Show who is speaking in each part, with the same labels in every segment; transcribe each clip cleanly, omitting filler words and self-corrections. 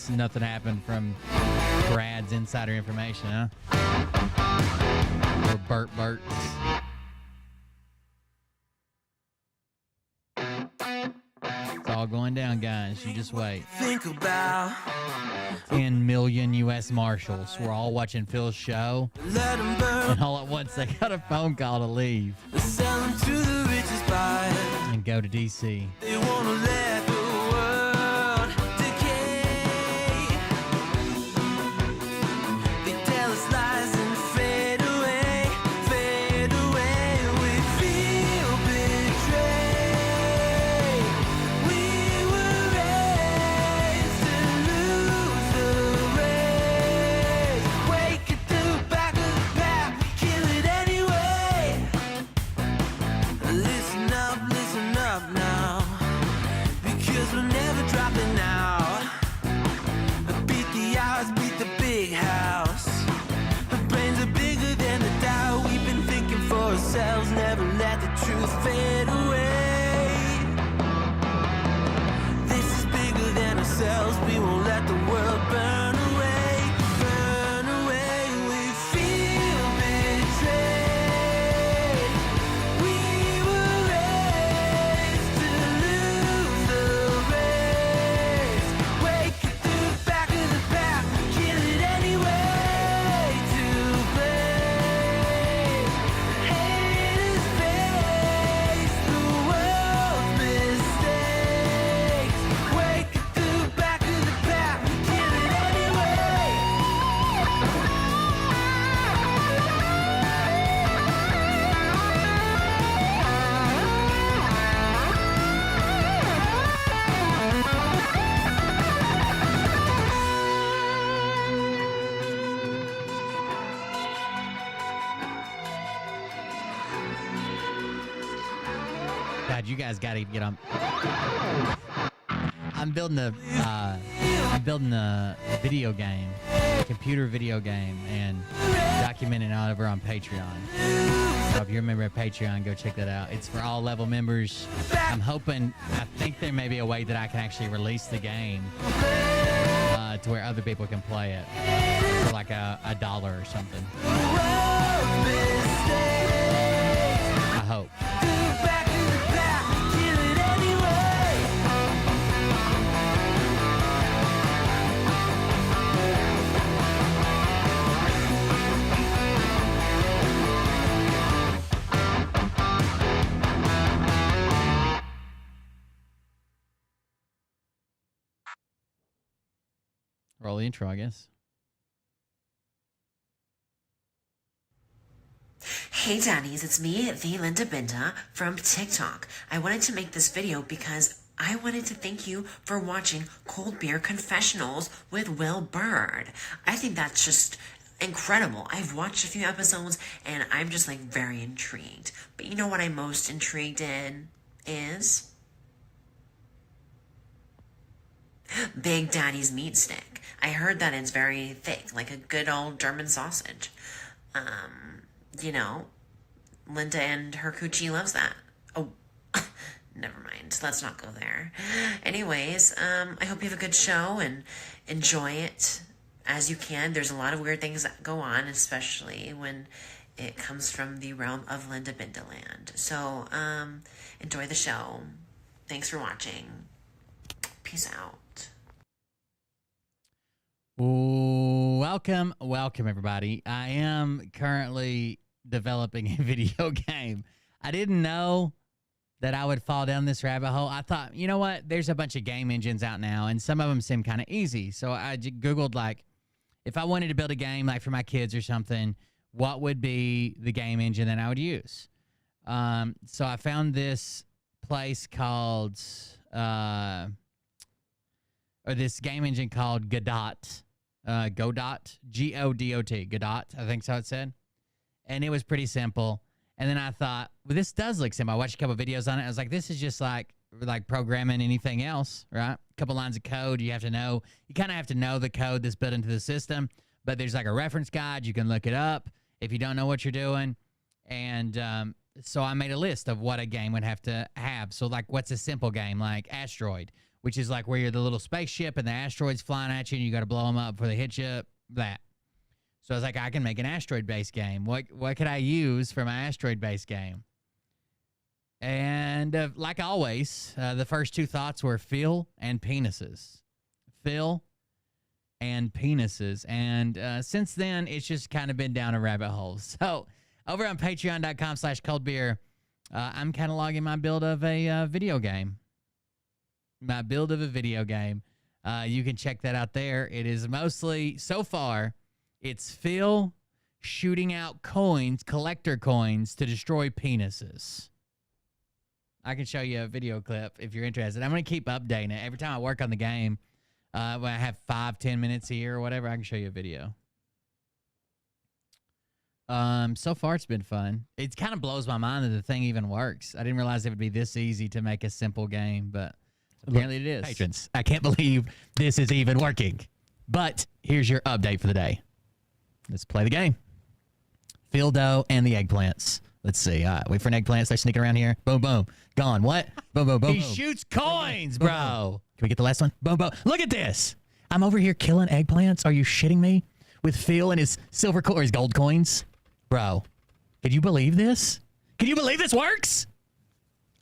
Speaker 1: guess nothing happened from Brad's insider information, huh? Or Burt's. It's all going down, guys. You just wait.
Speaker 2: Think about
Speaker 1: 10 million U.S. Marshals. We're all watching Phil's show.
Speaker 2: let 'em burn.
Speaker 1: And all at once, they got a phone call to leave
Speaker 2: Sell 'em to the richest buyers.
Speaker 1: and go to D.C.
Speaker 2: They wanna let the world decay. They tell us lies and fade away, fade away. We feel betrayed. We were raised to lose the race. Wake at the back of the pack, kill it anyway. Listen up now, because we're never dropping now. Beat the odds, beat the big house. Our brains are bigger than the doubt. We've been thinking for ourselves, never let the truth fade away. This is bigger than ourselves, we won't let the world burn away, burn away. We feel betrayed. We were raised to lose the race. Wake at the back of the pack, kill it anyway. To blame, haters face the world's mistakes. Wake at the back of the pack, kill it anyway.
Speaker 1: God, you guys got to get on. I'm building a video game, computer video game, and documenting it over on Patreon. So if you're a member of Patreon, go check that out. It's for all level members. I think there may be a way that I can actually release the game to where other people can play it for like a dollar or something. I hope.
Speaker 2: Back of the pack, kill it anyway.
Speaker 1: Roll the intro, I guess.
Speaker 3: Hey Daddies, it's me, the Linda Binda from TikTok. I wanted to make this video because I wanted to thank you for watching Cold Beer Confessionals with Will Bird. I think that's just incredible. I've watched a few episodes and I'm just like very intrigued. But you know what I'm most intrigued in is Big Daddy's meat stick. I heard that it's very thick, like a good old German sausage. You know, Linda and her coochie loves that. Oh, never mind. Let's not go there. Anyways, I hope you have a good show and enjoy it as you can. There's a lot of weird things that go on, especially when it comes from the realm of Linda Bindaland. So, enjoy the show. Thanks for watching. Peace out.
Speaker 1: Welcome, everybody. I am currently developing a video game. I didn't know that I would fall down this rabbit hole. I thought, you know what? There's a bunch of game engines out now, and some of them seem kind of easy. So I Googled, like, if I wanted to build a game, like, for my kids or something, what would be the game engine that I would use? So I found this place called, or this game engine called Godot. Godot, G-O-D-O-T, Godot, I think so it said. And it was pretty simple. And then I thought, well, this does look simple. I watched a couple videos on it. I was like, this is just like programming anything else, right? A couple lines of code you have to know. You kind of have to know the code that's built into the system. But there's like a reference guide. You can look it up if you don't know what you're doing. And so I made a list of what a game would have to have. So like, what's a simple game? Like Asteroid which is like where you're the little spaceship and the asteroids flying at you and you got to blow them up before they hit you. That. So I was like, I can make an asteroid-based game. What could I use for my asteroid-based game? And like always, the first two thoughts were Phil and penises. Phil and penises. And since then, it's just kind of been down a rabbit hole. So over on patreon.com/coldbeer, I'm cataloging my build of a video game. My build of a video game. You can check that out there. It is mostly, so far, it's Phil shooting out coins, collector coins, to destroy penises. I can show you a video clip if you're interested. I'm going to keep updating it. Every time I work on the game, when I have 5-10 minutes here or whatever, I can show you a video. So far, it's been fun. It kind of blows my mind that the thing even works. I didn't realize it would be this easy to make a simple game, but apparently it is. Patrons, I can't believe this is even working. But here's your update for the day. Let's play the game. Phil Doe and the eggplants. Let's see. All right, wait for an eggplant. Start sneaking around here. Boom, boom. Gone. What? Boom, boom, boom. He shoots coins, bro. Can we get the last one? Boom, boom. Look at this. I'm over here killing eggplants. Are you shitting me? With Phil and his silver or his gold coins? Bro, could you believe this? Can you believe this works?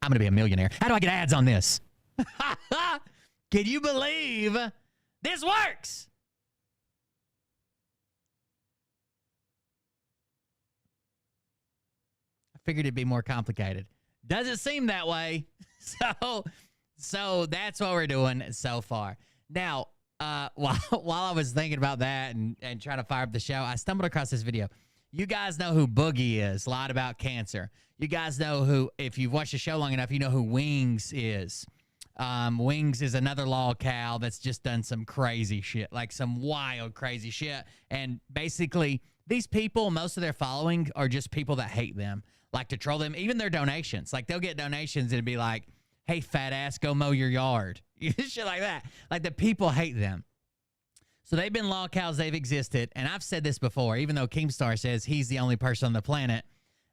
Speaker 1: I'm going to be a millionaire. How do I get ads on this? Can you believe this works? I figured it'd be more complicated. Doesn't seem that way. So that's what we're doing so far. Now, while I was thinking about that and trying to fire up the show, I stumbled across this video. You guys know who Boogie is, lied about cancer. You guys know who, if you've watched the show long enough, you know who Wings is. Wings is another LolCow that's just done some crazy shit, like some wild, crazy shit. And basically, these people, most of their following are just people that hate them, like to troll them, even their donations. Like, they'll get donations and it'd be like, hey, fat ass, go mow your yard. Shit like that. Like, the people hate them. So they've been LolCows, they've existed, and I've said this before, even though Keemstar says he's the only person on the planet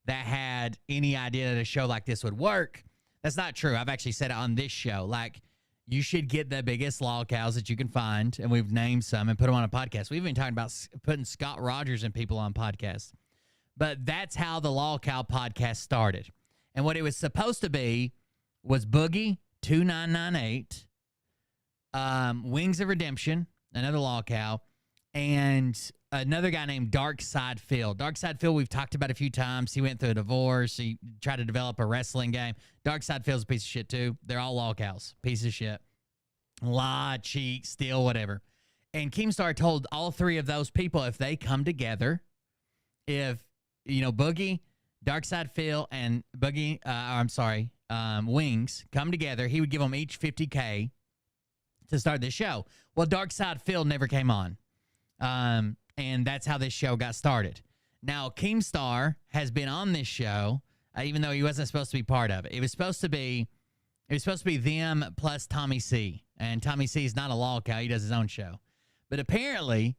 Speaker 1: that had any idea that a show like this would work. That's not true. I've actually said it on this show. Like, you should get the biggest LolCows that you can find, and we've named some and put them on a podcast. We've been talking about putting Scott Rogers and people on podcasts. But that's how the LolCow podcast started. And what it was supposed to be was Boogie 2998, Wings of Redemption, another LolCow, and another guy named Dark Side Phil. Dark Side Phil, we've talked about a few times. He went through a divorce. He tried to develop a wrestling game. Dark Side Phil's a piece of shit, too. They're all LolCows. Piece of shit. Lie, cheat, steal, whatever. And Keemstar told all three of those people if they come together, if, you know, Boogie, Dark Side Phil, and Wings come together, he would give them each $50K to start this show. Well, Dark Side Phil never came on. And that's how this show got started. Now, Keemstar has been on this show, even though he wasn't supposed to be part of it. It was supposed to be them plus Tommy C. And Tommy C is not a LolCow. He does his own show. But apparently,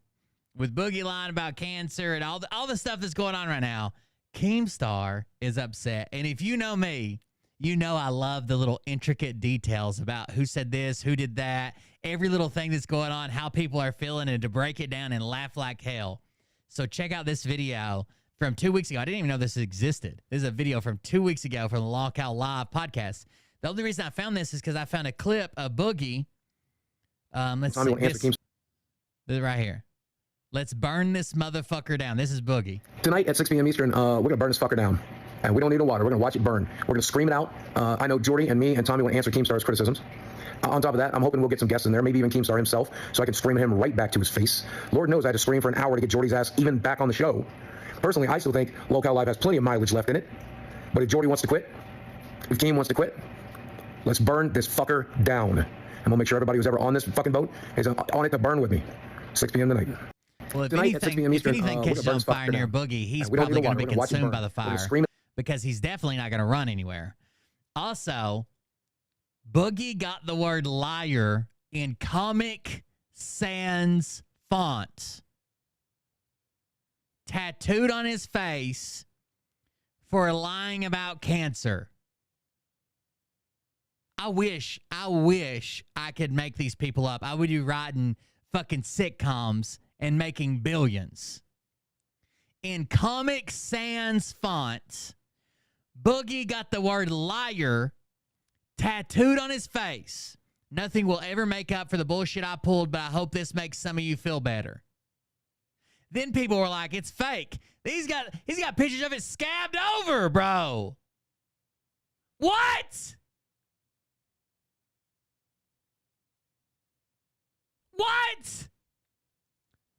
Speaker 1: with Boogie lying about cancer and all the stuff that's going on right now, Keemstar is upset. And if you know me, you know I love the little intricate details about who said this, who did that, every little thing that's going on, how people are feeling, and to break it down and laugh like hell. So check out this video from 2 weeks ago. I didn't even know this existed. This is a video from 2 weeks ago from the LolCow Live podcast. The only reason I found this is because I found a clip of Boogie. Let's see. This right here. Let's burn this motherfucker down. This is Boogie.
Speaker 4: Tonight at 6 p.m. Eastern, we're going to burn this fucker down. And we don't need no water. We're going to watch it burn. We're going to scream it out. I know Jordy and me and Tommy will answer Keemstar's criticisms. On top of that, I'm hoping we'll get some guests in there, maybe even Keemstar himself, so I can scream at him right back to his face. Lord knows I had to scream for an hour to get Jordy's ass even back on the show. Personally, I still think LolCow Live has plenty of mileage left in it. But if Jordy wants to quit, if Keem wants to quit, let's burn this fucker down. And we'll make sure everybody who's ever on this fucking boat is on it to burn with me. 6 p.m. tonight.
Speaker 1: Well, if anything catches on fire near Boogie, he's probably going to be consumed by the fire because he's definitely not going to run anywhere. Also, Boogie got the word liar in Comic Sans font tattooed on his face for lying about cancer. I wish I could make these people up. I would be writing fucking sitcoms and making billions. In Comic Sans font, Boogie got the word liar tattooed on his face. Nothing will ever make up for the bullshit I pulled, but I hope this makes some of you feel better. Then people were like, it's fake. He's got pictures of it scabbed over, bro. What? What?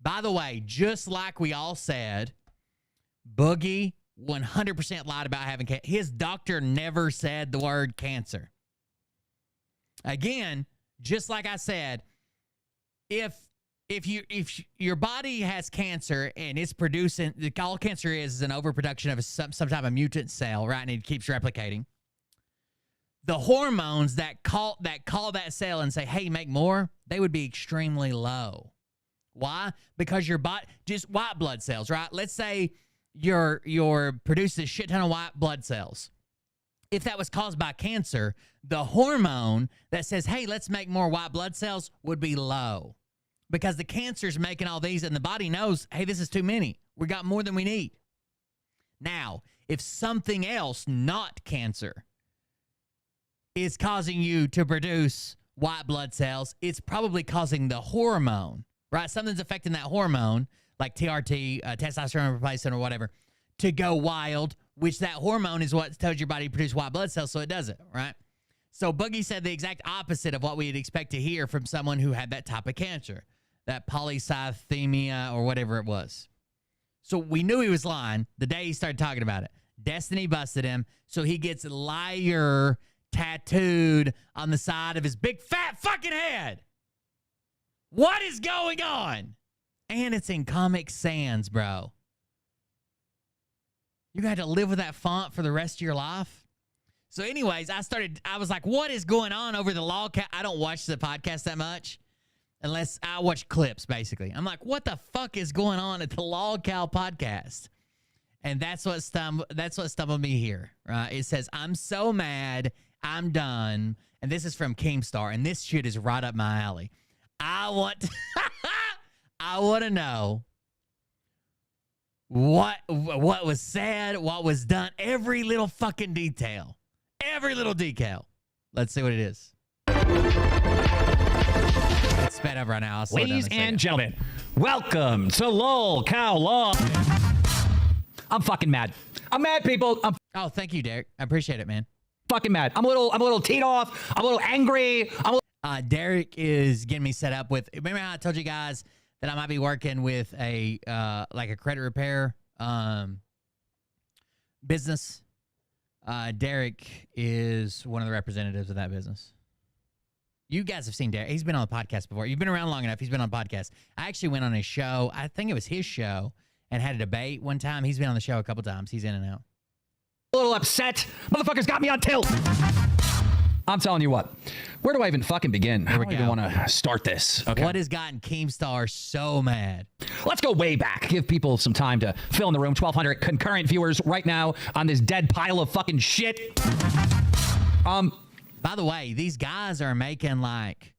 Speaker 1: By the way, just like we all said, Boogie 100% lied about having cancer. His doctor never said the word cancer. Again, just like I said, if your body has cancer and it's producing, all cancer is an overproduction of some type of mutant cell, right? And it keeps replicating. The hormones that call that cell and say, hey, make more, they would be extremely low. Why? Because your body, just white blood cells, right? Let's say you're producing a shit ton of white blood cells. If that was caused by cancer, the hormone that says, hey, let's make more white blood cells would be low. Because the cancer's making all these and the body knows, hey, this is too many. We got more than we need. Now, if something else, not cancer, is causing you to produce white blood cells, it's probably causing the hormone, right? Something's affecting that hormone, like TRT, testosterone replacement or whatever, to go wild, which that hormone is what tells your body to produce white blood cells, so it does it, right? So Boogie said the exact opposite of what we'd expect to hear from someone who had that type of cancer, that polycythemia or whatever it was. So we knew he was lying the day he started talking about it. Destiny busted him, so he gets liar tattooed on the side of his big fat fucking head. What is going on? And it's in Comic Sans, bro. You're going to have to live with that font for the rest of your life? So anyways, I was like, what is going on over the LolCows? I don't watch the podcast that much unless I watch clips, basically. I'm like, what the fuck is going on at the LolCows podcast? And that's what stumbled me here, right? It says, I'm so mad, I'm done. And this is from Keemstar, and this shit is right up my alley. I want to know what was said, what was done, every little fucking detail. Every little detail. Let's see what it is. It's sped up right now.
Speaker 5: Ladies and gentlemen, welcome to LolCows Law. I'm fucking mad. I'm mad, people.
Speaker 1: Oh, thank you, Derek. I appreciate it, man.
Speaker 5: Fucking mad. I'm a little teed off. I'm a little angry.
Speaker 1: Derek is getting me set up with. Remember how I told you guys that I might be working with a credit repair business? Derek is one of the representatives of that business. You guys have seen Derek. He's been on the podcast before. You've been around long enough. He's been on the podcast. I actually went on his show. I think it was his show, and had a debate one time. He's been on the show a couple times. He's in and out.
Speaker 5: A little upset. Motherfuckers got me on tilt. I'm telling you what. Where do I even fucking begin? I don't even want to start this. Okay.
Speaker 1: What has gotten Keemstar so mad?
Speaker 5: Let's go way back. Give people some time to fill in the room. 1,200 concurrent viewers right now on this dead pile of fucking shit.
Speaker 1: By the way, these guys are making like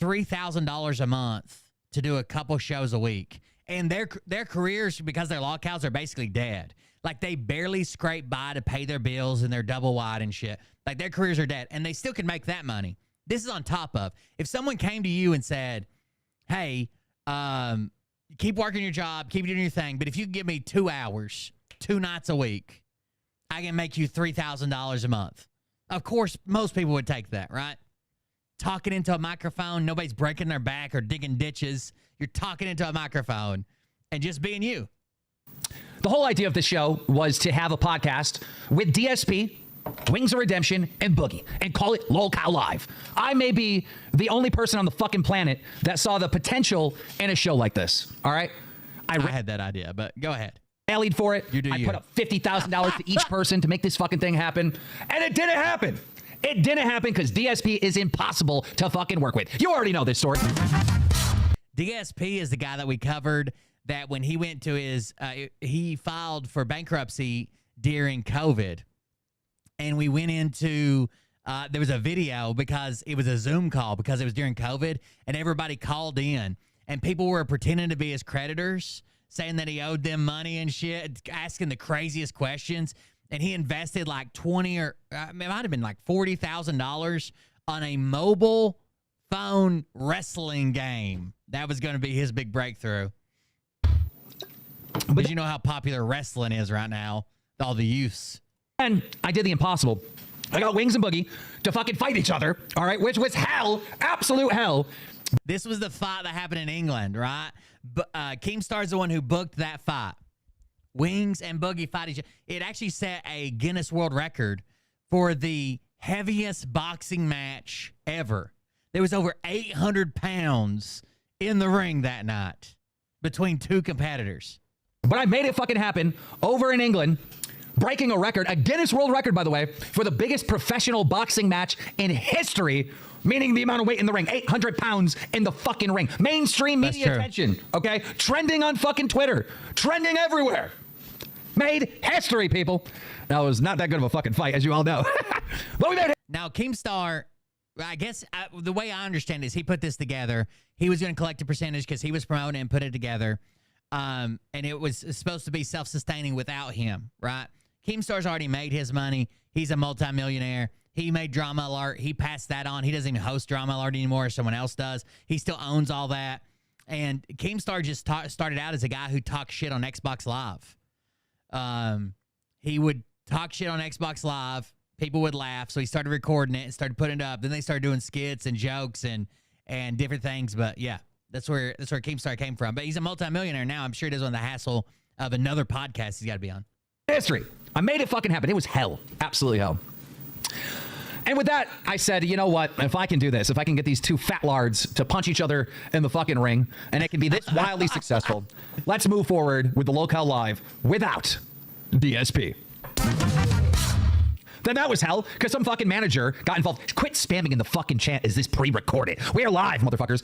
Speaker 1: $3,000 a month to do a couple shows a week. And their careers, because they're LolCows, are basically dead. Like, they barely scrape by to pay their bills, and they're double wide and shit. Like, their careers are dead, and they still can make that money. This is on top of, if someone came to you and said, hey, keep working your job, keep doing your thing, but if you can give me 2 hours, 2 nights a week, I can make you $3,000 a month. Of course, most people would take that, right? Talking into a microphone, nobody's breaking their back or digging ditches. You're talking into a microphone and just being you.
Speaker 5: The whole idea of the show was to have a podcast with DSP, Wings of Redemption, and Boogie, and call it LolCows Live. I may be the only person on the fucking planet that saw the potential in a show like this, all right?
Speaker 1: I had that idea, but go ahead.
Speaker 5: Rallied for it. I put up $50,000 to each person to make this fucking thing happen, and it didn't happen. It didn't happen because DSP is impossible to fucking work with. You already know this story.
Speaker 1: DSP is the guy that we covered that when he went to his, he filed for bankruptcy during COVID. And we went into there was a video because it was a Zoom call because it was during COVID, and everybody called in, and people were pretending to be his creditors, saying that he owed them money and shit, asking the craziest questions. And he invested like it might have been like $40,000 on a mobile phone wrestling game. That was going to be his big breakthrough. But you know how popular wrestling is right now, all the youths.
Speaker 5: And I did the impossible. I got Wings and Boogie to fucking fight each other, all right, which was hell, absolute hell.
Speaker 1: This was the fight that happened in England, right? But Keemstar's the one who booked that fight. Wings and Boogie fight each other. It actually set a Guinness World Record for the heaviest boxing match ever. There was over 800 pounds in the ring that night between two competitors.
Speaker 5: But I made it fucking happen over in England, breaking a record, a Guinness World Record, by the way, for the biggest professional boxing match in history, meaning the amount of weight in the ring, 800 pounds in the fucking ring. Mainstream media attention, okay? Trending on fucking Twitter, trending everywhere. Made history, people. That was not that good of a fucking fight, as you all know. But we made it.
Speaker 1: Now, Keemstar, I guess the way I understand it is he put this together. He was going to collect a percentage because he was promoting it and put it together. And it was supposed to be self-sustaining without him, right? Keemstar's already made his money. He's a multimillionaire. He made Drama Alert. He passed that on. He doesn't even host Drama Alert anymore. Someone else does. He still owns all that. And Keemstar just started out as a guy who talked shit on Xbox Live. He would talk shit on Xbox Live. People would laugh. So he started recording it and started putting it up. Then they started doing skits and jokes and different things. But yeah, that's where Keemstar came from. But he's a multimillionaire now. I'm sure he doesn't want the hassle of another podcast he's got to be on.
Speaker 5: History. I made it fucking happen. It was hell. Absolutely hell. And with that, I said, you know what? If I can do this, if I can get these two fat lards to punch each other in the fucking ring, and it can be this wildly successful, let's move forward with the LolCow Live without DSP. Then that was hell, because some fucking manager got involved. Quit spamming in the fucking chat. Is this pre-recorded? We're live, motherfuckers.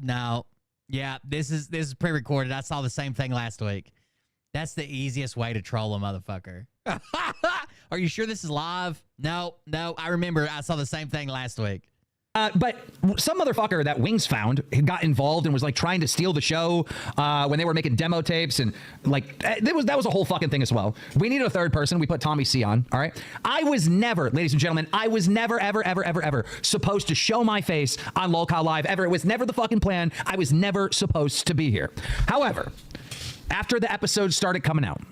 Speaker 1: No. Yeah, this is pre-recorded. I saw the same thing last week. That's the easiest way to troll a motherfucker. Are you sure this is live? No. I remember I saw the same thing last week.
Speaker 5: But some motherfucker that Wings found got involved and was like trying to steal the show when they were making demo tapes, and like that was a whole fucking thing as well. We needed a third person. We put Tommy C on. All right. I was never, ladies and gentlemen, ever supposed to show my face on LolCow Live ever. It was never the fucking plan. I was never supposed to be here. However, after the episodes started coming out,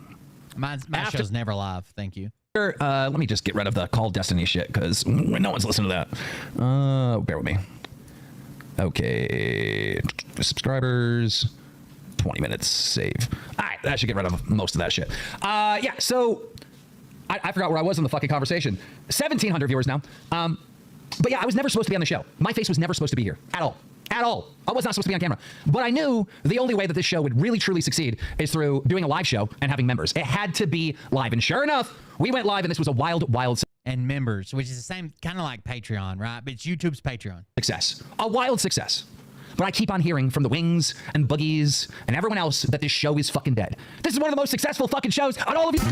Speaker 1: my show's never live. Thank you.
Speaker 5: Let me just get rid of the Call Destiny shit because no one's listening to that. Bear with me. Okay. Subscribers. 20 minutes. Save. All right. That should get rid of most of that shit. Yeah. So I forgot where I was in the fucking conversation. 1,700 viewers now. But yeah, I was never supposed to be on the show. My face was never supposed to be here at all. At all. I was not supposed to be on camera. But I knew the only way that this show would really, truly succeed is through doing a live show and having members. It had to be live. And sure enough, we went live, and this was a wild
Speaker 1: and members, which is the same, kind of like Patreon, right? But it's YouTube's Patreon.
Speaker 5: success. A wild success. But I keep on hearing from the Wings and Boogies and everyone else that this show is fucking dead. This is one of the most successful fucking shows on all of you.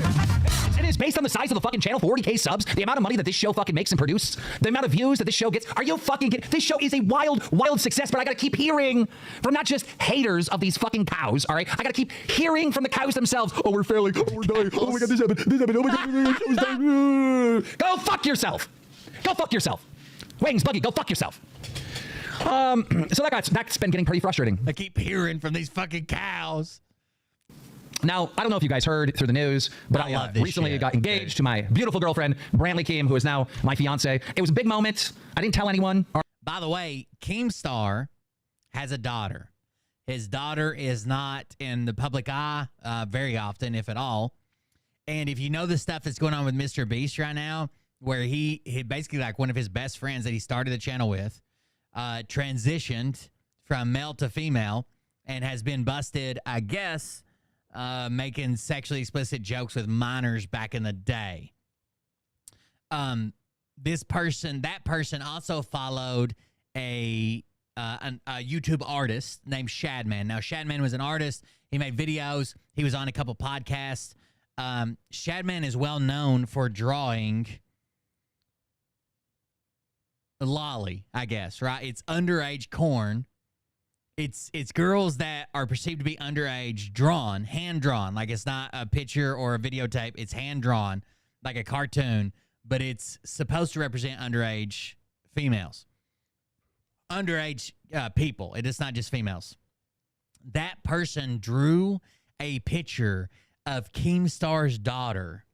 Speaker 5: It is based on the size of the fucking channel, 40K subs, the amount of money that this show fucking makes and produces, the amount of views that this show gets. Are you fucking kidding? This show is a wild success, but I gotta keep hearing from not just haters of these fucking cows, all right? I gotta keep hearing from the cows themselves. Oh, we're failing. Oh, we're dying. Oh my God, this happened. Oh my God, this show's dying. Go fuck yourself. Go fuck yourself. Wings, Buggy, go fuck yourself. So that's been getting pretty frustrating.
Speaker 1: I keep hearing from these fucking cows.
Speaker 5: Now, I don't know if you guys heard through the news, but I recently got engaged to my beautiful girlfriend, Brantley Keem, who is now my fiance. It was a big moment. I didn't tell anyone.
Speaker 1: By the way, Keemstar has a daughter. His daughter is not in the public eye very often, if at all. And if you know the stuff that's going on with Mr. Beast right now, where he basically, like, one of his best friends that he started the channel with, transitioned from male to female and has been busted, I guess, making sexually explicit jokes with minors back in the day. That person also followed a YouTube artist named Shadman. Now, Shadman was an artist. He made videos. He was on a couple podcasts. Shadman is well known for drawing lolly, I guess, right? It's underage corn. It's girls that are perceived to be underage drawn, hand drawn. Like it's not a picture or a videotape. It's hand drawn, like a cartoon, but it's supposed to represent underage females. Underage people. It is not just females. That person drew a picture of Keemstar's daughter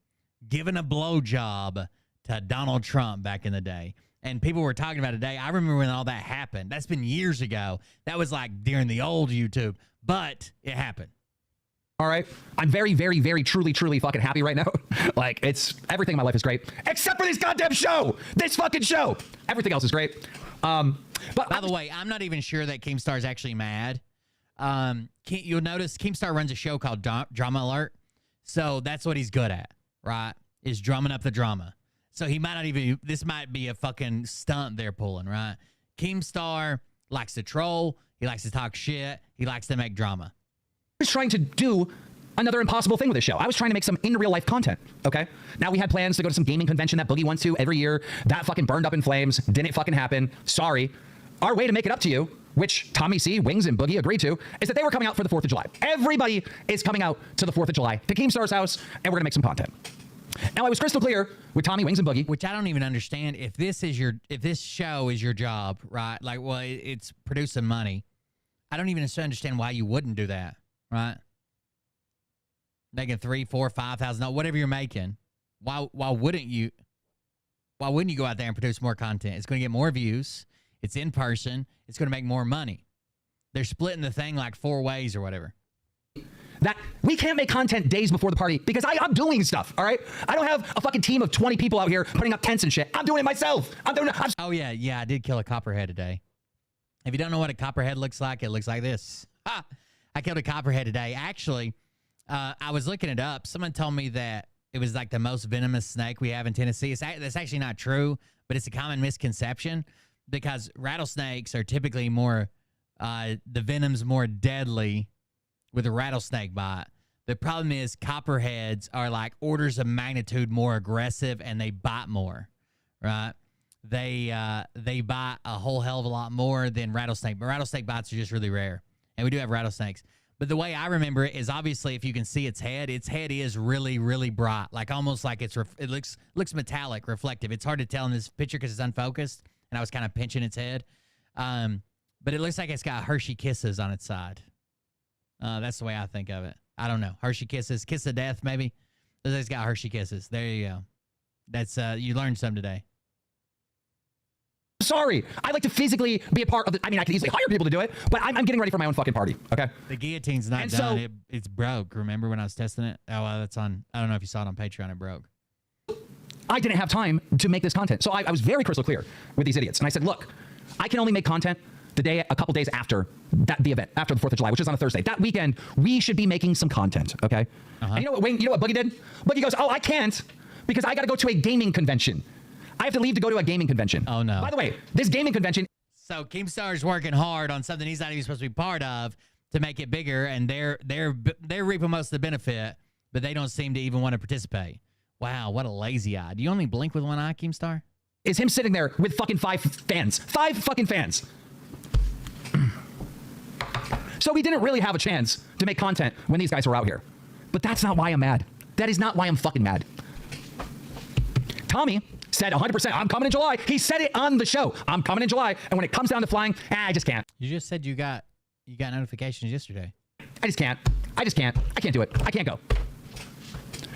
Speaker 1: giving a blowjob to Donald Trump back in the day. And people were talking about it today. I remember when all that happened. That's been years ago. That was like during the old YouTube, but it happened.
Speaker 5: All right. I'm very, very, very, truly, truly fucking happy right now. Like, it's everything in my life is great, except for this goddamn show. This fucking show. Everything else is great. But
Speaker 1: by the way, I'm not even sure that Keemstar is actually mad. You'll notice Keemstar runs a show called Drama Alert. So that's what he's good at, right? Is drumming up the drama. So he might not even, this might be a fucking stunt they're pulling, right? Keemstar likes to troll. He likes to talk shit. He likes to make drama.
Speaker 5: I was trying to do another impossible thing with this show. I was trying to make some in real life content, okay? Now we had plans to go to some gaming convention that Boogie wants to every year. That fucking burned up in flames. Didn't fucking happen. Sorry. Our way to make it up to you, which Tommy C, Wings, and Boogie agreed to, is that they were coming out for the 4th of July. Everybody is coming out to the 4th of July to Keemstar's house, and we're gonna make some content. Now, I was crystal clear with Tommy, Wings, and Boogie.
Speaker 1: Which I don't even understand. If this show is your job, right? Like, well, it's producing money. I don't even understand why you wouldn't do that, right? Making $3,000, $4,000, $5,000, whatever you're making. Why wouldn't you go out there and produce more content? It's going to get more views. It's in person. It's going to make more money. They're splitting the thing like 4 ways or whatever.
Speaker 5: That we can't make content days before the party because I'm doing stuff, all right? I don't have a fucking team of 20 people out here putting up tents and shit. I'm doing it myself.
Speaker 1: Oh, yeah, I did kill a copperhead today. If you don't know what a copperhead looks like, it looks like this. I killed a copperhead today. Actually, I was looking it up. Someone told me that it was like the most venomous snake we have in Tennessee. That's actually not true, but it's a common misconception because rattlesnakes are typically more, the venom's more deadly with a rattlesnake bite. The problem is copperheads are like orders of magnitude more aggressive and they bite more, right? They bite a whole hell of a lot more than rattlesnake, but rattlesnake bites are just really rare. And we do have rattlesnakes. But the way I remember it is obviously if you can see its head is really, really bright, like almost like it looks metallic, reflective. It's hard to tell in this picture because it's unfocused, and I was kind of pinching its head. But it looks like it's got Hershey Kisses on its side. That's the way I think of it. I don't know. Hershey Kisses. Kiss of death, maybe? It's got Hershey Kisses. There you go. That's, you learned some today.
Speaker 5: Sorry. I like to physically be a part of it. I mean, I can easily hire people to do it, but I'm getting ready for my own fucking party, okay?
Speaker 1: The guillotine's not done. It's broke. Remember when I was testing it? Oh, well, that's on, I don't know if you saw it on Patreon. It broke.
Speaker 5: I didn't have time to make this content. So I was very crystal clear with these idiots. And I said, look, I can only make content a couple days after the event, after the 4th of July, which is on a Thursday. That weekend, we should be making some content, okay? And you know what, Wayne, you know what Boogie did? Boogie goes, oh, I can't because I got to go to a gaming convention. I have to leave to go to a gaming convention.
Speaker 1: Oh, no.
Speaker 5: By the way, this gaming convention.
Speaker 1: So Keemstar's working hard on something he's not even supposed to be part of to make it bigger, and they're reaping most of the benefit, but they don't seem to even want to participate. Wow, what a lazy eye. Do you only blink with one eye, Keemstar?
Speaker 5: Is him sitting there with fucking 5 fans. 5 fucking fans. So we didn't really have a chance to make content when these guys were out here. But that's not why I'm mad. That is not why I'm fucking mad. Tommy said 100%, I'm coming in July. He said it on the show. I'm coming in July. And when it comes down to flying, I just can't.
Speaker 1: You just said you got notifications yesterday.
Speaker 5: I just can't. I can't do it. I can't go.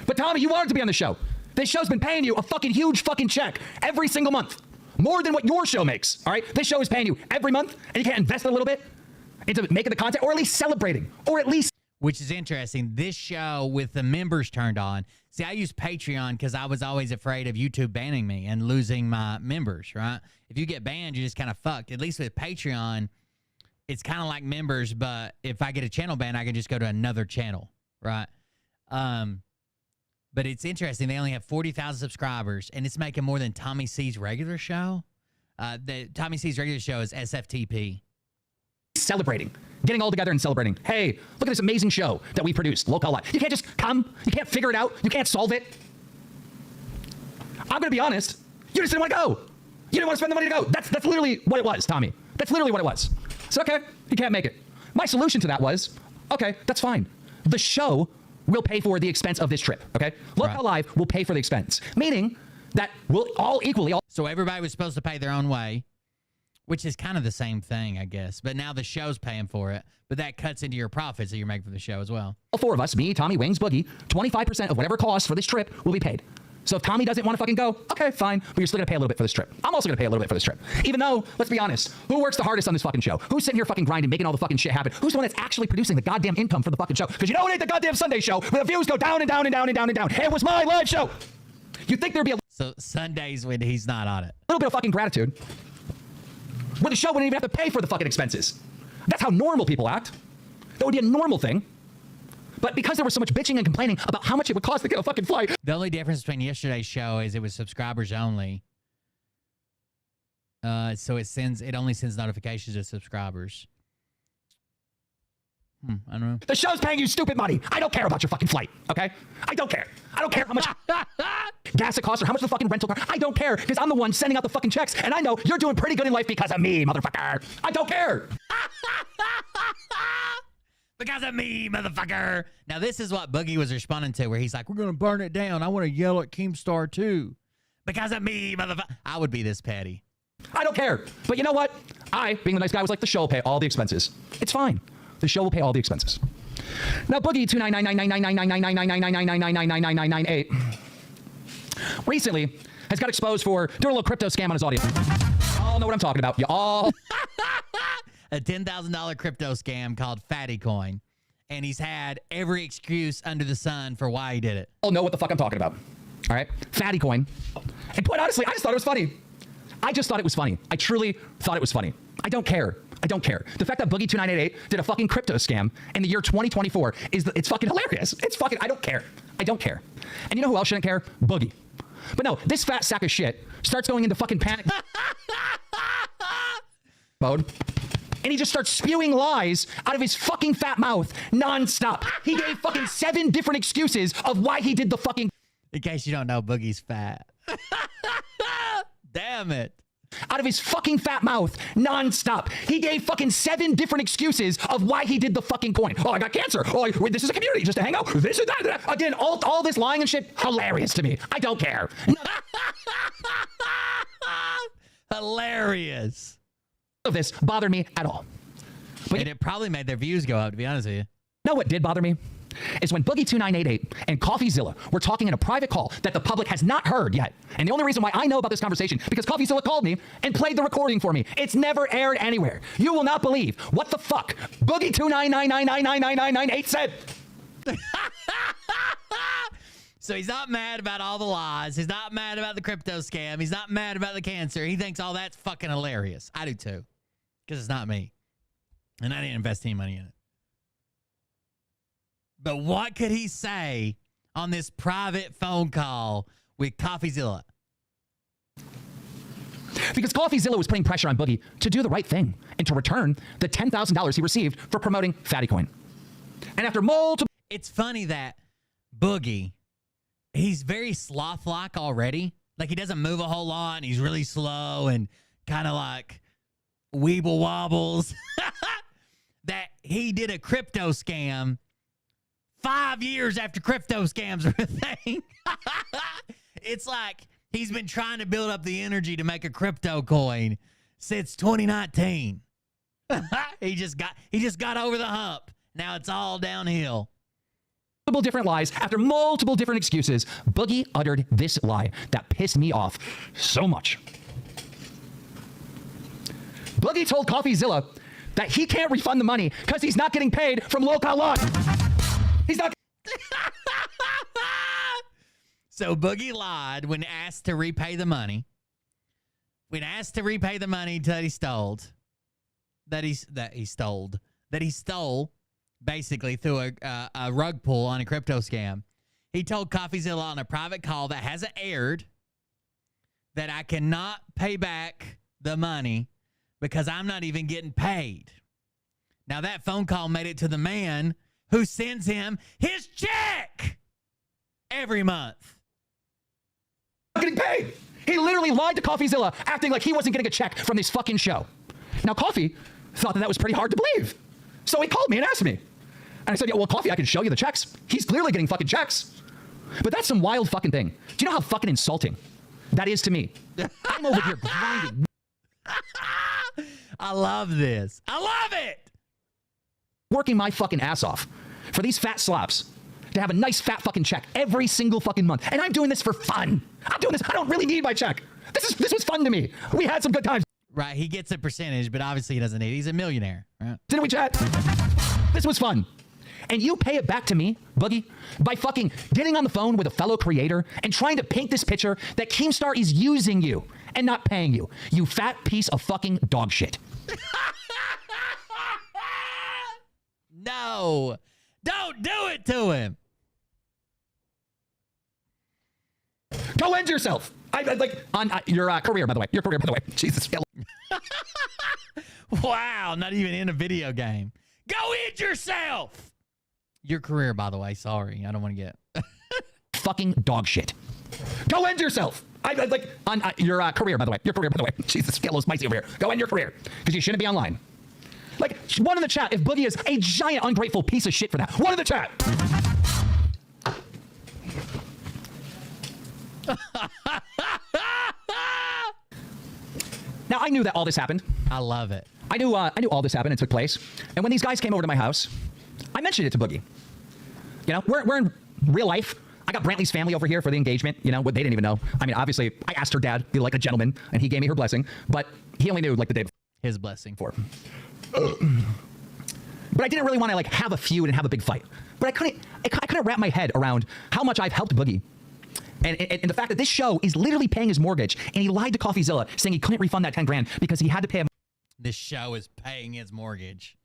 Speaker 5: But Tommy, you wanted to be on the show. This show's been paying you a fucking huge fucking check every single month. More than what your show makes, all right? This show is paying you every month, and you can't invest a little bit into making the content, or at least celebrating, or at least...
Speaker 1: Which is interesting. This show with the members turned on. See, I use Patreon because I was always afraid of YouTube banning me and losing my members, right? If you get banned, you're just kind of fucked. At least with Patreon, it's kind of like members, but if I get a channel ban, I can just go to another channel, right? But it's interesting. They only have 40,000 subscribers, and it's making more than Tommy C's regular show. Tommy C's regular show is SFTP.
Speaker 5: Celebrating. Getting all together and celebrating. Hey, look at this amazing show that we produced, LolCows UNITE. You can't just come. You can't figure it out. You can't solve it. I'm going to be honest. You just didn't want to go. You didn't want to spend the money to go. That's literally what it was, Tommy. That's literally what it was. So, okay, you can't make it. My solution to that was, okay, that's fine. The show will pay for the expense of this trip, okay? LolCow Live will pay for the expense, meaning that we'll all equally...
Speaker 1: So everybody was supposed to pay their own way, which is kind of the same thing, I guess. But now the show's paying for it, but that cuts into your profits that you're making for the show as well.
Speaker 5: All four of us, me, Tommy, Wings, Boogie, 25% of whatever costs for this trip will be paid. So if Tommy doesn't want to fucking go, okay, fine, but you're still going to pay a little bit for this trip. I'm also going to pay a little bit for this trip. Even though, let's be honest, who works the hardest on this fucking show? Who's sitting here fucking grinding, making all the fucking shit happen? Who's the one that's actually producing the goddamn income for the fucking show? Because you know it ain't the goddamn Sunday show where the views go down and down and down and down and down. It was my live show. You think there'd be a
Speaker 1: So Sundays when he's not on it.
Speaker 5: little bit of fucking gratitude where the show wouldn't even have to pay for the fucking expenses. That's how normal people act. That would be a normal thing. But because there was so much bitching and complaining about how much it would cost to get a fucking flight.
Speaker 1: The only difference between yesterday's show is it was subscribers only. So it only sends notifications to subscribers. I don't know.
Speaker 5: The show's paying you stupid money. I don't care about your fucking flight, okay? I don't care. I don't care how much gas it costs or how much the fucking rental car. I don't care because I'm the one sending out the fucking checks and I know you're doing pretty good in life because of me, motherfucker. I don't care.
Speaker 1: Because of me, motherfucker. Now, this is what Boogie was responding to, where he's like, we're going to burn it down. I want to yell at Keemstar, too. Because of me, motherfucker. I would be this petty.
Speaker 5: I don't care. But you know what? I, being the nice guy, was like, the show will pay all the expenses. It's fine. The show will pay all the expenses. Now, Boogie 2999999999999999998 recently has got exposed for doing a little crypto scam on his audience. You all know what I'm talking about. You all...
Speaker 1: A $10,000 crypto scam called Fatty Coin. And he's had every excuse under the sun for why he did it.
Speaker 5: All know what the fuck I'm talking about. All right? Fatty Coin. And quite honestly, I just thought it was funny. I just thought it was funny. I truly thought it was funny. I don't care. I don't care. The fact that Boogie 2988 did a fucking crypto scam in the year 2024 it's fucking hilarious. It's fucking, I don't care. I don't care. And you know who else shouldn't care? Boogie. But no, this fat sack of shit starts going into fucking panic mode. And he just starts spewing lies out of his fucking fat mouth nonstop. He gave fucking 7 different excuses of why he did the fucking...
Speaker 1: In case you don't know, Boogie's fat. Damn it.
Speaker 5: Out of his fucking fat mouth nonstop. He gave fucking 7 different excuses of why he did the fucking coin. Oh, I got cancer. Oh, this is a community just to hang out. This is that. Again, all this lying and shit, hilarious to me. I don't care.
Speaker 1: Hilarious.
Speaker 5: Of this bothered me at all. But
Speaker 1: and it probably made their views go up, to be honest with you.
Speaker 5: You know what did bother me? Is when Boogie 2988 and CoffeeZilla were talking in a private call that the public has not heard yet. And the only reason why I know about this conversation, because CoffeeZilla called me and played the recording for me. It's never aired anywhere. You will not believe what the fuck Boogie 299999998 said.
Speaker 1: So he's not mad about all the lies. He's not mad about the crypto scam. He's not mad about the cancer. He thinks all that's fucking hilarious. I do too. Because it's not me. And I didn't invest any money in it. But what could he say on this private phone call with CoffeeZilla?
Speaker 5: Because CoffeeZilla was putting pressure on Boogie to do the right thing and to return the $10,000 he received for promoting Fatty Coin. And after multiple...
Speaker 1: It's funny that Boogie, he's very sloth-like already. Like, he doesn't move a whole lot, and he's really slow and kind of like weeble wobbles. That he did a crypto scam 5 years after crypto scams were a thing. It's like he's been trying to build up the energy to make a crypto coin since 2019. He just got over the hump. Now it's all downhill.
Speaker 5: Multiple different lies, after multiple different excuses, Boogie uttered this lie that pissed me off so much. Boogie told CoffeeZilla that he can't refund the money because he's not getting paid from LolCow Live. He's not.
Speaker 1: So Boogie lied when asked to repay the money. When asked to repay the money that he stole, basically through a rug pull on a crypto scam. He told CoffeeZilla on a private call that hasn't aired that I cannot pay back the money because I'm not even getting paid. Now that phone call made it to the man who sends him his check every month.
Speaker 5: Getting paid. He literally lied to CoffeeZilla, acting like he wasn't getting a check from this fucking show. Now, Coffee thought that was pretty hard to believe. So he called me and asked me. And I said, yeah, well, Coffee, I can show you the checks. He's clearly getting fucking checks. But that's some wild fucking thing. Do you know how fucking insulting that is to me? I'm over here grinding.
Speaker 1: I love this. I love it.
Speaker 5: Working my fucking ass off for these fat slops to have a nice fat fucking check every single fucking month. And I'm doing this for fun. I'm doing this. I don't really need my check. This was fun to me. We had some good times.
Speaker 1: Right. He gets a percentage, but obviously he doesn't need it. He's a millionaire. Right?
Speaker 5: Didn't we chat? This was fun. And you pay it back to me, Boogie, by fucking getting on the phone with a fellow creator and trying to paint this picture that Keemstar is using you and not paying you. You fat piece of fucking dog shit.
Speaker 1: No. Don't do it to him.
Speaker 5: Go end yourself. Your career, by the way. Your career, by the way. Jesus.
Speaker 1: Wow. Not even in a video game. Go end yourself. Your career, by the way. Sorry. I don't want to get.
Speaker 5: Fucking dog shit. Go end yourself. Your career, by the way. Your career, by the way. Jesus. Get a little spicy over here. Go end your career. Because you shouldn't be online. Like, one in the chat if Boogie is a giant ungrateful piece of shit for that. One in the chat. Now, I knew that all this happened.
Speaker 1: I love it.
Speaker 5: I knew all this happened and took place. And when these guys came over to my house, I mentioned it to Boogie. You know, we're in real life. I got Brantley's family over here for the engagement. You know, what they didn't even know. I mean, obviously, I asked her dad, be like a gentleman, and he gave me her blessing. But he only knew like the day before.
Speaker 1: His blessing.
Speaker 5: But I didn't really want to like have a feud and have a big fight. But I couldn't wrap my head around how much I've helped Boogie. And the fact that this show is literally paying his mortgage, and he lied to CoffeeZilla saying he couldn't refund that 10 grand because he had to pay a
Speaker 1: This show is paying his mortgage.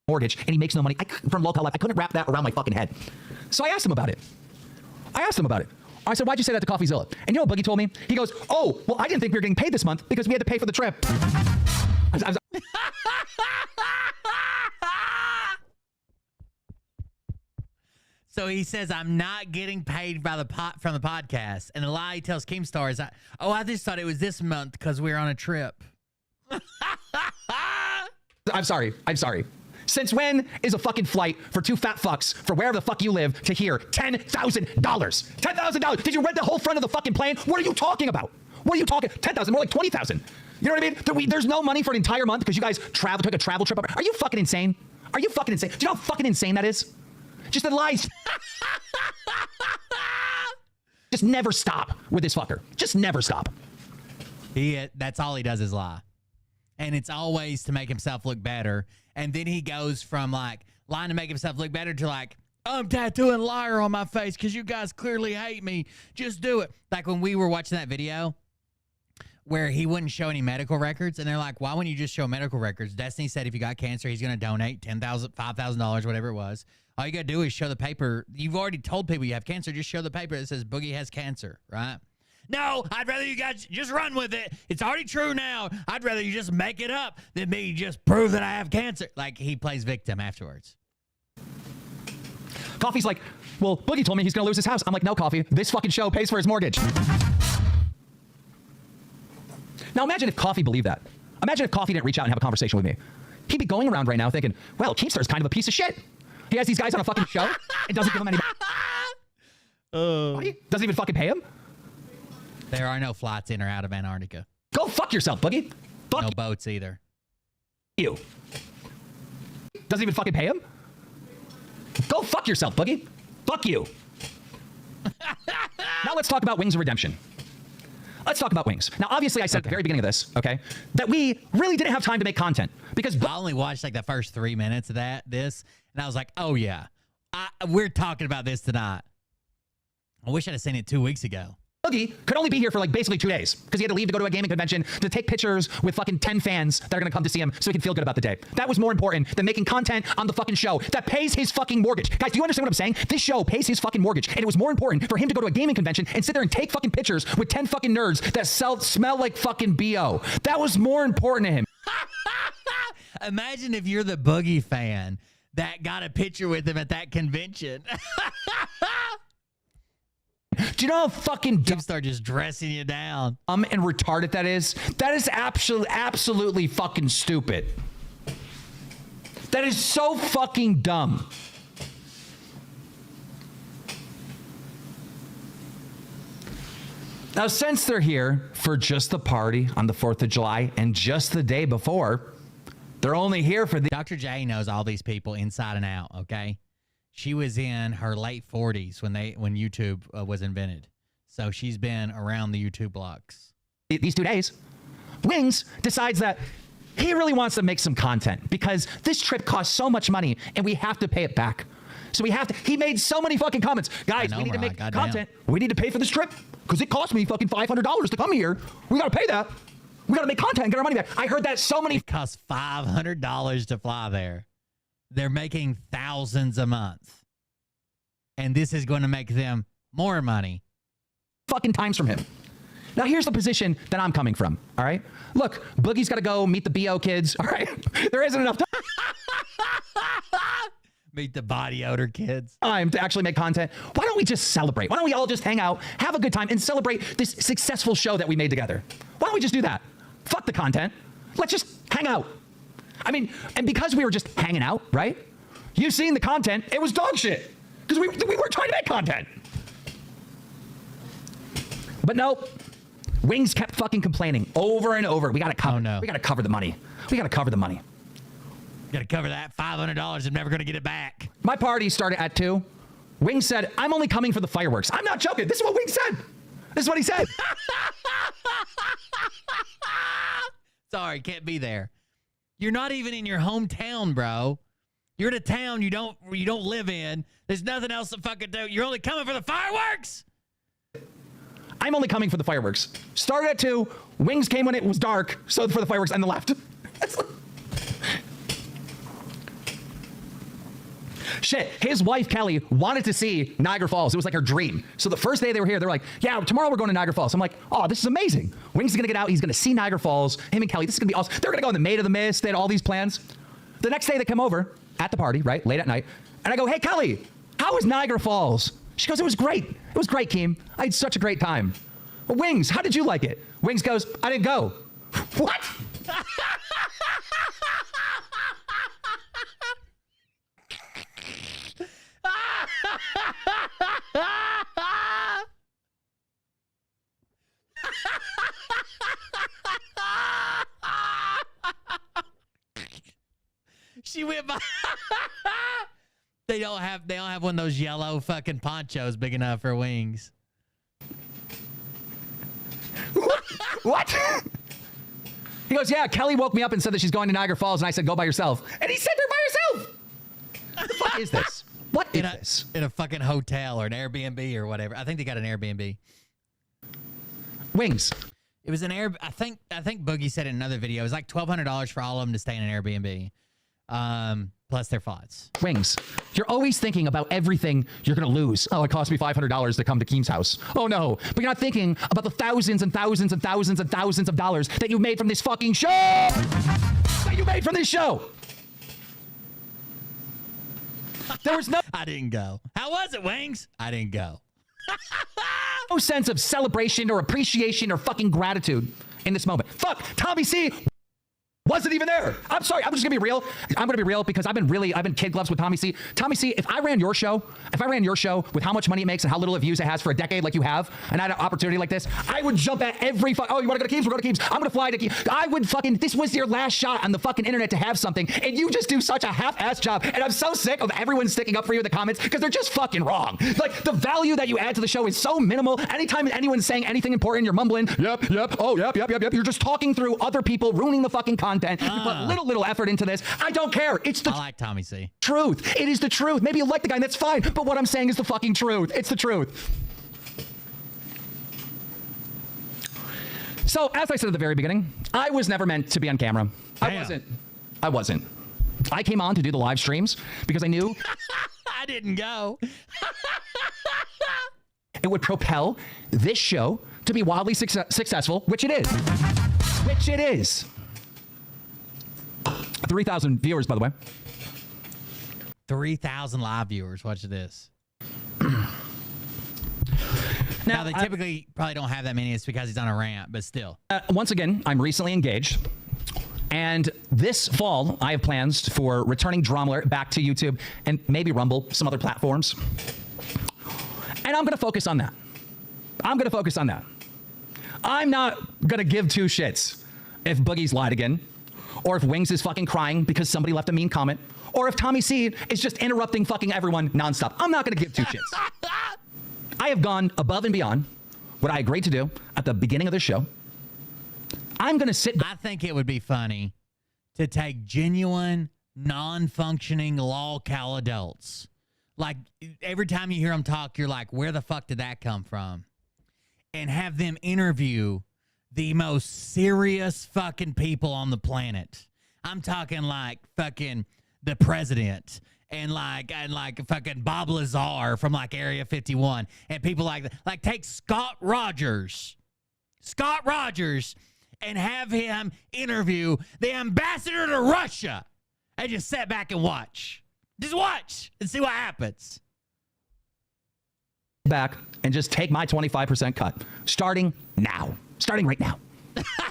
Speaker 5: mortgage, and he makes no money. From LolCow Life, I couldn't wrap that around my fucking head. So I asked him about it. I said, why'd you say that to CoffeeZilla? And you know what Boogie told me? He goes, oh, well, I didn't think we were getting paid this month because we had to pay for the trip.
Speaker 1: So he says, I'm not getting paid by from the podcast. And the lie he tells Keemstar is, I just thought it was this month because we were on a trip.
Speaker 5: I'm sorry. Since when is a fucking flight for two fat fucks for wherever the fuck you live to here $10,000? $10,000. Did you rent the whole front of the fucking plane? What are you talking about? What are you talking? 10,000, more like 20,000. You know what I mean? There's no money for an entire month because you guys took a travel trip. Are you fucking insane? Are you fucking insane? Do you know how fucking insane that is? Just the lies. Just never stop with this fucker. Just never stop.
Speaker 1: That's all he does is lie. And it's always to make himself look better. And then he goes from like lying to make himself look better to like, I'm tattooing liar on my face because you guys clearly hate me. Just do it. Like when we were watching that video where he wouldn't show any medical records. And they're like, why wouldn't you just show medical records? Destiny said if you got cancer, he's going to donate $10,000, $5,000, whatever it was. All you got to do is show the paper. You've already told people you have cancer. Just show the paper that says Boogie has cancer, right? No, I'd rather you guys just run with it. It's already true now. I'd rather you just make it up than me just prove that I have cancer. Like he plays victim afterwards.
Speaker 5: Coffee's like, well, Boogie told me he's going to lose his house. I'm like, no, Coffee. This fucking show pays for his mortgage. Now imagine if Coffee believed that. Imagine if Coffee didn't reach out and have a conversation with me. He'd be going around right now thinking, well, Keemstar's kind of a piece of shit. He has these guys on a fucking show and doesn't give them any money. Doesn't even fucking pay him.
Speaker 1: There are no flights in or out of Antarctica.
Speaker 5: Go fuck yourself, Boogie.
Speaker 1: No boats either.
Speaker 5: You. Doesn't even fucking pay him. Go fuck yourself, Boogie. Fuck you. Now let's talk about Wings of Redemption. Let's talk about Wings. Now, obviously, I said at the very beginning of this, okay, that we really didn't have time to make content because
Speaker 1: I only watched like the first 3 minutes of this, and I was like, oh yeah, we're talking about this tonight. I wish I'd have seen it 2 weeks ago.
Speaker 5: Boogie could only be here for like basically 2 days because he had to leave to go to a gaming convention to take pictures with fucking 10 fans that are going to come to see him so he can feel good about the day. That was more important than making content on the fucking show that pays his fucking mortgage. Guys, do you understand what I'm saying? This show pays his fucking mortgage, and it was more important for him to go to a gaming convention and sit there and take fucking pictures with 10 fucking nerds that smell like fucking BO. That was more important to him.
Speaker 1: Imagine if you're the Boogie fan that got a picture with him at that convention.
Speaker 5: Do you know how fucking dumb
Speaker 1: Keemstar just dressing you down.
Speaker 5: and retarded that is? That is absolutely fucking stupid. That is so fucking dumb. Now, since they're here for just the party on the 4th of July and just the day before, they're only here for the...
Speaker 1: Dr. J knows all these people inside and out, okay? She was in her late 40s when YouTube was invented. So she's been around the YouTube blocks.
Speaker 5: These 2 days, Wings decides that he really wants to make some content because this trip costs so much money and we have to pay it back. So he made so many fucking comments. Guys, we need to make content. We need to pay for this trip because it cost me fucking $500 to come here. We got to pay that. We got to make content and get our money back. I heard that so many...
Speaker 1: It costs $500 to fly there. They're making thousands a month. And this is going to make them more money.
Speaker 5: Fucking times from him. Now, here's the position that I'm coming from, all right? Look, Boogie's got to go meet the BO kids, all right? There isn't enough
Speaker 1: Meet the body odor kids.
Speaker 5: time to actually make content. Why don't we just celebrate? Why don't we all just hang out, have a good time, and celebrate this successful show that we made together? Why don't we just do that? Fuck the content. Let's just hang out. I mean, and because we were just hanging out, right? You've seen the content. It was dog shit. Because we weren't trying to make content. But no, Wings kept fucking complaining over and over. We got to cover.
Speaker 1: Oh, no.
Speaker 5: We got to cover the money. We got to cover the money.
Speaker 1: Got to cover that $500. I'm never going to get it back.
Speaker 5: My party started at 2. Wings said, I'm only coming for the fireworks. I'm not joking. This is what Wings said. This is what he said.
Speaker 1: Sorry, can't be there. You're not even in your hometown, bro. You're in a town you don't live in. There's nothing else to fucking do. You're only coming for the fireworks?
Speaker 5: I'm only coming for the fireworks. Started at 2. Wings came when it was dark, so for the fireworks and the left. Shit, his wife, Kelly, wanted to see Niagara Falls. It was like her dream. So the first day they were here, they were like, yeah, tomorrow we're going to Niagara Falls. I'm like, oh, this is amazing. Wings is going to get out. He's going to see Niagara Falls. Him and Kelly, this is going to be awesome. They're going to go on the Maid of the Mist. They had all these plans. The next day they come over at the party, right, late at night. And I go, hey, Kelly, how was Niagara Falls? She goes, it was great. It was great, Keem. I had such a great time. Well, Wings, how did you like it? Wings goes, I didn't go. What?
Speaker 1: She went by. They don't have one of those yellow fucking ponchos big enough for Wings.
Speaker 5: What? He goes, yeah, Kelly woke me up and said that she's going to Niagara Falls, and I said, go by yourself. And he sent her by herself. What the fuck is this? What is this?
Speaker 1: In a fucking hotel or an Airbnb or whatever. I think they got an Airbnb.
Speaker 5: Wings.
Speaker 1: It was an Air. I think Boogie said in another video, it was like $1,200 for all of them to stay in an Airbnb. Plus their flights.
Speaker 5: Wings, you're always thinking about everything you're going to lose. Oh, it cost me $500 to come to Keem's house. Oh, no. But you're not thinking about the thousands and thousands and thousands and thousands of dollars that you made from this fucking show. That you made from this show. There was no...
Speaker 1: I didn't go. How was it, Wings? I didn't go.
Speaker 5: No sense of celebration or appreciation or fucking gratitude in this moment. Fuck, Tommy C. wasn't even there. I'm sorry. I'm just gonna be real. I'm gonna be real because I've been kid gloves with Tommy C. Tommy C, if I ran your show with how much money it makes and how little views it has for a decade like you have, and I had an opportunity like this, I would jump at every oh, you wanna go to Keems? We'll go to Keems. I'm gonna fly to Keems. I would fucking, this was your last shot on the fucking internet to have something, and you just do such a half-ass job. And I'm so sick of everyone sticking up for you in the comments because they're just fucking wrong. Like, the value that you add to the show is so minimal. Anytime anyone's saying anything important, you're mumbling, yep, oh, yep. You're just talking through other people, ruining the fucking content. You put little effort into this. I don't care. It's the
Speaker 1: I like Tommy C.
Speaker 5: truth. It is the truth. Maybe you like the guy, and that's fine. But what I'm saying is the fucking truth. It's the truth. So, as I said at the very beginning, I was never meant to be on camera.
Speaker 1: Damn.
Speaker 5: I wasn't. I came on to do the live streams because I knew
Speaker 1: I didn't go.
Speaker 5: it would propel this show to be wildly successful, which it is. Which it is. 3,000 viewers, by the way.
Speaker 1: 3,000 live viewers. Watch this. Now, they typically probably don't have that many. It's because he's on a rant, but still.
Speaker 5: Once again, I'm recently engaged. And this fall, I have plans for returning Drama Alert back to YouTube and maybe Rumble, some other platforms. And I'm going to focus on that. I'm not going to give two shits if Boogie's lied again, or if Wings is fucking crying because somebody left a mean comment, or if Tommy C is just interrupting fucking everyone nonstop. I'm not going to give two shits. I have gone above and beyond what I agreed to do at the beginning of the show. I'm going to sit back.
Speaker 1: I think it would be funny to take genuine, non-functioning LolCow adults. Like, every time you hear them talk, you're like, where the fuck did that come from? And have them interview the most serious fucking people on the planet. I'm talking like fucking the president and like fucking Bob Lazar from like Area 51 and people like that. Like, take Scott Rogers, and have him interview the ambassador to Russia and just sit back and watch. Just watch and see what happens.
Speaker 5: Back and just take my 25% cut starting right now.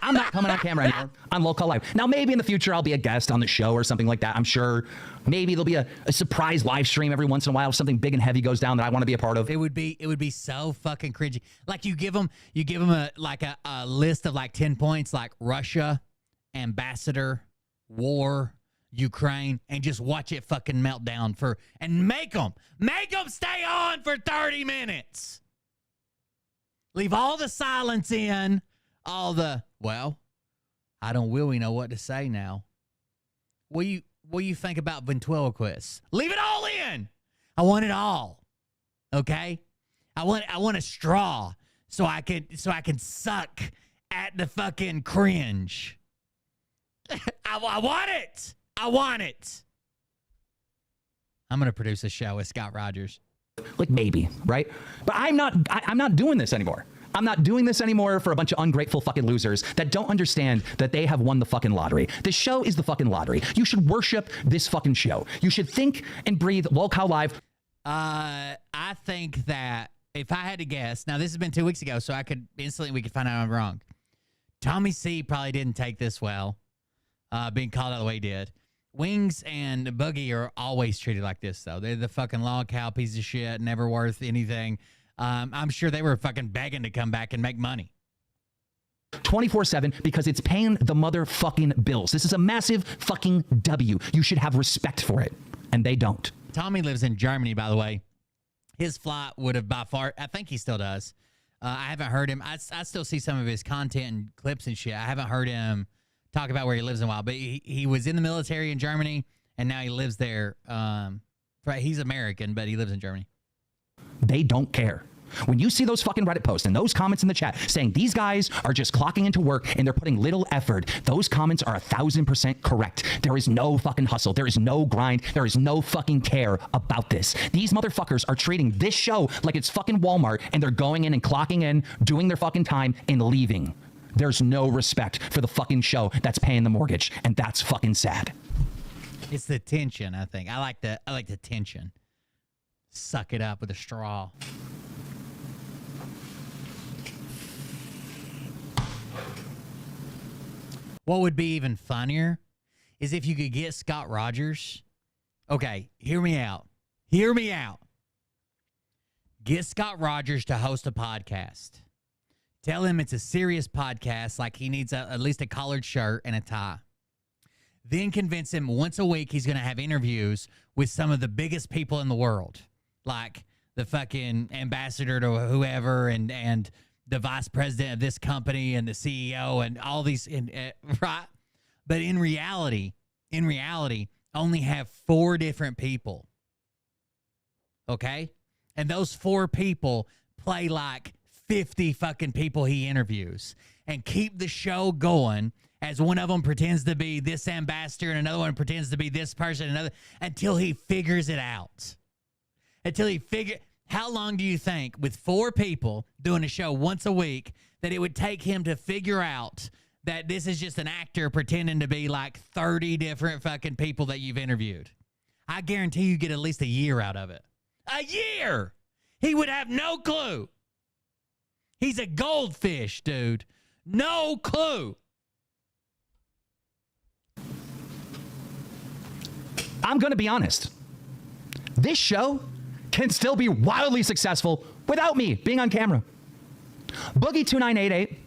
Speaker 5: I'm not coming on camera anymore on LolCow Live. Now, maybe in the future I'll be a guest on the show or something like that. I'm sure maybe there'll be a surprise live stream every once in a while if something big and heavy goes down that I want to be a part of.
Speaker 1: It would be so fucking cringy. Like, you give them a list of like 10 points, like Russia, ambassador, war, Ukraine, and just watch it fucking melt down and make them stay on for 30 minutes. Leave all the silence in, all the, well, I don't really know what to say now. What do you think about ventriloquists? Leave it all in. I want it all. Okay? I want a straw so I can suck at the fucking cringe. I want it. I'm going to produce a show with Scott Rogers.
Speaker 5: Like, maybe, right? But I'm not doing this anymore. I'm not doing this anymore for a bunch of ungrateful fucking losers that don't understand that they have won the fucking lottery. This show is the fucking lottery. You should worship this fucking show. You should think and breathe LolCow Live.
Speaker 1: I think that if I had to guess, now this has been 2 weeks ago, so we could find out I'm wrong. Tommy C probably didn't take this well, being called out the way he did. Wings and Boogie are always treated like this, though. They're the fucking LolCow piece of shit, never worth anything. I'm sure they were fucking begging to come back and make money.
Speaker 5: 24/7 because it's paying the motherfucking bills. This is a massive fucking W. You should have respect for it, and they don't.
Speaker 1: Tommy lives in Germany, by the way. His flight would have by far, I think he still does. I haven't heard him. I still see some of his content and clips and shit. I haven't heard him talk about where he lives in a while, but he was in the military in Germany, and now he lives there. He's American, but he lives in Germany.
Speaker 5: They don't care. When you see those fucking Reddit posts and those comments in the chat saying these guys are just clocking into work and they're putting little effort, those comments are 1,000% correct. There is no fucking hustle. There is no grind. There is no fucking care about this. These motherfuckers are treating this show like it's fucking Walmart, and they're going in and clocking in, doing their fucking time, and leaving. There's no respect for the fucking show that's paying the mortgage, and that's fucking sad.
Speaker 1: It's the tension, I think. I like the tension. Suck it up with a straw. What would be even funnier is if you could get Scott Rogers. Okay, hear me out. Get Scott Rogers to host a podcast. Tell him it's a serious podcast, like he needs at least a collared shirt and a tie. Then convince him once a week he's going to have interviews with some of the biggest people in the world, like the fucking ambassador to whoever and the vice president of this company and the CEO and all these, right? But in reality, only have 4 different people. Okay? And those 4 people play like 50 fucking people he interviews and keep the show going as one of them pretends to be this ambassador and another one pretends to be this person, until he figures it out. How long do you think, with 4 people doing a show once a week, that it would take him to figure out that this is just an actor pretending to be like 30 different fucking people that you've interviewed? I guarantee you get at least a year out of it. A year! He would have no clue. He's a goldfish, dude. No clue.
Speaker 5: I'm going to be honest. This show can still be wildly successful without me being on camera. Boogie 2988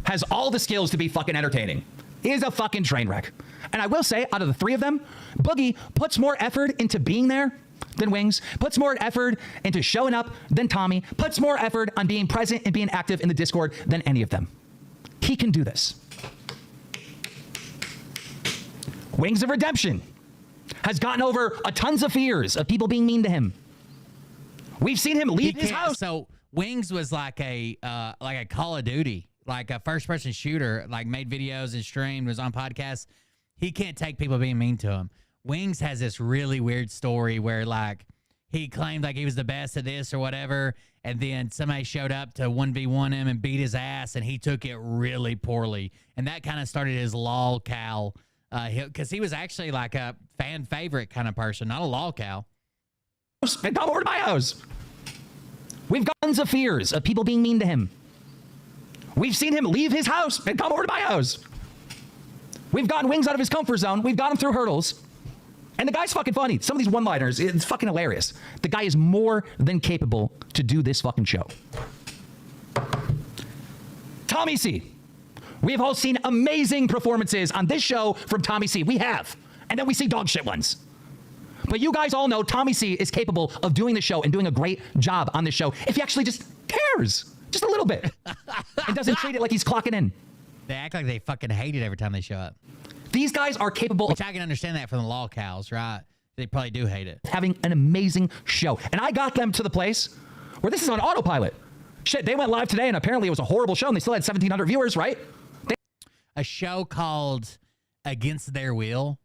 Speaker 5: has all the skills to be fucking entertaining. He is a fucking train wreck. And I will say, out of the three of them, Boogie puts more effort into being there than Wings, puts more effort into showing up than Tommy, puts more effort on being present and being active in the Discord than any of them. He can do this. Wings of Redemption has gotten over a tons of fears of people being mean to him. We've seen him leave his house.
Speaker 1: So Wings was like a Call of Duty, like a first-person shooter, like made videos and streamed, was on podcasts. He can't take people being mean to him. Wings has this really weird story where like he claimed like he was the best at this or whatever, and then somebody showed up to 1v1 him and beat his ass, and he took it really poorly. And that kind of started his LolCow, because he was actually like a fan favorite kind of person, not a LolCow.
Speaker 5: And come over to my house. We've got tons of fears of people being mean to him. We've seen him leave his house and come over to my house. We've gotten Wings out of his comfort zone. We've got him through hurdles. And the guy's fucking funny. Some of these one-liners, it's fucking hilarious. The guy is more than capable to do this fucking show. Tommy C. We have all seen amazing performances on this show from Tommy C. We have. And then we see dog shit ones. But you guys all know Tommy C is capable of doing the show and doing a great job on this show if he actually just cares. Just a little bit. And doesn't treat it like he's clocking in.
Speaker 1: They act like they fucking hate it every time they show up.
Speaker 5: These guys are capable
Speaker 1: Which I can understand that from the LolCows, right? They probably do hate it.
Speaker 5: Having an amazing show. And I got them to the place where this is on autopilot. Shit, they went live today and apparently it was a horrible show and they still had 1,700 viewers, right?
Speaker 1: A show called Against Their Will,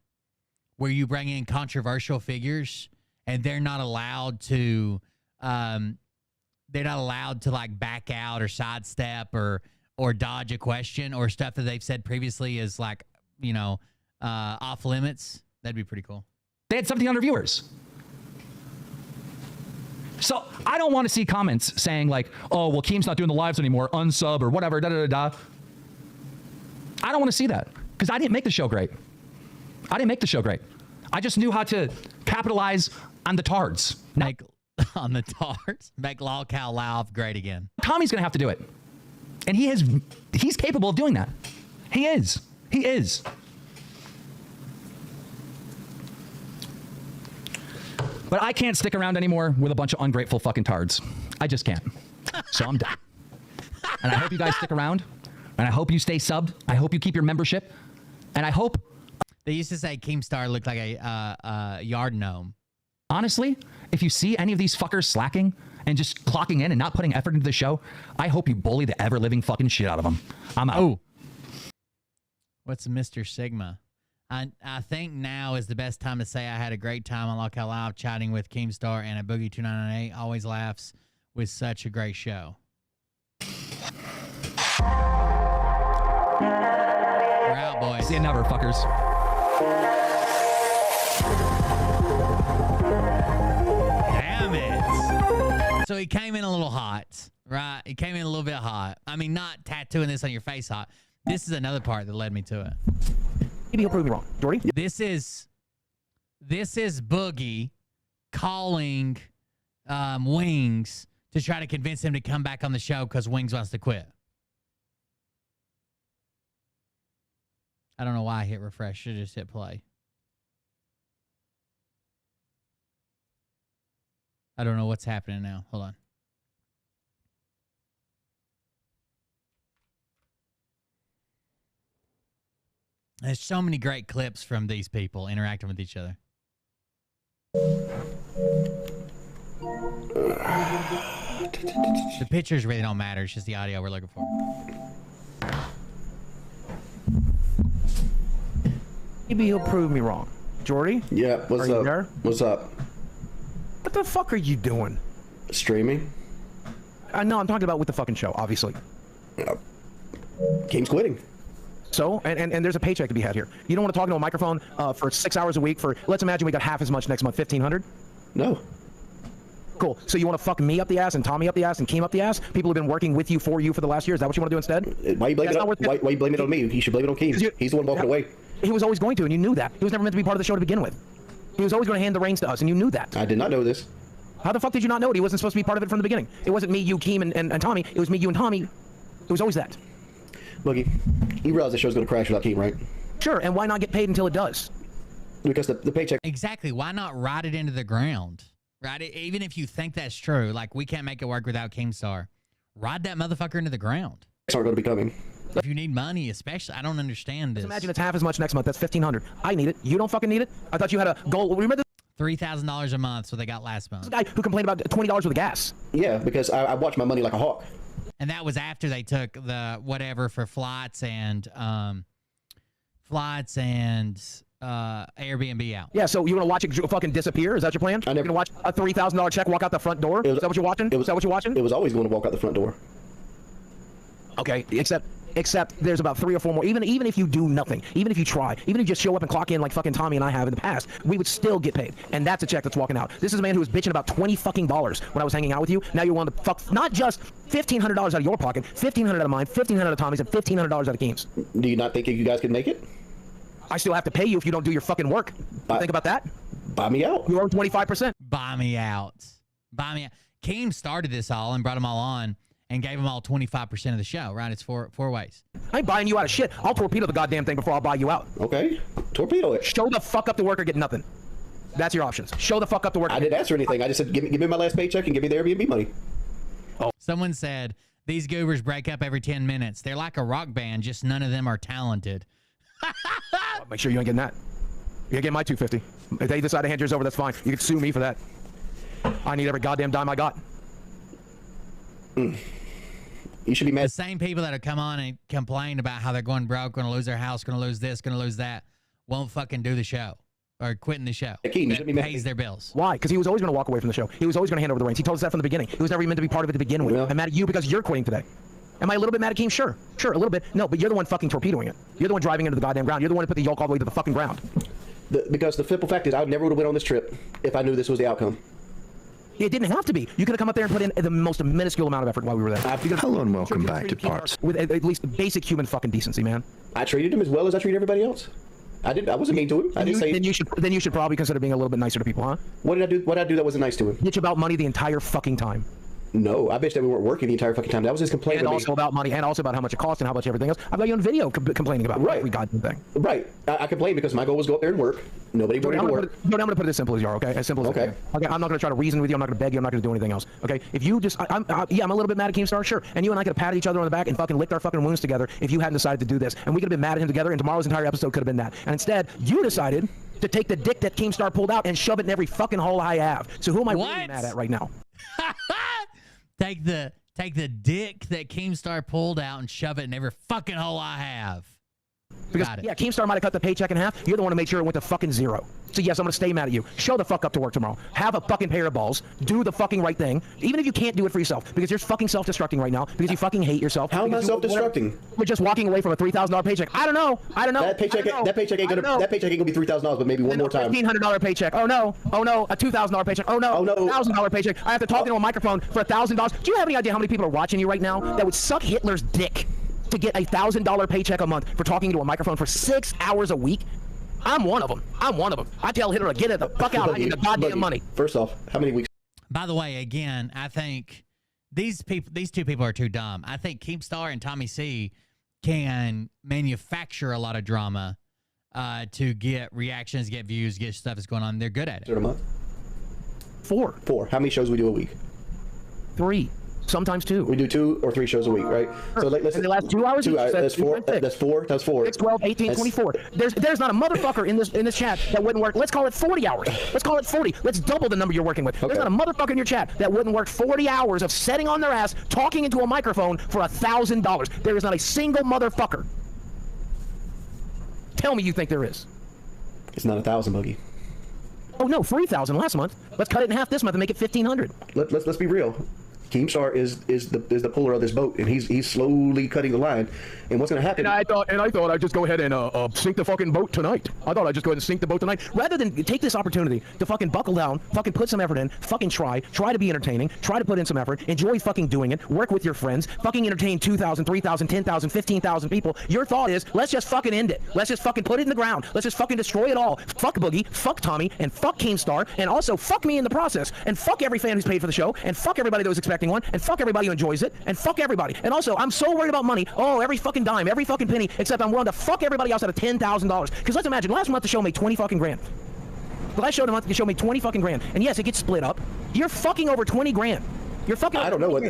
Speaker 1: where you bring in controversial figures and they're not allowed to like back out or sidestep or dodge a question or stuff that they've said previously is like, you know, off limits. That'd be pretty cool.
Speaker 5: They had 1,700 viewers. So I don't want to see comments saying like, oh, well, Keem's not doing the lives anymore, unsub or whatever, da-da-da-da. I don't want to see that because I didn't make the show great. I just knew how to capitalize on the tards.
Speaker 1: Make LolCow Live great again.
Speaker 5: Tommy's going to have to do it. And he's capable of doing that. He is. But I can't stick around anymore with a bunch of ungrateful fucking tards. I just can't. So I'm done. And I hope you guys stick around. And I hope you stay subbed. I hope you keep your membership. And I hope...
Speaker 1: They used to say Keemstar looked like a yard gnome.
Speaker 5: Honestly, if you see any of these fuckers slacking and just clocking in and not putting effort into the show, I hope you bully the ever-living fucking shit out of them. I'm out.
Speaker 1: Oh. What's Mr. Sigma? I think now is the best time to say I had a great time on LolCow Live chatting with Keemstar and a Boogie 2998. Always laughs with such a great show. We're out, boys.
Speaker 5: See you never, fuckers.
Speaker 1: Damn it. So he came in a little hot, right? He came in a little bit hot. I mean, not tattooing this on your face hot. This is another part that led me to it.
Speaker 4: Maybe he'll prove me wrong. Jordy?
Speaker 1: This is Boogie calling Wings to try to convince him to come back on the show because Wings wants to quit. I don't know why I hit refresh. Should just hit play. I don't know what's happening now. Hold on. There's so many great clips from these people interacting with each other. The pictures really don't matter. It's just the audio we're looking for.
Speaker 6: Maybe he'll prove me wrong. Jordy?
Speaker 7: Yeah, what's
Speaker 6: Are
Speaker 7: up?
Speaker 6: you there?
Speaker 7: What's up?
Speaker 6: What the fuck are you doing?
Speaker 7: Streaming?
Speaker 6: No, I'm talking about with the fucking show, obviously.
Speaker 7: Keem's quitting.
Speaker 6: So, and there's a paycheck to be had here. You don't want to talk into a microphone for 6 hours a week for, let's imagine we got half as much next month, 1,500?
Speaker 7: No.
Speaker 6: Cool. So you want to fuck me up the ass and Tommy up the ass and Keem up the ass? People have been working with you for you for the last year. Is that what you want to do instead?
Speaker 7: Why you blame why you blame it on me? You should blame it on Keem. He's the one walking away.
Speaker 6: He was always going to, and you knew that. He was never meant to be part of the show to begin with. He was always going to hand the reins to us, and you knew that.
Speaker 7: I did not know this.
Speaker 6: How the fuck did you not know it? He wasn't supposed to be part of it from the beginning. It wasn't me, you, Keem, and Tommy. It was me, you, and Tommy. It was always that.
Speaker 7: Boogie, you realize the show's going to crash without Keem, right?
Speaker 6: Sure, and why not get paid until it does?
Speaker 7: Because the paycheck.
Speaker 1: Exactly. Why not ride it into the ground? Right? Even if you think that's true, like we can't make it work without Keemstar, ride that motherfucker into the ground.
Speaker 7: Aren't going to be coming.
Speaker 1: If you need money, especially, I don't understand this.
Speaker 6: Just imagine it's half as much next month. That's $1,500. I need it. You don't fucking need it. I thought you had a goal. Remember this
Speaker 1: $3,000 a month, so they got last month.
Speaker 6: guy who complained about $20 worth of gas?
Speaker 7: Yeah, because I watch my money like a hawk.
Speaker 1: And that was after they took the whatever for flights and Airbnb out.
Speaker 6: Yeah, so you want to watch it fucking disappear? Is that your plan? You're going to watch a $3,000 check walk out the front door? Is that what you're watching? Is that what you're watching?
Speaker 7: It was always going to walk out the front door.
Speaker 6: Okay, except there's about 3 or 4 more. Even if you do nothing, even if you try, even if you just show up and clock in like fucking Tommy and I have in the past, we would still get paid. And that's a check that's walking out. This is a man who was bitching about $20 fucking when I was hanging out with you. Now you want to fuck not just $1,500 out of your pocket, $1,500 out of mine, $1,500 out of Tommy's, and $1,500 out of Keem's.
Speaker 7: Do you not think you guys can make it?
Speaker 6: I still have to pay you if you don't do your fucking work. Think about that.
Speaker 7: Buy me out.
Speaker 6: You owe 25%.
Speaker 1: Buy me out. Buy me out. Keem started this all and brought them all on and gave them all 25% of the show, right? It's four ways.
Speaker 6: I ain't buying you out of shit. I'll torpedo the goddamn thing before I'll buy you out.
Speaker 7: Okay. Torpedo it.
Speaker 6: Show the fuck up to work or get nothing. That's your options. Show the fuck up to work.
Speaker 7: I didn't answer anything. I just said, give me my last paycheck and give me the Airbnb money.
Speaker 1: Oh. Someone said, these goobers break up every 10 minutes. They're like a rock band, just none of them are talented.
Speaker 6: Make sure you ain't getting that. You're getting my $250. If they decide to hand yours over, that's fine. You can sue me for that. I need every goddamn dime I got.
Speaker 7: You should be mad.
Speaker 1: The same people that have come on and complained about how they're going broke, going to lose their house, going to lose this, going to lose that, won't fucking do the show or quitting the show.
Speaker 7: Keem, you should be mad.
Speaker 1: Pays their bills.
Speaker 6: Why? Because he was always going to walk away from the show. He was always going to hand over the reins. He told us that from the beginning. He was never even meant to be part of it to begin with.
Speaker 7: Yeah.
Speaker 6: I'm mad at you because you're quitting today. Am I a little bit mad at Keem? Sure, a little bit. No, but you're the one fucking torpedoing it. You're the one driving into the goddamn ground. You're the one who put the yoke all the way to the fucking ground.
Speaker 7: Because the simple fact is, I never would have went on this trip if I knew this was the outcome.
Speaker 6: It didn't have to be. You could have come up there and put in the most minuscule amount of effort while we were there.
Speaker 8: Hello and welcome back to Parts.
Speaker 6: With at least basic human fucking decency, man.
Speaker 7: I treated him as well as I treat everybody else. I wasn't mean to him. I didn't say.
Speaker 6: Then you should probably consider being a little bit nicer to people, huh?
Speaker 7: What did I do? What did I do that wasn't nice to him?
Speaker 6: Bitch about money the entire fucking time.
Speaker 7: No, I bitched that we weren't working the entire fucking time. That was his complaint.
Speaker 6: And also about money, and also about how much it costs and how much everything else. I've got you on video complaining about every goddamn thing.
Speaker 7: Right. I complained because my goal was to go up there and work. Nobody wanted to work.
Speaker 6: I'm going to put it as simple as you are, okay? As simple as
Speaker 7: okay.
Speaker 6: Okay, I'm not going to try to reason with you. I'm not going to beg you. I'm not going to do anything else, okay? If you just, I'm a little bit mad at Keemstar, sure. And you and I could have patted each other on the back and fucking licked our fucking wounds together if you hadn't decided to do this. And we could have been mad at him together, and tomorrow's entire episode could have been that. And instead, you decided to take the dick that Keemstar pulled out and shove it in every fucking hole I have. So who am I really mad at right now?
Speaker 1: Take the dick that Keemstar pulled out and shove it in every fucking hole I have.
Speaker 6: Because, yeah, Keemstar might have cut the paycheck in half. You're the one to make sure it went to fucking zero. So, yes, I'm going to stay mad at you. Show the fuck up to work tomorrow. Have a fucking pair of balls. Do the fucking right thing. Even if you can't do it for yourself. Because you're fucking self-destructing right now. Because you fucking hate yourself.
Speaker 7: How am I self-destructing?
Speaker 6: You're just walking away from a $3,000 paycheck. I don't know.
Speaker 7: That paycheck ain't gonna be $3,000, but maybe one more time.
Speaker 6: $1,500 paycheck. Oh no. A $2,000 paycheck. Oh no. $1,000 paycheck. I have to talk into a microphone for $1,000. Do you have any idea how many people are watching you right now that would suck Hitler's dick to get a $1,000 paycheck a month for talking into a microphone for 6 hours a week? I'm one of them. I tell Hitler to get it the fuck out. I need the goddamn money.
Speaker 7: First off, how many weeks?
Speaker 1: By the way, again, I think these two people are too dumb. I think Keemstar and Tommy C can manufacture a lot of drama to get reactions, get views, get stuff that's going on. They're good at it.
Speaker 7: A month?
Speaker 6: 4.
Speaker 7: How many shows we do a week?
Speaker 6: 3. Sometimes 2.
Speaker 7: We do 2 or 3 shows a week, right?
Speaker 6: Sure.
Speaker 7: So let's
Speaker 6: in the last 2 hours.
Speaker 7: 2 hours. That's 4. That's 4. That's 4.
Speaker 6: 6, 12, 18, 24. There's not a motherfucker in this chat that wouldn't work. Let's call it 40 hours. Let's call it 40. Let's double the number you're working with. Okay. There's not a motherfucker in your chat that wouldn't work 40 hours of sitting on their ass talking into a microphone for $1,000. There is not a single motherfucker. Tell me you think there is.
Speaker 7: It's not 1,000, Boogie.
Speaker 6: Oh no, 3,000 last month. Let's cut it in half this month and make it 1,500.
Speaker 7: Let's be real. Keemstar is the puller of this boat, and he's slowly cutting the line. And what's going to happen?
Speaker 6: And I thought I'd just go ahead and sink the fucking boat tonight. I thought I'd just go ahead and sink the boat tonight, rather than take this opportunity to fucking buckle down, fucking put some effort in, fucking try to be entertaining, try to put in some effort, enjoy fucking doing it, work with your friends, fucking entertain 2,000, 3,000, 10,000, 15,000 people. Your thought is, let's just fucking end it. Let's just fucking put it in the ground. Let's just fucking destroy it all. Fuck Boogie, fuck Tommy, and fuck Keemstar, and also fuck me in the process, and fuck every fan who's paid for the show, and fuck everybody that was expecting one, and fuck everybody who enjoys it, and fuck everybody. And also, I'm so worried about money. Oh, every fucking dime, every fucking penny, except I'm willing to fuck everybody else out of $10,000. Because let's imagine, last month the show made 20 fucking grand. The last show of the month the show made 20 fucking grand. And yes, it gets split up. You're fucking over 20 grand. You're fucking.
Speaker 7: I don't know what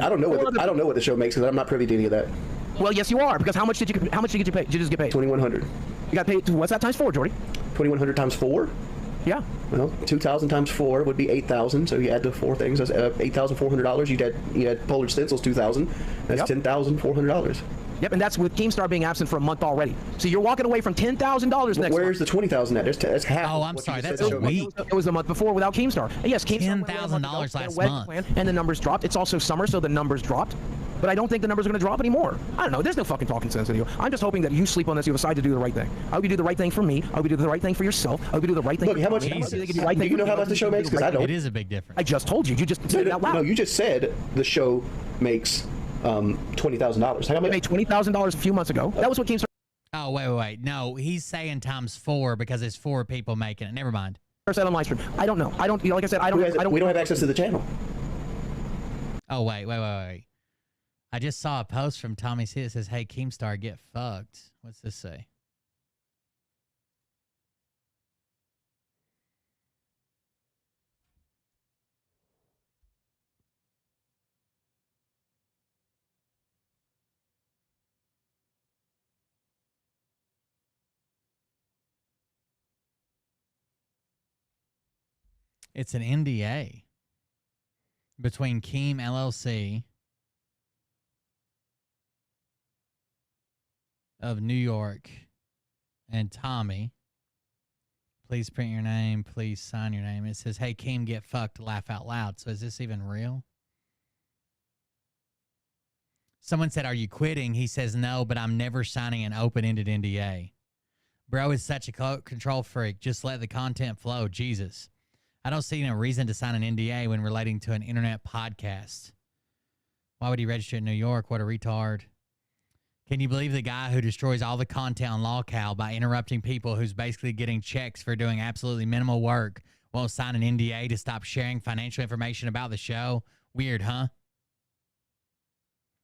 Speaker 7: the show makes, because I'm not privy to any of that.
Speaker 6: Well, yes, you are, because how much did you get paid? Did you just get paid?
Speaker 7: 2,100.
Speaker 6: You got paid. What's that times 4, Jordy?
Speaker 7: 2,100 times 4.
Speaker 6: Yeah.
Speaker 7: Well, 2,000 times 4 would be 8,000. So you add the 4 things. That's $8,400. You had Polar Stencils 2,000. That's $10,400.
Speaker 6: Yep, and that's with Keemstar being absent for a month already. So you're walking away from $10,000 next
Speaker 7: Where's
Speaker 6: month.
Speaker 7: the 20,000 at? That's half.
Speaker 1: Oh, I'm sorry. That's a week.
Speaker 6: It was the month before without Keemstar. And yes, Keemstar
Speaker 1: $10,000 last month.
Speaker 6: And the numbers dropped. It's also summer, so the numbers dropped. But I don't think the numbers are going to drop anymore. I don't know. There's no fucking talking sense in you. I'm just hoping that you sleep on this. You decide to do the right thing. I hope you do the right thing for me. I hope you do the right thing for yourself. I hope you do the right thing.
Speaker 7: Look, how much? Do you know how much the show makes? Because I don't.
Speaker 1: It is a big difference.
Speaker 6: I just told you. You just said it out loud.
Speaker 7: No, you just said the show makes $20,000.
Speaker 6: It made $20,000 a few months ago. That was what Keemstar
Speaker 1: Oh, wait. No, he's saying times 4 because there's 4 people making it. Never mind.
Speaker 6: said on live stream. I don't know. I don't. Like I said,
Speaker 7: We don't have access to the channel.
Speaker 1: Oh, wait. I just saw a post from Tommy C that says, "Hey, Keemstar, get fucked." What's this say? It's an NDA between Keem LLC of New York and Tommy. Please print your name. Please sign your name. It says, "Hey, Keem, get fucked, laugh out loud." So is this even real? Someone said, "Are you quitting?" He says, "No, but I'm never signing an open-ended NDA." Bro is such a control freak. Just let the content flow. Jesus. I don't see no reason to sign an NDA when relating to an internet podcast. Why would he register in New York? What a retard. Can you believe the guy who destroys all the content on LolCow by interrupting people who's basically getting checks for doing absolutely minimal work won't sign an NDA to stop sharing financial information about the show? Weird, huh?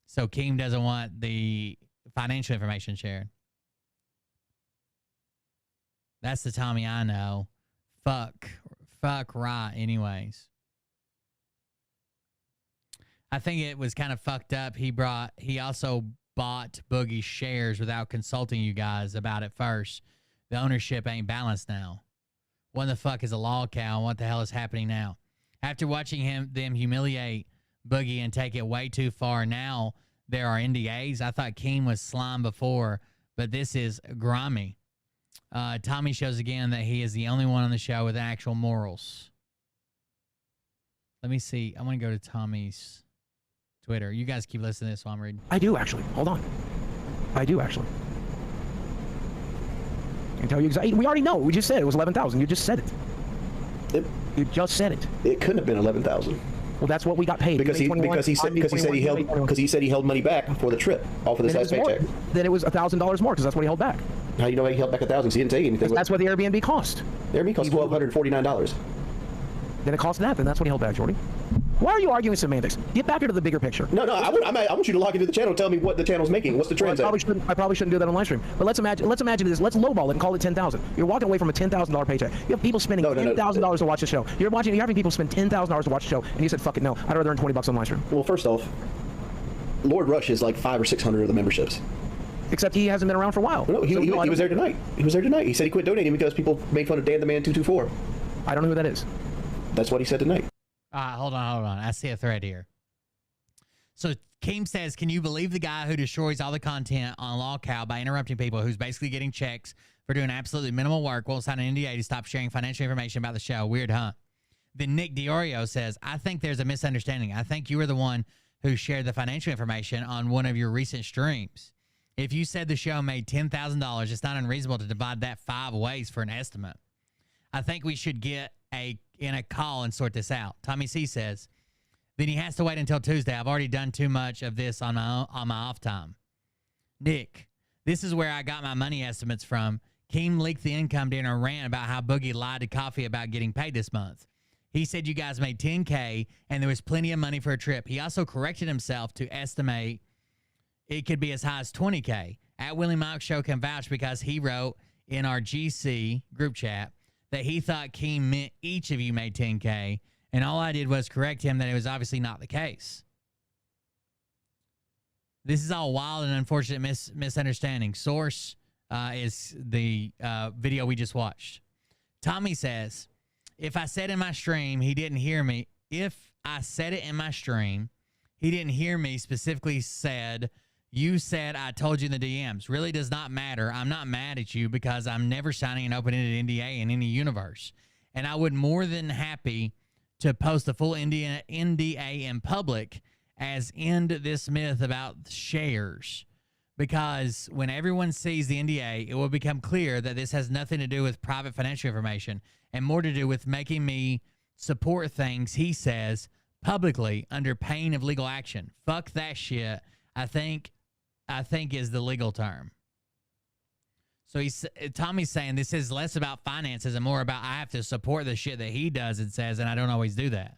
Speaker 1: So Keem doesn't want the financial information shared. That's the Tommy I know. Fuck right anyways. I think it was kind of fucked up. He also bought Boogie's shares without consulting you guys about it first. The ownership ain't balanced now. What the fuck is a LolCow and what the hell is happening now? After watching them humiliate Boogie and take it way too far, now there are NDAs. I thought Keem was slime before, but this is grimy. Tommy shows again that he is the only one on the show with actual morals. Let me see. I want to go to Tommy's Twitter. You guys keep listening to this while I'm reading.
Speaker 6: I do, actually. Hold on. I do, actually. I can tell you exactly. We already know. We just said it was 11,000. You just said it. You just said it.
Speaker 7: It couldn't have been 11,000.
Speaker 6: Well, that's what we got paid.
Speaker 7: Because he said he held money back for the trip off of this last paycheck.
Speaker 6: Then it was $1,000 more because that's what he held back.
Speaker 7: How do you know he held back 1,000? Because he didn't take anything.
Speaker 6: That's what the Airbnb cost.
Speaker 7: The Airbnb cost $1,249.
Speaker 6: Then it cost that. Then that's what he held back, Jordy. Why are you arguing semantics? Get back into the bigger picture.
Speaker 7: No. I want you to log into the channel and tell me what the channel's making. What's the trends?
Speaker 6: I probably shouldn't do that on live stream. But let's imagine this. Let's lowball it and call it 10,000. You're walking away from a $10,000 paycheck. You have people spending $10,000 to watch the show. You're having people spend $10,000 to watch the show, and you said, "Fuck it, no. I'd rather earn $20 on live stream."
Speaker 7: Well, first off, Lord Rush is like 500 or 600 of the memberships.
Speaker 6: Except he hasn't been around for a while.
Speaker 7: No, he was there tonight. He was there tonight. He said he quit donating because people made fun of Dan the Man 224.
Speaker 6: I don't know who that is.
Speaker 7: That's what he said tonight.
Speaker 1: Hold on. I see a thread here. So Keem says, "Can you believe the guy who destroys all the content on LolCow by interrupting people who's basically getting checks for doing absolutely minimal work won't sign an NDA to stop sharing financial information about the show? Weird, huh? Then Nick Diorio says, I think there's a misunderstanding. I think you were the one who shared the financial information on one of your recent streams. If you said the show made $10,000, it's not unreasonable to divide that 5 ways for an estimate. I think we should get in a call and sort this out. Tommy C says, then he has to wait until Tuesday. I've already done too much of this on my off time. Nick, this is where I got my money estimates from. Keem leaked the income during a rant about how Boogie lied to Coffee about getting paid this month. He said you guys made $10K and there was plenty of money for a trip. He also corrected himself to estimate it could be as high as $20K. At Willie Mike Show can vouch because he wrote in our GC group chat that he thought Keem meant each of you made $10K, and all I did was correct him that it was obviously not the case. This is all wild and unfortunate misunderstanding. Source is the video we just watched. Tommy says, if I said in my stream he didn't hear me, if I said it in my stream, he didn't hear me specifically said, you said I told you in the DMs. Really does not matter. I'm not mad at you because I'm never signing an open-ended NDA in any universe. And I would more than happy to post the full NDA in public as end this myth about shares. Because when everyone sees the NDA, it will become clear that this has nothing to do with private financial information and more to do with making me support things he says publicly under pain of legal action. Fuck that shit. I think is the legal term. So Tommy's saying this is less about finances and more about I have to support the shit that he does and says, and I don't always do that.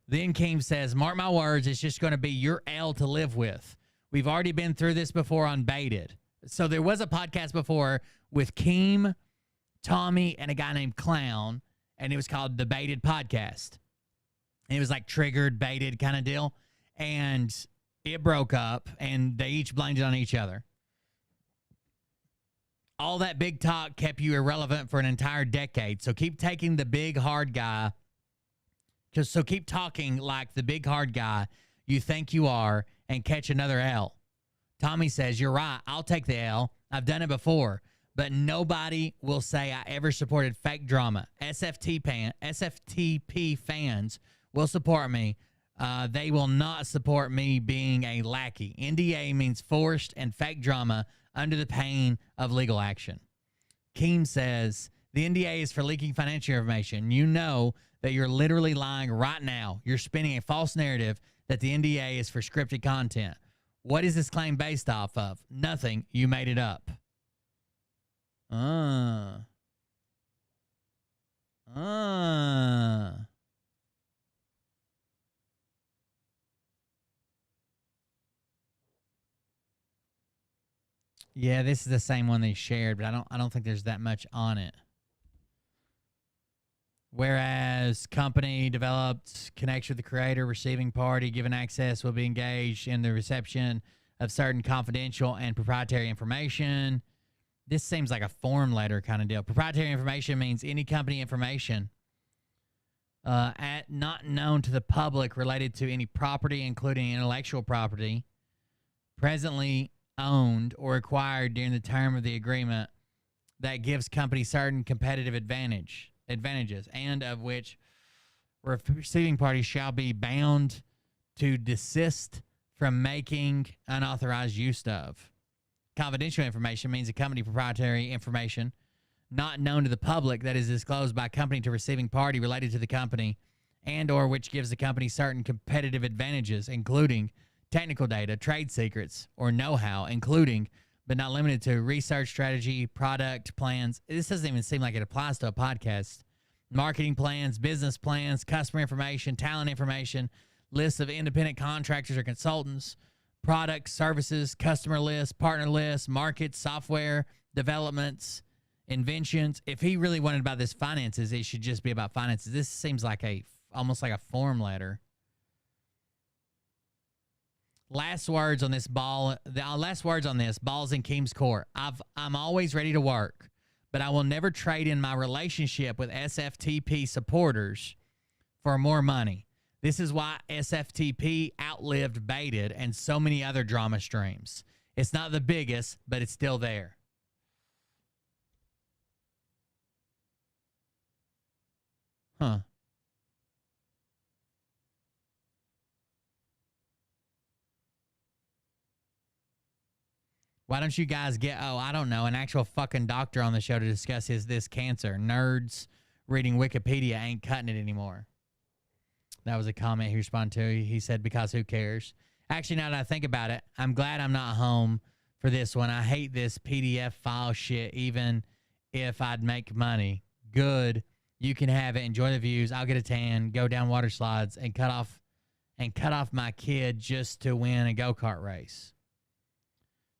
Speaker 1: Then Keem says, mark my words, it's just going to be your L to live with. We've already been through this before on Baited. So there was a podcast before with Keem, Tommy, and a guy named Clown, and it was called the Baited Podcast. And it was like triggered, baited kind of deal. And it broke up, and they each blamed it on each other. All that big talk kept you irrelevant for an entire decade. So keep taking the big hard guy. So keep talking like the big hard guy you think you are and catch another L. Tommy says, you're right. I'll take the L. I've done it before. But nobody will say I ever supported fake drama. SFTP fans will support me. They will not support me being a lackey. NDA means forced and fake drama under the pain of legal action. Keem says, the NDA is for leaking financial information. You know that you're literally lying right now. You're spinning a false narrative that the NDA is for scripted content. What is this claim based off of? Nothing. You made it up. Yeah, this is the same one they shared, but I don't think there's that much on it. Whereas company developed connection with the creator, receiving party, given access will be engaged in the reception of certain confidential and proprietary information. This seems like a form letter kind of deal. Proprietary information means any company information not known to the public related to any property, including intellectual property, presently owned or acquired during the term of the agreement that gives companies certain competitive advantages, and of which receiving parties shall be bound to desist from making unauthorized use of. Confidential information means a company proprietary information not known to the public that is disclosed by a company to receiving party related to the company and or which gives the company certain competitive advantages, including technical data, trade secrets, or know-how, including but not limited to research strategy, product plans. This doesn't even seem like it applies to a podcast. Marketing plans, business plans, customer information, talent information, lists of independent contractors or consultants, products, services, customer lists, partner lists, markets, software, developments, inventions. If he really wanted about this finances, it should just be about finances. This seems like almost like a form letter. Last words on this ball. Last words on this. Ball's in Keem's court. I'm always ready to work, but I will never trade in my relationship with SFTP supporters for more money. This is why SFTP outlived Baited and so many other drama streams. It's not the biggest, but it's still there. Huh. Why don't you guys get, I don't know, an actual fucking doctor on the show to discuss this cancer? Nerds reading Wikipedia ain't cutting it anymore. That was a comment he responded to. He said, because who cares? Actually, now that I think about it, I'm glad I'm not home for this one. I hate this PDF file shit, even if I'd make money. Good. You can have it. Enjoy the views. I'll get a tan, go down water slides, and cut off my kid just to win a go-kart race.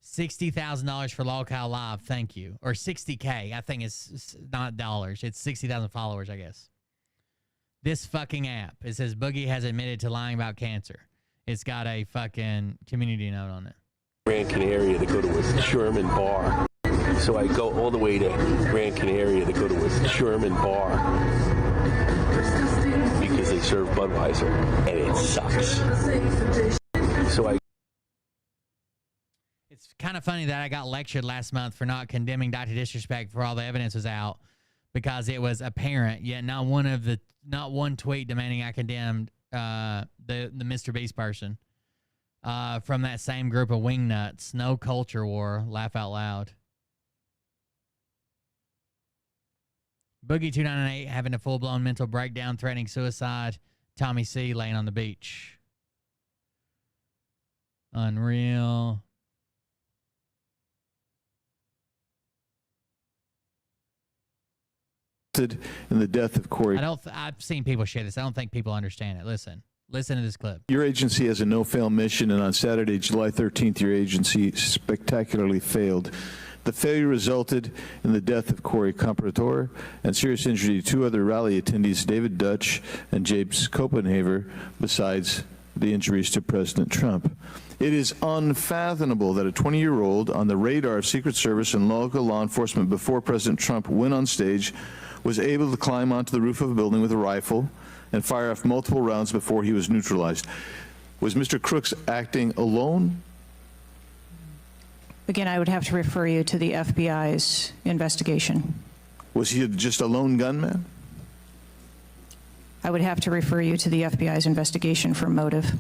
Speaker 1: $60,000 for LolCow Live. Thank you. Or $60K. I think it's not dollars. It's 60,000 followers, I guess. This fucking app. It says Boogie has admitted to lying about cancer. It's got a fucking community note on it.
Speaker 9: Grand Canaria to go to a German bar. So I go all the way to Grand Canaria to go to a German bar because they serve Budweiser and it sucks. So
Speaker 1: It's kind of funny that I got lectured last month for not condemning Dr. Disrespect before all the evidence was out, because it was apparent, yet not one tweet demanding I condemned the Mr. Beast person from that same group of wingnuts. No culture war. Laugh out loud. Boogie298 having a full-blown mental breakdown, threatening suicide. Tommy C laying on the beach. Unreal.
Speaker 10: In the death of Corey.
Speaker 1: I've seen people share this. I don't think people understand it. Listen to this clip.
Speaker 10: Your agency has a no-fail mission, and on Saturday, July 13th, your agency spectacularly failed. The failure resulted in the death of Corey Comparator and serious injury to two other rally attendees, David Dutch and James Copenhaver, besides the injuries to President Trump. It is unfathomable that a 20-year-old on the radar of Secret Service and local law enforcement before President Trump went on stage was able to climb onto the roof of a building with a rifle and fire off multiple rounds before he was neutralized. Was Mr. Crooks acting alone?
Speaker 11: Again, I would have to refer you to the FBI's investigation.
Speaker 10: Was he just a lone gunman?
Speaker 11: I would have to refer you to the FBI's investigation for motive.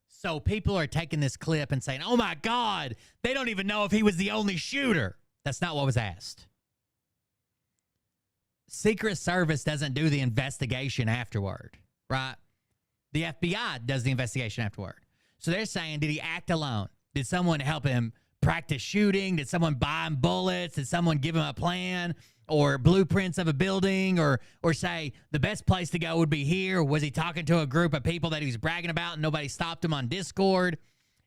Speaker 1: So people are taking this clip and saying, oh my God, they don't even know if he was the only shooter. That's not what was asked. Secret Service doesn't do the investigation afterward, right? The FBI does the investigation afterward. So they're saying, did he act alone? Did someone help him practice shooting? Did someone buy him bullets? Did someone give him a plan or blueprints of a building, or say the best place to go would be here? Was he talking to a group of people that he was bragging about and nobody stopped him on Discord?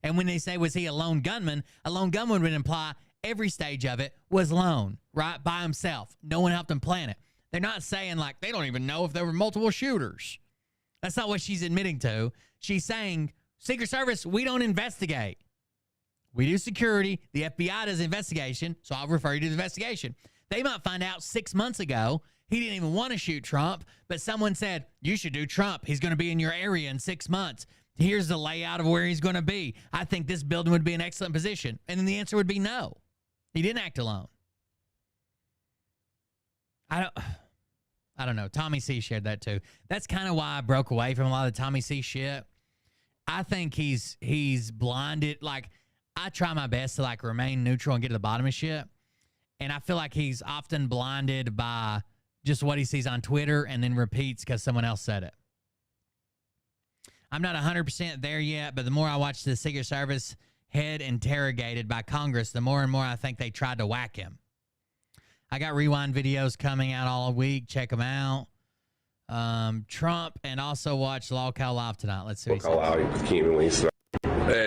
Speaker 1: And when they say, was he a lone gunman would imply every stage of it was lone, right? By himself. No one helped him plan it. They're not saying like they don't even know if there were multiple shooters. That's not what she's admitting to. She's saying, Secret Service, we don't investigate. We do security. The FBI does investigation, so I'll refer you to the investigation. They might find out 6 months ago he didn't even want to shoot Trump, but someone said, you should do Trump. He's going to be in your area in 6 months. Here's the layout of where he's going to be. I think this building would be an excellent position. And then the answer would be no. He didn't act alone. I don't know. Tommy C shared that too. That's kind of why I broke away from a lot of the Tommy C shit. I think he's blinded. Like, I try my best to like remain neutral and get to the bottom of shit. And I feel like he's often blinded by just what he sees on Twitter and then repeats because someone else said it. I'm not 100% there yet, but the more I watch the Secret Service head interrogated by Congress, the more and more I think they tried to whack him. I got rewind videos coming out all week. Check them out. Trump, and also watch LolCow Live tonight. Let's see.
Speaker 9: Hey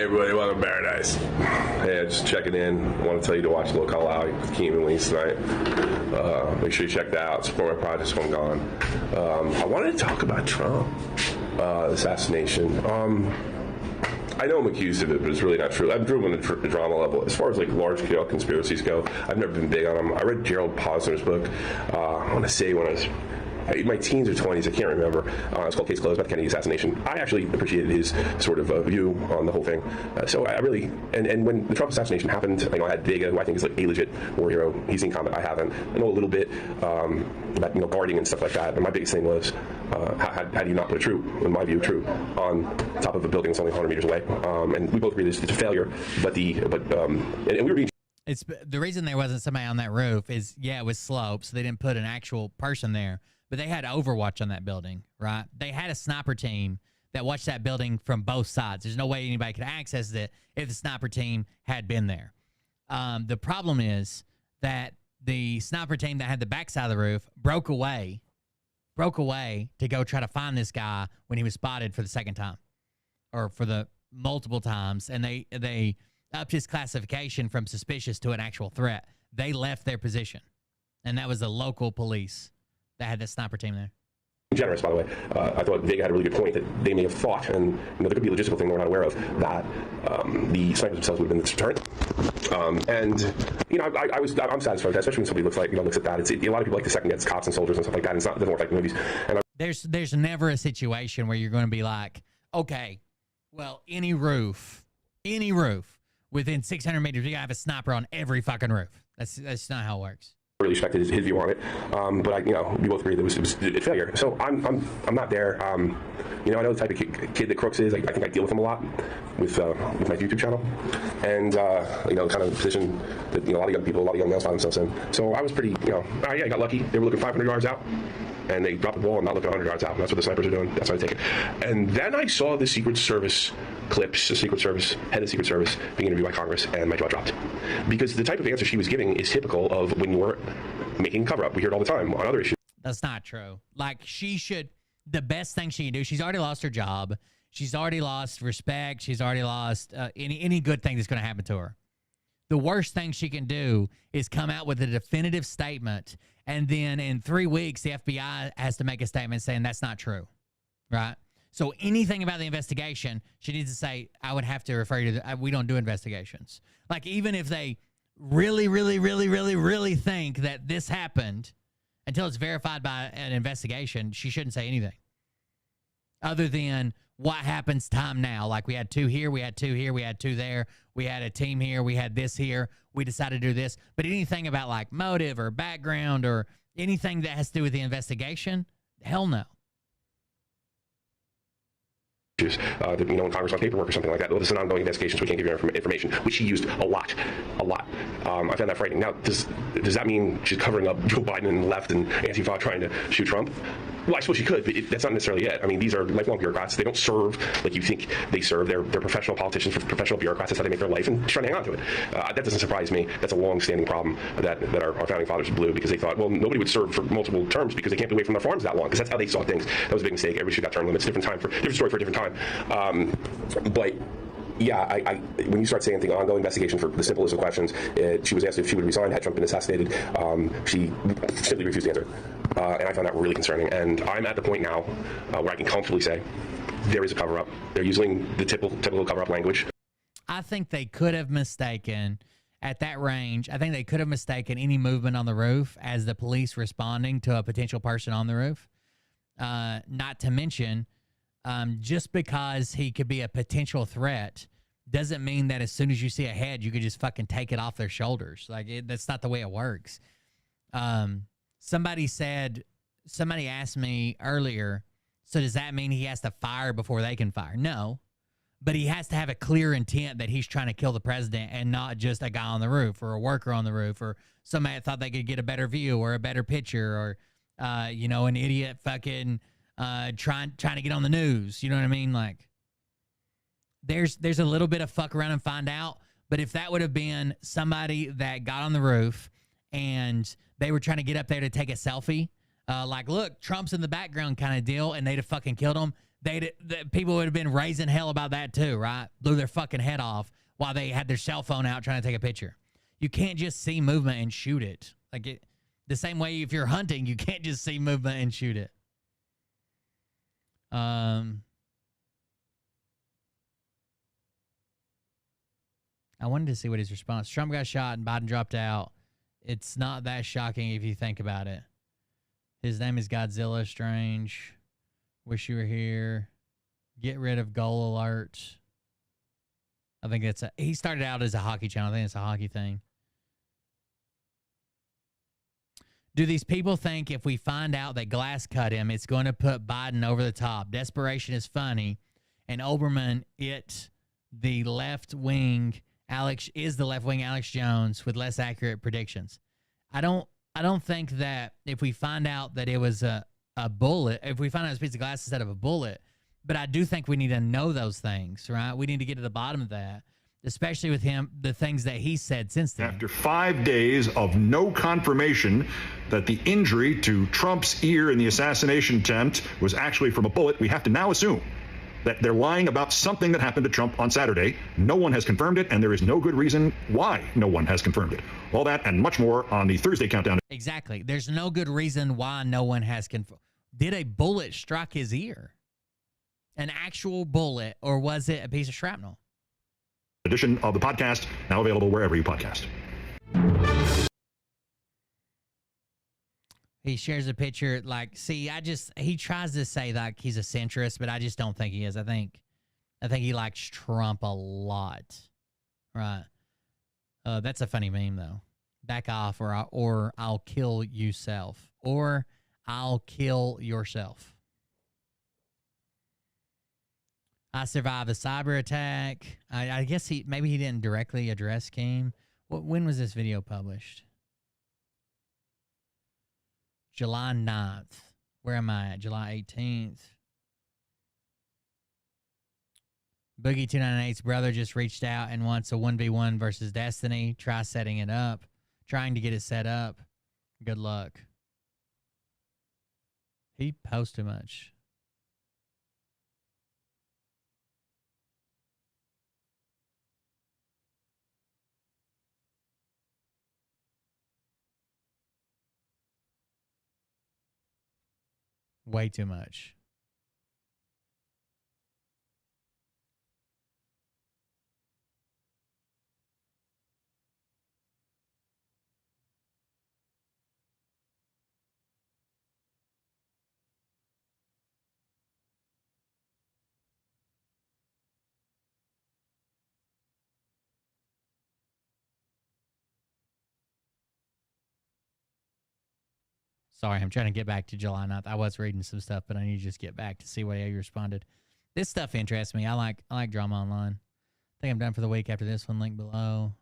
Speaker 9: everybody, welcome to Paradise. Hey, just checking in. I want to tell you to watch LolCow Live with Keem and Lee tonight. Make sure you check that out. Support my projects when I'm gone. I wanted to talk about Trump, assassination. I know I'm accused of it, but it's really not true. I've driven the drama level. As far as like large-scale conspiracies go, I've never been big on them. I read Gerald Posner's book. I want to say when I was my teens or 20s, I can't remember. It's called Case Closed about the Kennedy assassination. I actually appreciated his sort of view on the whole thing. So I really, and when the Trump assassination happened, I had Vega, who I think is like a legit war hero. He's in combat. I haven't. I know a little bit about guarding and stuff like that. And my biggest thing was how do you not put a troop, in my view, troop on top of a building that's only 100 meters away? And we both agree it's a failure. But we were being.
Speaker 1: It's the reason there wasn't somebody on that roof is, yeah, it was slope, so they didn't put an actual person there. But they had Overwatch on that building, right? They had a sniper team that watched that building from both sides. There's no way anybody could access it if the sniper team had been there. The problem is that the sniper team that had the backside of the roof broke away to go try to find this guy when he was spotted for the second time, or for the multiple times, and they upped his classification from suspicious to an actual threat. They left their position, and that was the local police that had the sniper team there.
Speaker 9: Generous, by the way. I thought Vega had a really good point that they may have thought, and there could be a logistical thing we're not aware of, that the snipers themselves would have been the deterrent. I'm satisfied with that, especially when somebody looks at that. A lot of people like to second guess cops and soldiers and stuff like that. And it doesn't work like the movies. And
Speaker 1: there's never a situation where you're going to be like, okay, well, any roof within 600 meters, you gotta have a sniper on every fucking roof. That's not how it works.
Speaker 9: Really respected his view on it, but we both agree that it was a failure. So I'm not there. I know the type of kid that Crooks is. I think I deal with him a lot with my YouTube channel, and kind of position that a lot of young people, a lot of young males find themselves in. So I was pretty, I got lucky. They were looking 500 yards out, and they dropped the ball and not looking 100 yards out. And that's what the snipers are doing. That's how I take it. And then I saw the Secret Service clips, head of the Secret Service being interviewed by Congress, and my jaw dropped. Because the type of answer she was giving is typical of when you were making cover-up. We hear it all the time on other issues.
Speaker 1: That's not true. Like, the best thing she can do, she's already lost her job. She's already lost respect. She's already lost any good thing that's going to happen to her. The worst thing she can do is come out with a definitive statement, and then in 3 weeks, the FBI has to make a statement saying that's not true, right? So anything about the investigation, she needs to say, I would have to refer you to we don't do investigations. Like, even if they really, really, really, really, really think that this happened, until it's verified by an investigation, she shouldn't say anything other than what happens time now. Like, we had 2 here, we had 2 here, we had 2 there, we had a team here, we had this here, we decided to do this. But anything about like motive or background or anything that has to do with the investigation, hell no.
Speaker 9: In Congress on paperwork or something like that. Well, this is an ongoing investigation, so we can't give you information, which she used a lot. I found that frightening. Now, does that mean she's covering up Joe Biden and the left and Antifa trying to shoot Trump? Well, I suppose she could, but that's not necessarily it. I mean, these are lifelong bureaucrats. They don't serve like you think they serve. They're professional politicians, professional bureaucrats. That's how they make their life, and she's trying to hang on to it. That doesn't surprise me. That's a long-standing problem that our founding fathers blew, because they thought, well, nobody would serve for multiple terms because they can't be away from their farms that long, because that's how they saw things. That was a big mistake. Everybody should have got term limits. Different story for a different time. But yeah, when you start saying the ongoing investigation for the simplest of questions, she was asked if she would resign had Trump been assassinated. She simply refused to answer. And I found that really concerning. And I'm at the point now where I can comfortably say there is a cover-up. They're using the typical cover-up language.
Speaker 1: I think they could have mistaken, at that range, I think they could have mistaken any movement on the roof as the police responding to a potential person on the roof. Not to mention, just because he could be a potential threat doesn't mean that as soon as you see a head, you could just fucking take it off their shoulders. Like, that's not the way it works. Somebody asked me earlier, so does that mean he has to fire before they can fire? No, but he has to have a clear intent that he's trying to kill the president, and not just a guy on the roof or a worker on the roof or somebody that thought they could get a better view or a better picture or, an idiot fucking trying to get on the news. You know what I mean? Like, there's a little bit of fuck around and find out. But if that would have been somebody that got on the roof and they were trying to get up there to take a selfie, like, look, Trump's in the background kind of deal, and they'd have fucking killed him, the people would have been raising hell about that too, right? Blew their fucking head off while they had their cell phone out trying to take a picture. You can't just see movement and shoot it. Like, the same way if you're hunting, you can't just see movement and shoot it. I wanted to see what his response. Trump got shot and Biden dropped out. It's not that shocking if you think about it. His name is Godzilla Strange. Wish you were here. Get rid of goal alert. I think he started out as a hockey channel. I think it's a hockey thing. Do these people think if we find out that Glass cut him, it's going to put Biden over the top? Desperation is funny. And Oberman, the left wing Alex Jones with less accurate predictions. I don't think that if we find out that it was a bullet, if we find out it was a piece of glass instead of a bullet, but I do think we need to know those things, right? We need to get to the bottom of that, especially with him, the things that he said since then.
Speaker 12: After 5 days of no confirmation that the injury to Trump's ear in the assassination attempt was actually from a bullet, we have to now assume that they're lying about something that happened to Trump on Saturday. No one has confirmed it, and there is no good reason why no one has confirmed it. All that and much more on the Thursday Countdown.
Speaker 1: Exactly. There's no good reason why no one has confirmed. Did a bullet strike his ear? An actual bullet, or was it a piece of shrapnel?
Speaker 12: Edition of the podcast, now available wherever you podcast.
Speaker 1: He shares a picture he tries to say like he's a centrist, but I just don't think he is. I think he likes Trump a lot. Right. That's a funny meme though. Back off or I'll kill yourself. Or I'll kill yourself. I survived a cyber attack. I guess maybe he didn't directly address Keem. When was this video published? July 9th. Where am I at? July 18th. Boogie 298's brother just reached out and wants a 1v1 versus Destiny. Try setting it up. Trying to get it set up. Good luck. He posts too much. Way too much. Sorry, I'm trying to get back to July 9th. I was reading some stuff, but I need to just get back to see what you responded. This stuff interests me. I like drama online. I think I'm done for the week after this one. Link below.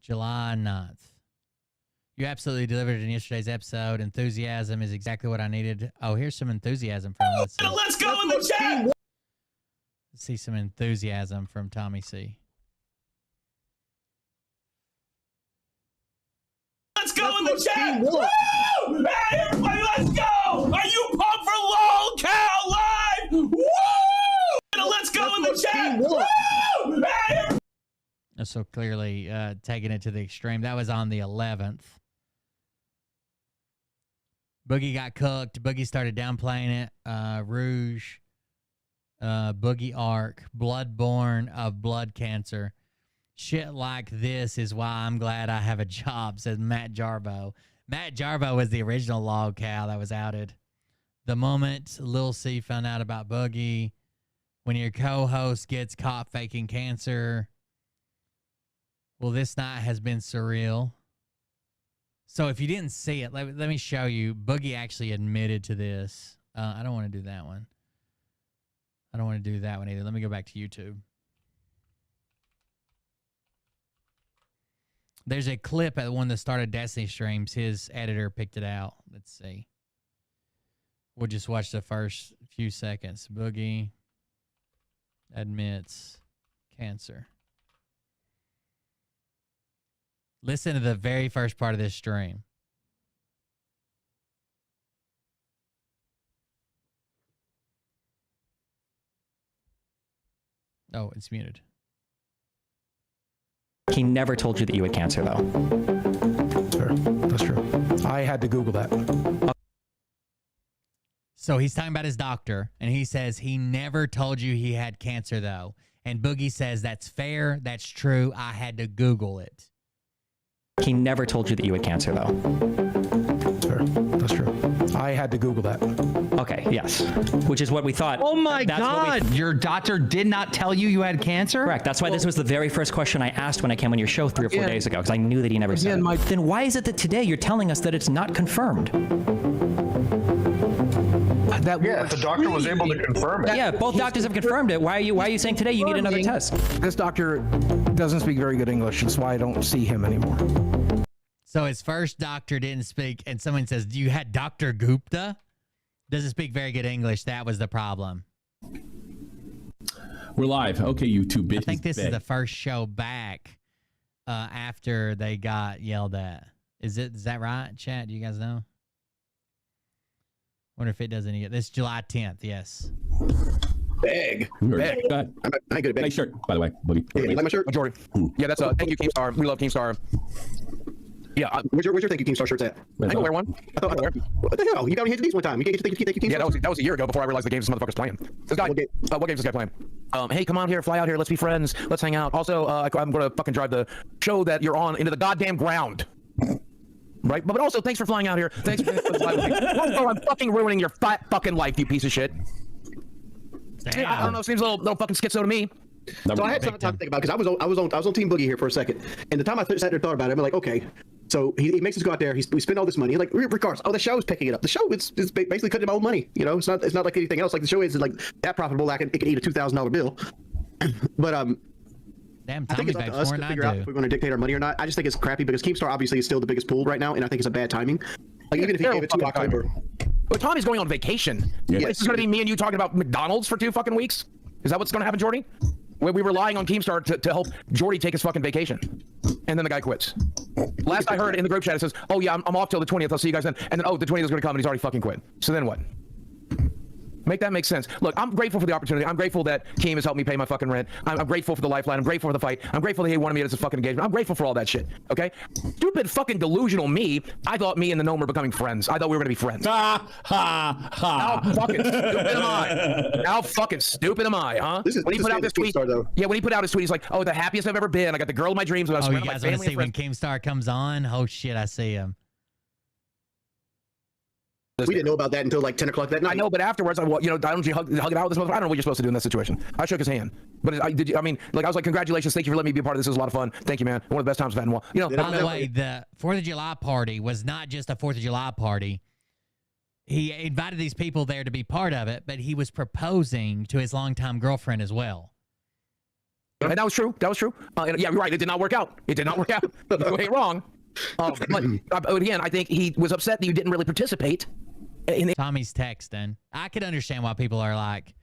Speaker 1: July 9th. You absolutely delivered in yesterday's episode. Enthusiasm is exactly what I needed. Oh, here's some enthusiasm from Let's
Speaker 2: go in the chat.
Speaker 1: Let's see some enthusiasm from Tommy C.
Speaker 2: Let's go in the chat. Woo! Hey, everybody, let's go. Are you pumped for LolCow Live? Woo! Let's go in the chat. Woo! Hey,
Speaker 1: so clearly taking it to the extreme. That was on the 11th. Boogie got cooked. Boogie started downplaying it. Rouge. Boogie Arc. Bloodborne of blood cancer. Shit like this is why I'm glad I have a job, says Matt Jarbo. Matt Jarbo was the original LolCow that was outed. The moment Lil C found out about Boogie, when your co-host gets caught faking cancer. Well, this night has been surreal. So if you didn't see it, let me show you. Boogie actually admitted to this. I don't want to do that one. I don't want to do that one either. Let me go back to YouTube. There's a clip at one of the started Destiny streams. His editor picked it out. Let's see. We'll just watch the first few seconds. Boogie admits cancer. Listen to the very first part of this stream. Oh, it's muted.
Speaker 13: He never told you that you had cancer, though.
Speaker 6: Sure, that's true. I had to Google that.
Speaker 1: So he's talking about his doctor, and he says he never told you he had cancer, though. And Boogie says that's fair, that's true. I had to Google it.
Speaker 13: He never told you that you had cancer, though.
Speaker 6: That's true. I had to Google that.
Speaker 13: Okay, yes. Which is what we thought.
Speaker 5: Oh my God! Your doctor did not tell you you had cancer?
Speaker 13: Correct. That's why this was the very first question I asked when I came on your show 3 or 4 days ago, because I knew that he never said it. Then why is it that today you're telling us that it's not confirmed?
Speaker 12: The doctor was able to confirm it.
Speaker 13: Yeah, both doctors have confirmed it. Why are you saying today you need another test?
Speaker 6: This doctor doesn't speak very good English. That's why I don't see him anymore.
Speaker 1: So his first doctor didn't speak, and someone says, "You had Dr. Gupta? Doesn't speak very good English." That was the problem.
Speaker 14: We're live. Okay, you two bitches.
Speaker 1: I think this is the first show back after they got yelled at. Is that right, chat? Do you guys know? Wonder if it does any good. This is July 10th, yes.
Speaker 7: Bag.
Speaker 14: Go ahead.
Speaker 7: I got a bag.
Speaker 14: Nice shirt, by the way, Boogie.
Speaker 7: Yeah, you like my shirt?
Speaker 6: Majority. Yeah, that's thank you, Keemstar. We love Keemstar. Yeah,
Speaker 7: where's your thank you Keemstar shirts at?
Speaker 6: I can wear one.
Speaker 7: I thought, what the hell? You got me here these one time. You can't get thank you Keemstar.
Speaker 6: Yeah, that was a year ago before I realized the games this motherfucker's playing. This guy, what game is this guy playing? Hey, come out here, fly out here, let's be friends, let's hang out. Also, I'm gonna fucking drive the show that you're on into the goddamn ground. Right? But also, thanks for flying out here. Thanks for flying with me. Also, I'm fucking ruining your fat fucking life, you piece of shit. Damn. I don't know, seems a little fucking schizo to me.
Speaker 7: So I had some time to think about because I was on Team Boogie here for a second, and the time I sat there and thought about it, I'm like, okay, so he makes us go out there. We spend all this money. Like, regardless, the show is picking it up. The show is basically cutting my own money. You know, it's not like anything else. Like the show is like that profitable. Like it can eat a $2,000 bill. But
Speaker 1: damn,
Speaker 7: I think it's up to us to figure out if we're going to dictate our money or not. I just think it's crappy because Keemstar obviously is still the biggest pool right now, and I think it's a bad timing. Like even if he gave it to October.
Speaker 6: But Tommy's going on vacation.
Speaker 7: Yes.
Speaker 6: This is going to be me and you talking about McDonald's for 2 fucking weeks. Is that what's going to happen, Jordy? We were relying on Keemstar to help Jordy take his fucking vacation. And then the guy quits. Last I heard in the group chat, it says, oh yeah, I'm off till the 20th. I'll see you guys then. And then, oh, the 20th is going to come and he's already fucking quit. So then what? Make that make sense. Look, I'm grateful for the opportunity. I'm grateful that Keem has helped me pay my fucking rent. I'm grateful for the lifeline. I'm grateful for the fight. I'm grateful that he wanted me at his fucking engagement. I'm grateful for all that shit. Okay? Stupid fucking delusional me. I thought me and the gnome were becoming friends. I thought we were gonna be friends.
Speaker 14: Ha ha ha.
Speaker 6: How fucking stupid am I? How fucking stupid am I, huh? When he put out this tweet, yeah, when he put out his tweet, he's like, "Oh, the happiest I've ever been. I got the girl of my dreams."
Speaker 1: Oh, you guys want to see when Keemstar comes on? Oh shit, I see him.
Speaker 7: We didn't know about that until like 10 o'clock that night.
Speaker 6: I know, but afterwards, I don't you hug it out with this motherfucker? I don't know what you're supposed to do in that situation. I shook his hand, but I was like, congratulations, thank you for letting me be a part of this. It was a lot of fun. Thank you, man. One of the best times I've had in a while. You know,
Speaker 1: by the way, the 4th of July party was not just a 4th of July party. He invited these people there to be part of it, but he was proposing to his longtime girlfriend as well.
Speaker 6: And that was true. That was true. Yeah, you're right. It did not work out. It did not work out. You ain't wrong. But again, I think he was upset that you didn't really participate.
Speaker 1: Tommy's texting. I could understand why people are like,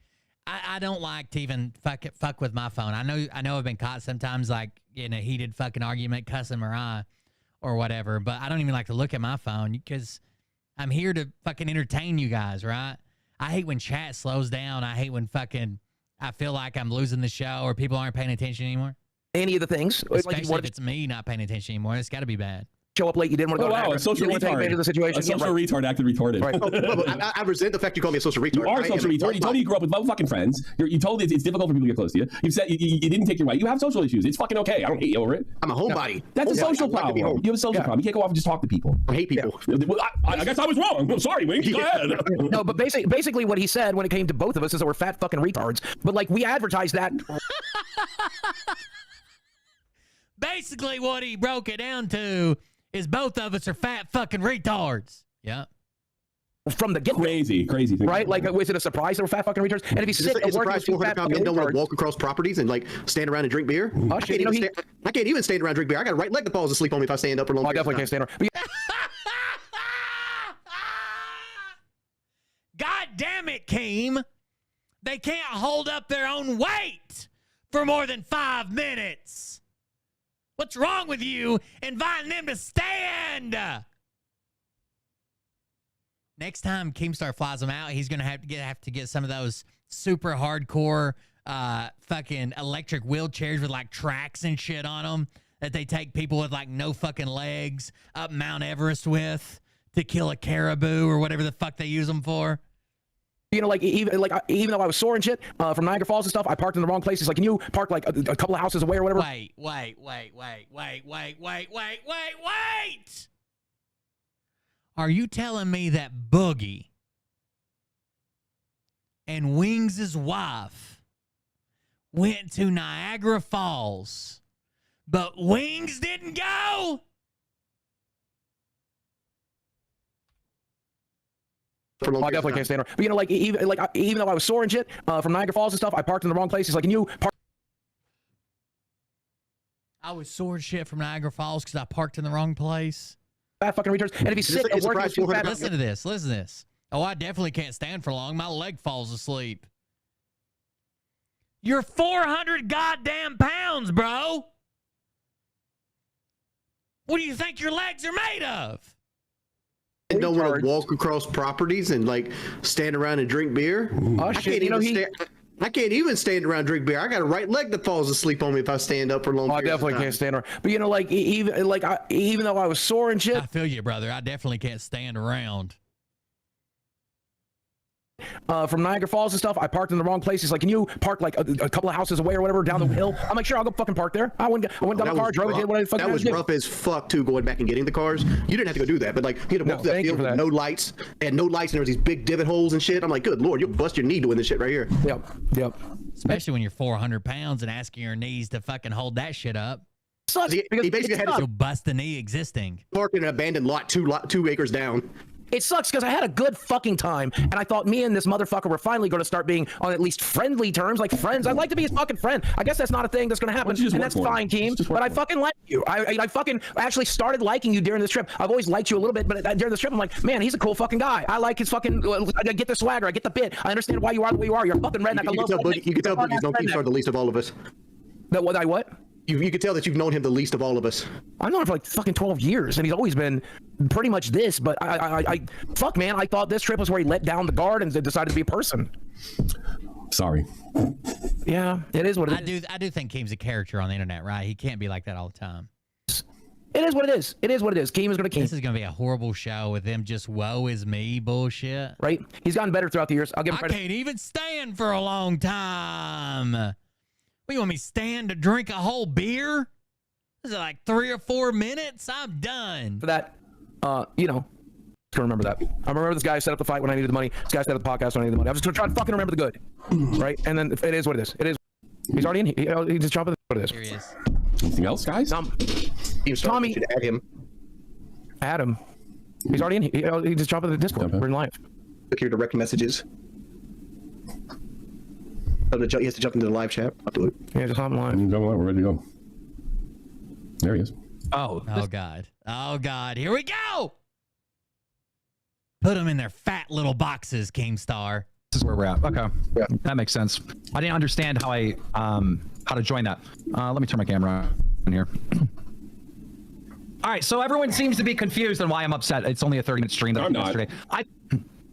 Speaker 1: I don't like to even fuck with my phone. I know I've been caught sometimes like in a heated fucking argument cussing Mariah or whatever, but I don't even like to look at my phone because I'm here to fucking entertain you guys, right? I hate when chat slows down. I hate when fucking I feel like I'm losing the show or people aren't paying attention anymore.
Speaker 6: Any of the things.
Speaker 1: Especially if it's me not paying attention anymore. It's got to be bad.
Speaker 6: Show up late, you didn't want to go.
Speaker 14: Wow, a social retard.
Speaker 6: The situation.
Speaker 14: A social retard acted retarded.
Speaker 7: Right. I resent the fact you call me a social retard.
Speaker 14: You are a social retard. You told me you grew up with fucking friends. You told it's difficult for people to get close to you. You've said you didn't take your right. You have social issues. It's fucking okay. I don't hate you over it.
Speaker 7: I'm a homebody.
Speaker 14: That's a social problem. You have a social problem. You can't go off and just talk to people.
Speaker 7: I hate people.
Speaker 14: Well, I guess I was wrong. I'm sorry, Wink. Go ahead.
Speaker 6: No, but basically what he said when it came to both of us is that we're fat fucking retards. But like we advertised that.
Speaker 1: Basically what he broke it down to is both of us are fat fucking retards. Yeah.
Speaker 6: From the get
Speaker 14: crazy thing.
Speaker 6: Right? Like, was it a surprise that we're fat fucking retards? And if you sit
Speaker 7: and work with 400-pound men don't want to walk across properties and like stand around and drink beer. I can't even stand around and drink beer. I got a right leg that falls asleep on me if I stand up for long.
Speaker 6: I definitely can't stand around.
Speaker 1: God damn it, Keem. They can't hold up their own weight for more than 5 minutes. What's wrong with you inviting them to stand? Next time Keemstar flies them out, he's going to have to get some of those super hardcore fucking electric wheelchairs with like tracks and shit on them that they take people with like no fucking legs up Mount Everest with to kill a caribou or whatever the fuck they use them for.
Speaker 6: You know, like even though I was sore and shit from Niagara Falls and stuff, I parked in the wrong places. Like, can you park like a couple of houses away or whatever?
Speaker 1: Wait. Are you telling me that Boogie and Wings' wife went to Niagara Falls, but Wings didn't go?
Speaker 6: I definitely can't stand her. But you know, like even though I was sore and shit from Niagara Falls and stuff, I parked in the wrong places. Like, can you park?
Speaker 1: I was sore as shit from Niagara Falls because I parked in the wrong place.
Speaker 6: That fucking returns. And if he's sick at work,
Speaker 1: listen to this. Oh, I definitely can't stand for long. My leg falls asleep. You're 400 goddamn pounds, bro. What do you think your legs are made of?
Speaker 7: I don't want to walk across properties and like stand around and drink beer. I can't even stand around and drink beer. I got a right leg that falls asleep on me if I stand up for long.
Speaker 6: I definitely can't stand her. But you know, like even though I was sore and shit.
Speaker 1: I feel you, brother. I definitely can't stand around.
Speaker 6: From Niagara Falls and stuff, I parked in the wrong places. Like, can you park like a couple of houses away or whatever down the hill? I'm like, sure, I'll go fucking park there. I went down the car, drove it, did what I fucking
Speaker 7: That was rough as fuck too, going back and getting the cars. You didn't have to go do that, but like you had to walk through that field with no lights, and there was these big divot holes and shit. I'm like, good lord, you'll bust your knee doing this shit right here.
Speaker 6: Yep.
Speaker 1: Especially when you're 400 pounds and asking your knees to fucking hold that shit up.
Speaker 6: Sucks.
Speaker 7: He basically had
Speaker 1: You'll bust the knee existing.
Speaker 7: Parked in an abandoned lot 2 acres down.
Speaker 6: It sucks because I had a good fucking time, and I thought me and this motherfucker were finally going to start being on at least friendly terms, like friends. I'd like to be his fucking friend. I guess that's not a thing that's going to happen, and that's fine, Keem. But I fucking like you. I fucking actually started liking you during this trip. I've always liked you a little bit, but during this trip, I'm like, man, he's a cool fucking guy. I like his fucking. I get the swagger. I get the bit. I understand why you are the way you are. You're a fucking redneck.
Speaker 7: You can tell Boogie's known Keemstar the least of all of us.
Speaker 6: That what I what?
Speaker 7: You can tell that you've known him the least of all of us.
Speaker 6: I've known him for like fucking 12 years, and he's always been pretty much this. But fuck, man, I thought this trip was where he let down the guard and decided to be a person.
Speaker 14: Sorry.
Speaker 6: Yeah, it is what it is.
Speaker 1: I do think Keem's a character on the internet, right? He can't be like that all the time.
Speaker 6: It is what it is. It is what it is. Keem is going to Keem.
Speaker 1: This is going to be a horrible show with them just woe is me bullshit.
Speaker 6: Right? He's gotten better throughout the years. I'll give him credit.
Speaker 1: I can't even stand for a long time. What, you want me to stand to drink a whole beer? Is it like 3 or 4 minutes? I'm done.
Speaker 6: For that, you know, just gonna remember that. I remember this guy set up the fight when I needed the money. This guy set up the podcast when I needed the money. I was just trying to fucking remember the good, right? And then it is what it is. It is. He's already in. He just jumping. What it is.
Speaker 1: Here he is.
Speaker 14: Anything else, guys?
Speaker 6: Tommy,
Speaker 7: add him.
Speaker 6: Add him. He's already in. He just jumped in the Discord. We're in live.
Speaker 7: Look here, direct messages. He has to jump into the live chat. I'll do it.
Speaker 6: Yeah, just hop live.
Speaker 14: We're ready to go. There he is.
Speaker 1: Oh God. Oh God. Here we go. Put them in their fat little boxes, Keemstar.
Speaker 5: This is where we're at. Okay. Yeah. That makes sense. I didn't understand how how to join that. Let me turn my camera on here. All right, so everyone seems to be confused on why I'm upset. It's only a 30-minute stream that I did yesterday.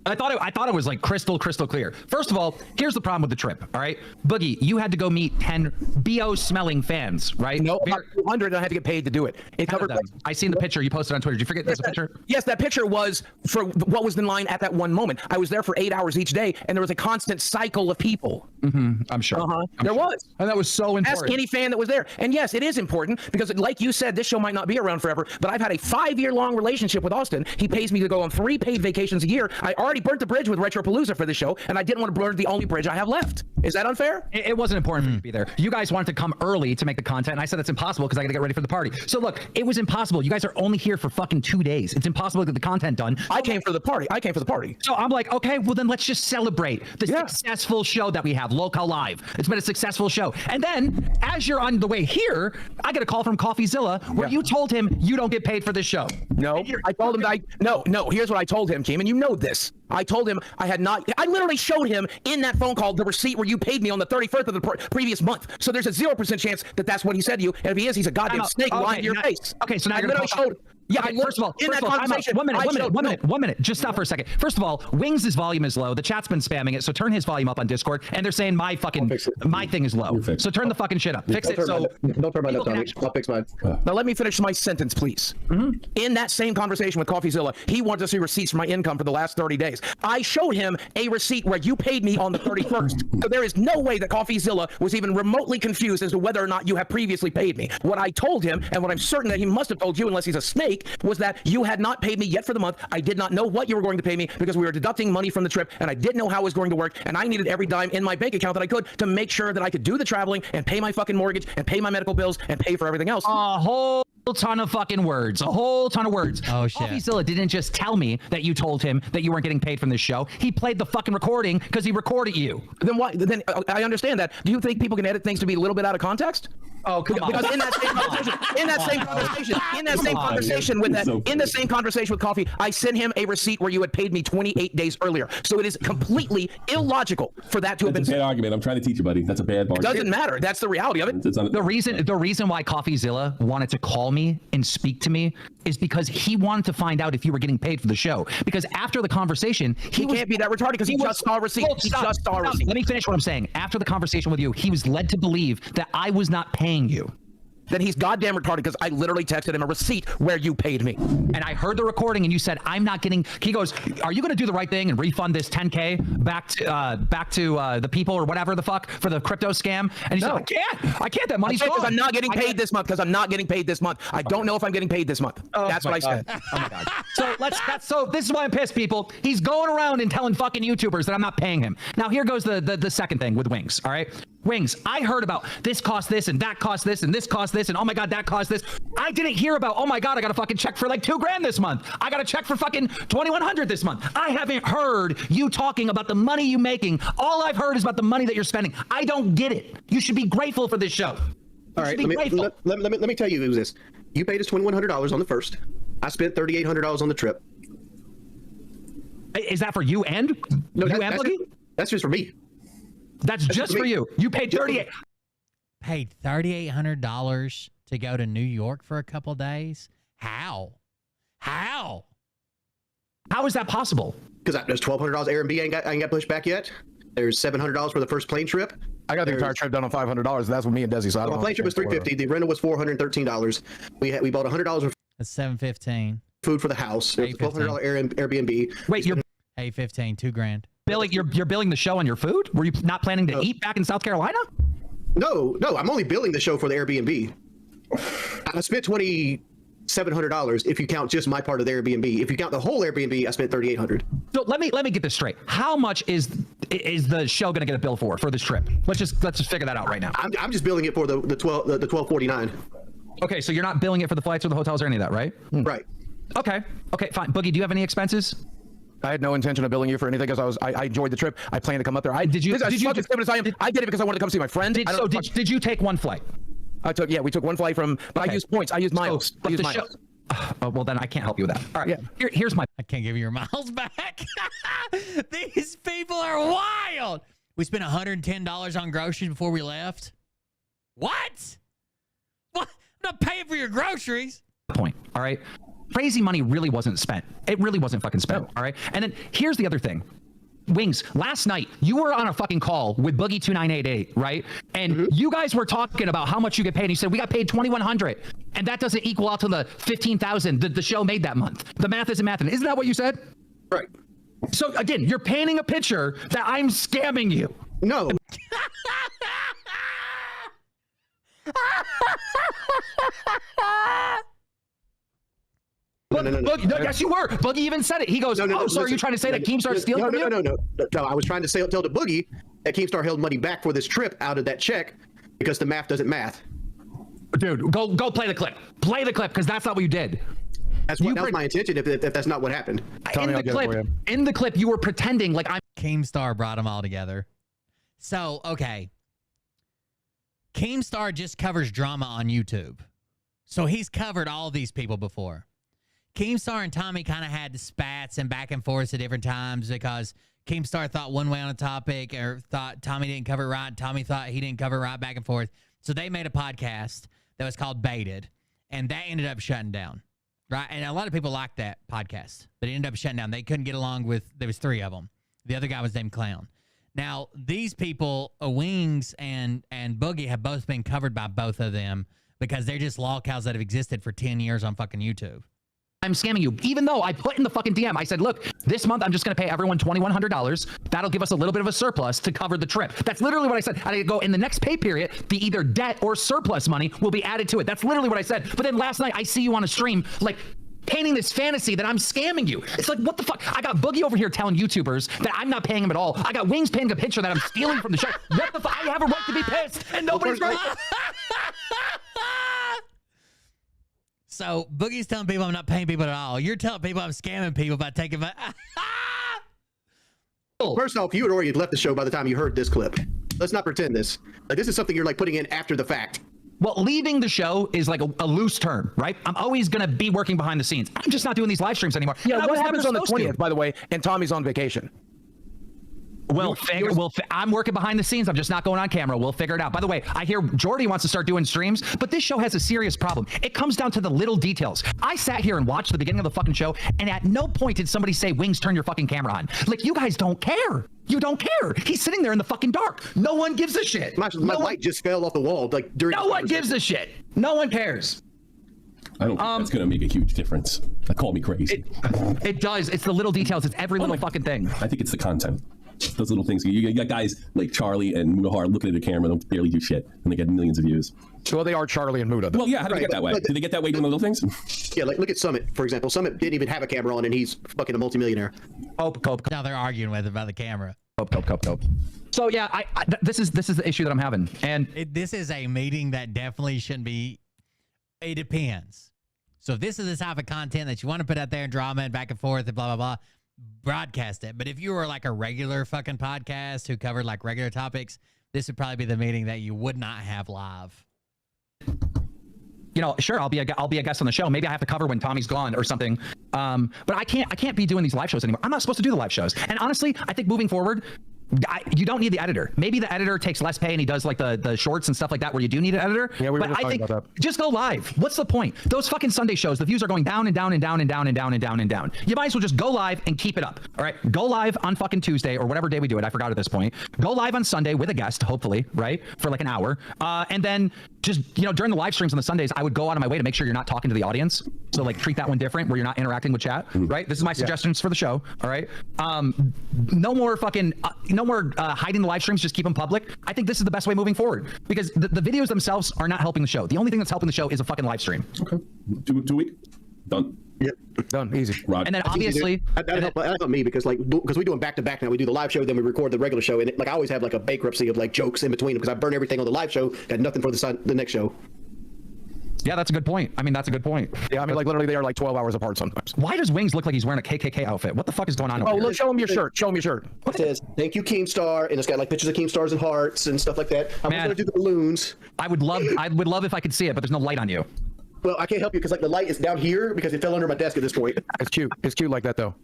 Speaker 5: I thought it was like crystal clear. First of all, here's the problem with the trip, all right? Boogie, you had to go meet 10 BO-smelling fans, right?
Speaker 6: No, about 200, and I had to get paid to do it. It covered.
Speaker 5: I seen the picture you posted on Twitter. Did you forget there's a picture?
Speaker 6: Yes, that picture was for what was in line at that one moment. I was there for 8 hours each day, and there was a constant cycle of people.
Speaker 5: I'm sure.
Speaker 6: There was.
Speaker 5: And that was so important.
Speaker 6: Ask any fan that was there. And yes, it is important because, like you said, this show might not be around forever, but I've had a 5-year-long relationship with Austin. He pays me to go on 3 paid vacations a year. I already burnt the bridge with Retropalooza for this show, and I didn't want to burn the only bridge I have left. Is that unfair?
Speaker 5: It wasn't important for me to be there. You guys wanted to come early to make the content, and I said it's impossible because I got to get ready for the party. So look, it was impossible. You guys are only here for fucking 2 days. It's impossible to get the content done.
Speaker 6: I came for the party. So
Speaker 5: I'm like, okay, well then let's just celebrate the successful show that we have, LolCows Live. It's been a successful show. And then, as you're on the way here, I get a call from CoffeeZilla where you told him you don't get paid for this show.
Speaker 6: No, I told him that no, here's what I told him, Keem, and you know this. I told him I had not. I literally showed him in that phone call the receipt where you paid me on the 31st of the previous month. So there's a 0% chance that that's what he said to you. And if he is, he's a goddamn snake lying to your face.
Speaker 5: Okay, so now
Speaker 6: I literally showed. Yeah,
Speaker 5: Okay, first of all, time out. 1 minute. Just stop for a second. First of all, Wings' volume is low. The chat's been spamming it, so turn his volume up on Discord. And they're saying my thing is low. So turn the fucking shit up. Fix it. So
Speaker 7: don't turn mine up, Tommy. I'll fix mine.
Speaker 6: Now let me finish my sentence, please. In that same conversation with CoffeeZilla, he wanted to see receipts for my income for the last 30 days. I showed him a receipt where you paid me on the 31st. So there is no way that CoffeeZilla was even remotely confused as to whether or not you have previously paid me. What I told him, and what I'm certain that he must have told you, unless he's a snake, was that you had not paid me yet for the month. I did not know what you were going to pay me because we were deducting money from the trip, and I didn't know how it was going to work, and I needed every dime in my bank account that I could to make sure that I could do the traveling and pay my fucking mortgage and pay my medical bills and pay for everything else.
Speaker 5: A whole ton of fucking words. A whole ton of words.
Speaker 1: Oh, shit.
Speaker 5: CoffeeZilla didn't just tell me that you told him that you weren't getting paid from this show. He played the fucking recording because he recorded you.
Speaker 6: Then why? Then I understand that. Do you think people can edit things to be a little bit out of context?
Speaker 5: Oh, come on.
Speaker 6: Because in that same conversation with Coffee, I sent him a receipt where you had paid me 28 days earlier. So it is completely illogical for that to have been.
Speaker 14: That's a bad argument. I'm trying to teach you, buddy. That's a bad argument.
Speaker 6: It doesn't matter. That's the reality of it.
Speaker 5: The reason why CoffeeZilla wanted to call me and speak to me is because he wanted to find out if you were getting paid for the show. Because after the conversation,
Speaker 6: he can't be that retarded because he just saw a receipt.
Speaker 5: Let me finish what I'm saying. After the conversation with you, he was led to believe that I was not paying you.
Speaker 6: Then he's goddamn retarded because I literally texted him a receipt where you paid me.
Speaker 5: And I heard the recording and you said, I'm not getting, he goes, are you going to do the right thing and refund this 10K back to the people or whatever the fuck for the crypto scam? And he said, I can't, that money's gone.
Speaker 6: Because I'm not getting paid this month, I don't know if I'm getting paid this month. That's what I said.
Speaker 5: Oh my God. So this is why I'm pissed, people. He's going around and telling fucking YouTubers that I'm not paying him. Now here goes the second thing with Wings, all right? Wings, I heard about this cost this and that cost this and this cost this and oh my God, that cost this. I didn't hear about, oh my God, I got a fucking check for like $2,000 this month. I got a check for fucking $2,100 this month. I haven't heard you talking about the money you making. All I've heard is about the money that you're spending. I don't get it. You should be grateful for this show.
Speaker 7: All right, let me tell you, it was this. You paid us $2,100 on the first. I spent $3,800 on the trip.
Speaker 5: Is that for you and?
Speaker 7: No, that's just for me.
Speaker 5: That's just for you. You paid
Speaker 1: Paid $3,800 to go to New York for a couple days? How
Speaker 5: is that possible?
Speaker 7: Because there's $1,200 Airbnb I ain't got pushed back yet. There's $700 for the first plane trip.
Speaker 6: I got the entire trip done on $500. That's with me and Desi. So
Speaker 7: the plane trip was $350. The rental was $413. We bought $100 of
Speaker 1: That's $715.
Speaker 7: Food for the house. It was $1,200 Airbnb.
Speaker 5: Wait, you're
Speaker 1: $815, $2,000.
Speaker 5: Billing, you're billing the show on your food? Were you not planning to eat back in South Carolina?
Speaker 7: No, I'm only billing the show for the Airbnb. I spent $2,700 if you count just my part of the Airbnb. If you count the whole Airbnb, I spent $3,800.
Speaker 5: So let me get this straight. How much is the show going to get a bill for this trip? Let's just figure that out right now.
Speaker 7: I'm just billing it for the $1,249.
Speaker 5: Okay, so you're not billing it for the flights or the hotels or any of that, right?
Speaker 7: Right.
Speaker 5: Okay, fine. Boogie, do you have any expenses?
Speaker 6: I had no intention of billing you for anything because I enjoyed the trip. I planned to come up there. I did it because I wanted to come see my friend.
Speaker 5: Did you take one flight?
Speaker 6: We took one flight from, but I used points. I used miles.
Speaker 5: Well, then I can't help you with that. All right. Yeah. Here's my.
Speaker 1: I can't give you your miles back. These people are wild. We spent $110 on groceries before we left. What? I'm not paying for your groceries.
Speaker 5: Point. All right. Crazy money really wasn't spent. It really wasn't fucking spent. All right. And then here's the other thing. Wings, last night you were on a fucking call with Boogie 2988, right? And you guys were talking about how much you get paid. And you said we got paid $2,100, and that doesn't equal out to the $15,000 that the show made that month. The math isn't mathing. Isn't that what you said?
Speaker 7: Right.
Speaker 5: So again, you're painting a picture that I'm scamming you.
Speaker 7: No.
Speaker 5: No. Yes, you were. Boogie even said it. He goes, so are you trying to say that Keemstar steals from you?
Speaker 7: No. I was trying to tell the Boogie that Keemstar held money back for this trip out of that check because the math doesn't math.
Speaker 5: Dude, go play the clip. Play the clip because that's not what you did.
Speaker 7: That was my intention if that's not what happened.
Speaker 5: In the clip, you were pretending like I'm...
Speaker 1: Keemstar brought them all together. So, okay. Keemstar just covers drama on YouTube. So he's covered all these people before. Keemstar and Tommy kind of had the spats and back and forth at different times because Keemstar thought one way on a topic or thought Tommy didn't cover it right. Tommy thought he didn't cover it right, back and forth. So they made a podcast that was called Baited, and that ended up shutting down. Right, and a lot of people liked that podcast, but it ended up shutting down. They couldn't get along with, there was 3 of them. The other guy was named Clown. Now, these people, Wings and Boogie, have both been covered by both of them because they're just LolCows that have existed for 10 years on fucking YouTube.
Speaker 5: I'm scamming you, even though I put in the fucking DM, I said, look, this month I'm just going to pay everyone $2,100. That'll give us a little bit of a surplus to cover the trip. That's literally what I said. I go, in the next pay period, the either debt or surplus money will be added to it. That's literally what I said. But then last night, I see you on a stream, like, painting this fantasy that I'm scamming you. It's like, what the fuck? I got Boogie over here telling YouTubers that I'm not paying him at all. I got Wings painting a picture that I'm stealing from the show. What the fuck? I have a right to be pissed, and nobody's right.
Speaker 1: So Boogie's telling people I'm not paying people at all. You're telling people I'm scamming people by taking my...
Speaker 7: First off, you had already left the show by the time you heard this clip. Let's not pretend this. Like, this is something you're like putting in after the fact.
Speaker 5: Well, leaving the show is like a loose term, right? I'm always going to be working behind the scenes. I'm just not doing these live streams anymore.
Speaker 6: Yeah, what happens on the 20th, by the way, and Tommy's on vacation?
Speaker 5: I'm working behind the scenes. I'm just not going on camera. We'll figure it out. By the way, I hear Jordy wants to start doing streams, but this show has a serious problem. It comes down to the little details. I sat here and watched the beginning of the fucking show, and at no point did somebody say, Wings, turn your fucking camera on. Like, you guys don't care. You don't care. He's sitting there in the fucking dark. No one gives a shit.
Speaker 7: My light just fell off the wall. Like, during
Speaker 5: no one gives a shit. No one cares.
Speaker 14: I don't think that's going to make a huge difference. Call me crazy.
Speaker 5: It does. It's the little details. It's every little fucking thing.
Speaker 14: I think it's the content. Those little things. You got guys like Charlie and Mudahar looking at the camera and barely do shit, and they get millions of views.
Speaker 6: Well, they are Charlie and Muda.
Speaker 14: Well, yeah, how do they get that way? Do they get that way doing the little things?
Speaker 7: Yeah, like look at Summit, for example. Summit didn't even have a camera on, and he's fucking a multimillionaire.
Speaker 1: Now they're arguing with about the camera.
Speaker 5: So yeah, this is the issue that I'm having, and
Speaker 1: this is a meeting that definitely shouldn't be. It depends. So if this is the type of content that you want to put out there and drama and back and forth and blah blah blah, broadcast it. But if you were like a regular fucking podcast who covered like regular topics, this would probably be the meeting that you would not have live.
Speaker 5: You know, sure, I'll be a guest on the show. Maybe I have to cover when Tommy's gone or something. But I can't be doing these live shows anymore. I'm not supposed to do the live shows. And honestly, I think moving forward, you don't need the editor. Maybe the editor takes less pay and he does like the shorts and stuff like that where you do need an editor.
Speaker 6: Yeah, we were
Speaker 5: but I think
Speaker 6: about that.
Speaker 5: just go live. What's the point? Those fucking Sunday shows, the views are going down and down and down and down and down and down and down. You might as well just go live and keep it up. All right, go live on fucking Tuesday or whatever day we do it. I forgot at this point. Go live on Sunday with a guest, hopefully, right, for like an hour, and then just during the live streams on the Sundays, I would go out of my way to make sure you're not talking to the audience. So like treat that one different, where you're not interacting with chat, right? This is my suggestions for the show. All right, no more fucking hiding the live streams. Just keep them public. I think this is the best way moving forward because the videos themselves are not helping the show. The only thing that's helping the show is a fucking live stream.
Speaker 14: Okay, 2 week, done.
Speaker 7: Yeah,
Speaker 6: done, easy.
Speaker 5: And then obviously
Speaker 7: that helped me because we do them back to back now. We do the live show, then we record the regular show, and I always have like a bankruptcy of like jokes in between because I burn everything on the live show, got nothing for the next show.
Speaker 5: Yeah, that's a good point. I mean, that's a good point.
Speaker 6: Yeah, I mean, like literally they are like 12 hours apart sometimes.
Speaker 5: Why does Wings look like he's wearing a KKK outfit? What the fuck is going on over here?
Speaker 6: Look, show him your shirt. Show him your shirt.
Speaker 7: It says, thank you, Keemstar, and it's got like pictures of Keemstars and hearts and stuff like that. I'm going to do the balloons.
Speaker 5: I would love if I could see it, but there's no light on you.
Speaker 7: Well, I can't help you because like the light is down here because it fell under my desk at this point.
Speaker 6: It's cute. It's cute like that though.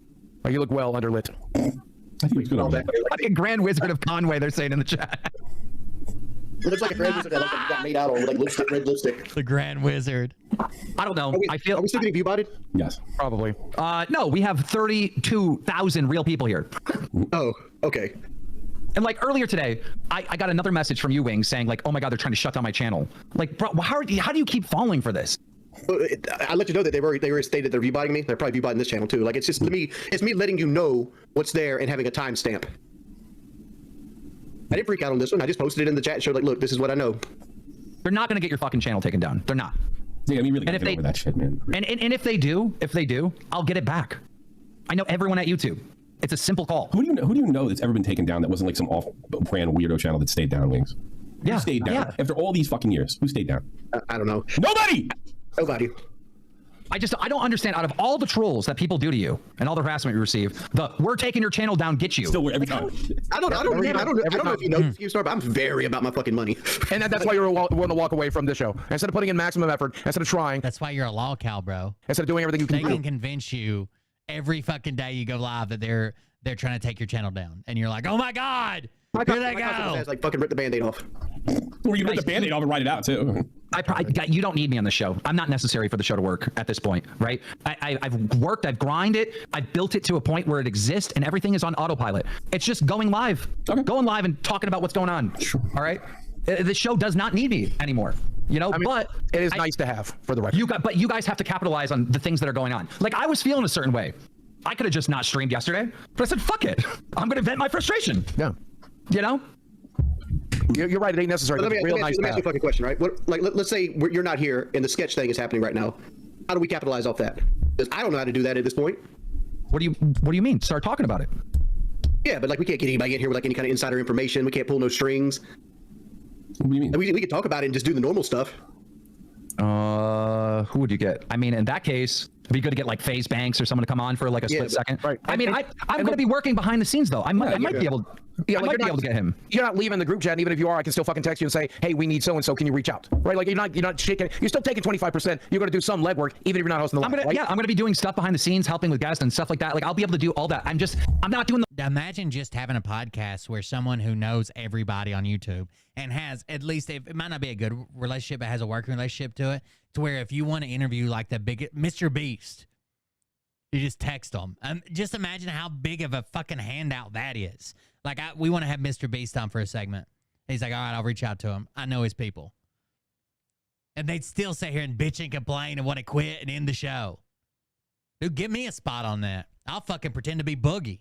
Speaker 6: Like you look well underlit.
Speaker 14: I think it's good.
Speaker 5: Like a Grand Wizard of Conway, they're saying in the chat.
Speaker 7: It looks like a Grand Wizard that got made out of like lipstick, red lipstick.
Speaker 1: The Grand Wizard.
Speaker 5: I don't know.
Speaker 7: Are we still getting view-botted?
Speaker 14: Yes.
Speaker 6: Probably.
Speaker 5: No, we have 32,000 real people here.
Speaker 7: Oh, okay.
Speaker 5: And like earlier today, I got another message from you, Wings, saying like, oh my God, they're trying to shut down my channel. Like, bro, how do you keep falling for this?
Speaker 7: I let you know that they already stated they're view-botting me. They're probably view-botting this channel too. Like it's just to me, it's me letting you know what's there and having a timestamp. I didn't freak out on this one. I just posted it in the chat and showed like, look, this is what I know.
Speaker 5: They're not going to get your fucking channel taken down. They're not.
Speaker 14: Yeah, I mean, really, get over that shit, man.
Speaker 5: And if they do, I'll get it back. I know everyone at YouTube. It's a simple call.
Speaker 14: Who do you know that's ever been taken down that wasn't like some off-brand weirdo channel that stayed down, Wings?
Speaker 5: Yeah.
Speaker 14: Who stayed down? Yeah. After all these fucking years, who stayed down?
Speaker 7: I don't know.
Speaker 14: Nobody!
Speaker 5: I don't understand. Out of all the trolls that people do to you and all the harassment you receive, we're taking your channel down, get you.
Speaker 14: Still, every time.
Speaker 7: I don't know if you know Keemstar, but I'm very about my fucking money.
Speaker 6: And that's why you're willing to walk away from the show. Instead of putting in maximum effort, instead of trying.
Speaker 1: That's why you're a LolCow, bro.
Speaker 6: Instead of doing everything you can do.
Speaker 1: They can convince you every fucking day you go live that they're trying to take your channel down. And you're like, oh my God, here they go.
Speaker 7: Has, like fucking rip the Band-Aid off.
Speaker 14: Or you rip the Band-Aid off and write it out too.
Speaker 5: You don't need me on the show. I'm not necessary for the show to work at this point, right? I've worked, I've grinded it, I've built it to a point where it exists, and everything is on autopilot. It's just going live, going live and talking about what's going on. All right, the show does not need me anymore. You know, but
Speaker 6: it is nice to have for the record.
Speaker 5: But you guys have to capitalize on the things that are going on. Like I was feeling a certain way. I could have just not streamed yesterday, but I said, fuck it. I'm going to vent my frustration.
Speaker 6: Yeah.
Speaker 5: You know?
Speaker 6: You're right. It ain't necessary.
Speaker 7: Let me
Speaker 6: ask
Speaker 7: you a fucking question, right? Let's say you're not here and the sketch thing is happening right now. How do we capitalize off that? Because I don't know how to do that at this point.
Speaker 5: What do you mean? Start talking about it.
Speaker 7: Yeah, but like we can't get anybody in here with like any kind of insider information. We can't pull no strings.
Speaker 14: What do you mean?
Speaker 7: We can talk about it and just do the normal stuff.
Speaker 5: Who would you get? I mean, in that case, it'd be good to get like FaZe Banks or someone to come on for like a split second.
Speaker 6: Right.
Speaker 5: I mean, I'm going to be working behind the scenes though. I might be able.
Speaker 6: Yeah,
Speaker 5: I might be able to get him.
Speaker 6: You're not leaving the group chat. And even if you are, I can still fucking text you and say, "Hey, we need so and so. Can you reach out?" Right? Like you're not shaking. You're still taking 25%. You're going to do some legwork, even if you're not hosting the live.
Speaker 5: I'm going to be doing stuff behind the scenes, helping with guests and stuff like that. Like I'll be able to do all that. I'm not doing the.
Speaker 1: Imagine just having a podcast where someone who knows everybody on YouTube and has at least, it might not be a good relationship, but has a working relationship to it, to where if you want to interview like the biggest Mr. Beast, you just text them. Just imagine how big of a fucking handout that is. Like, we want to have Mr. Beast on for a segment. He's like, all right, I'll reach out to him. I know his people. And they'd still sit here and bitch and complain and want to quit and end the show. Dude, give me a spot on that. I'll fucking pretend to be Boogie.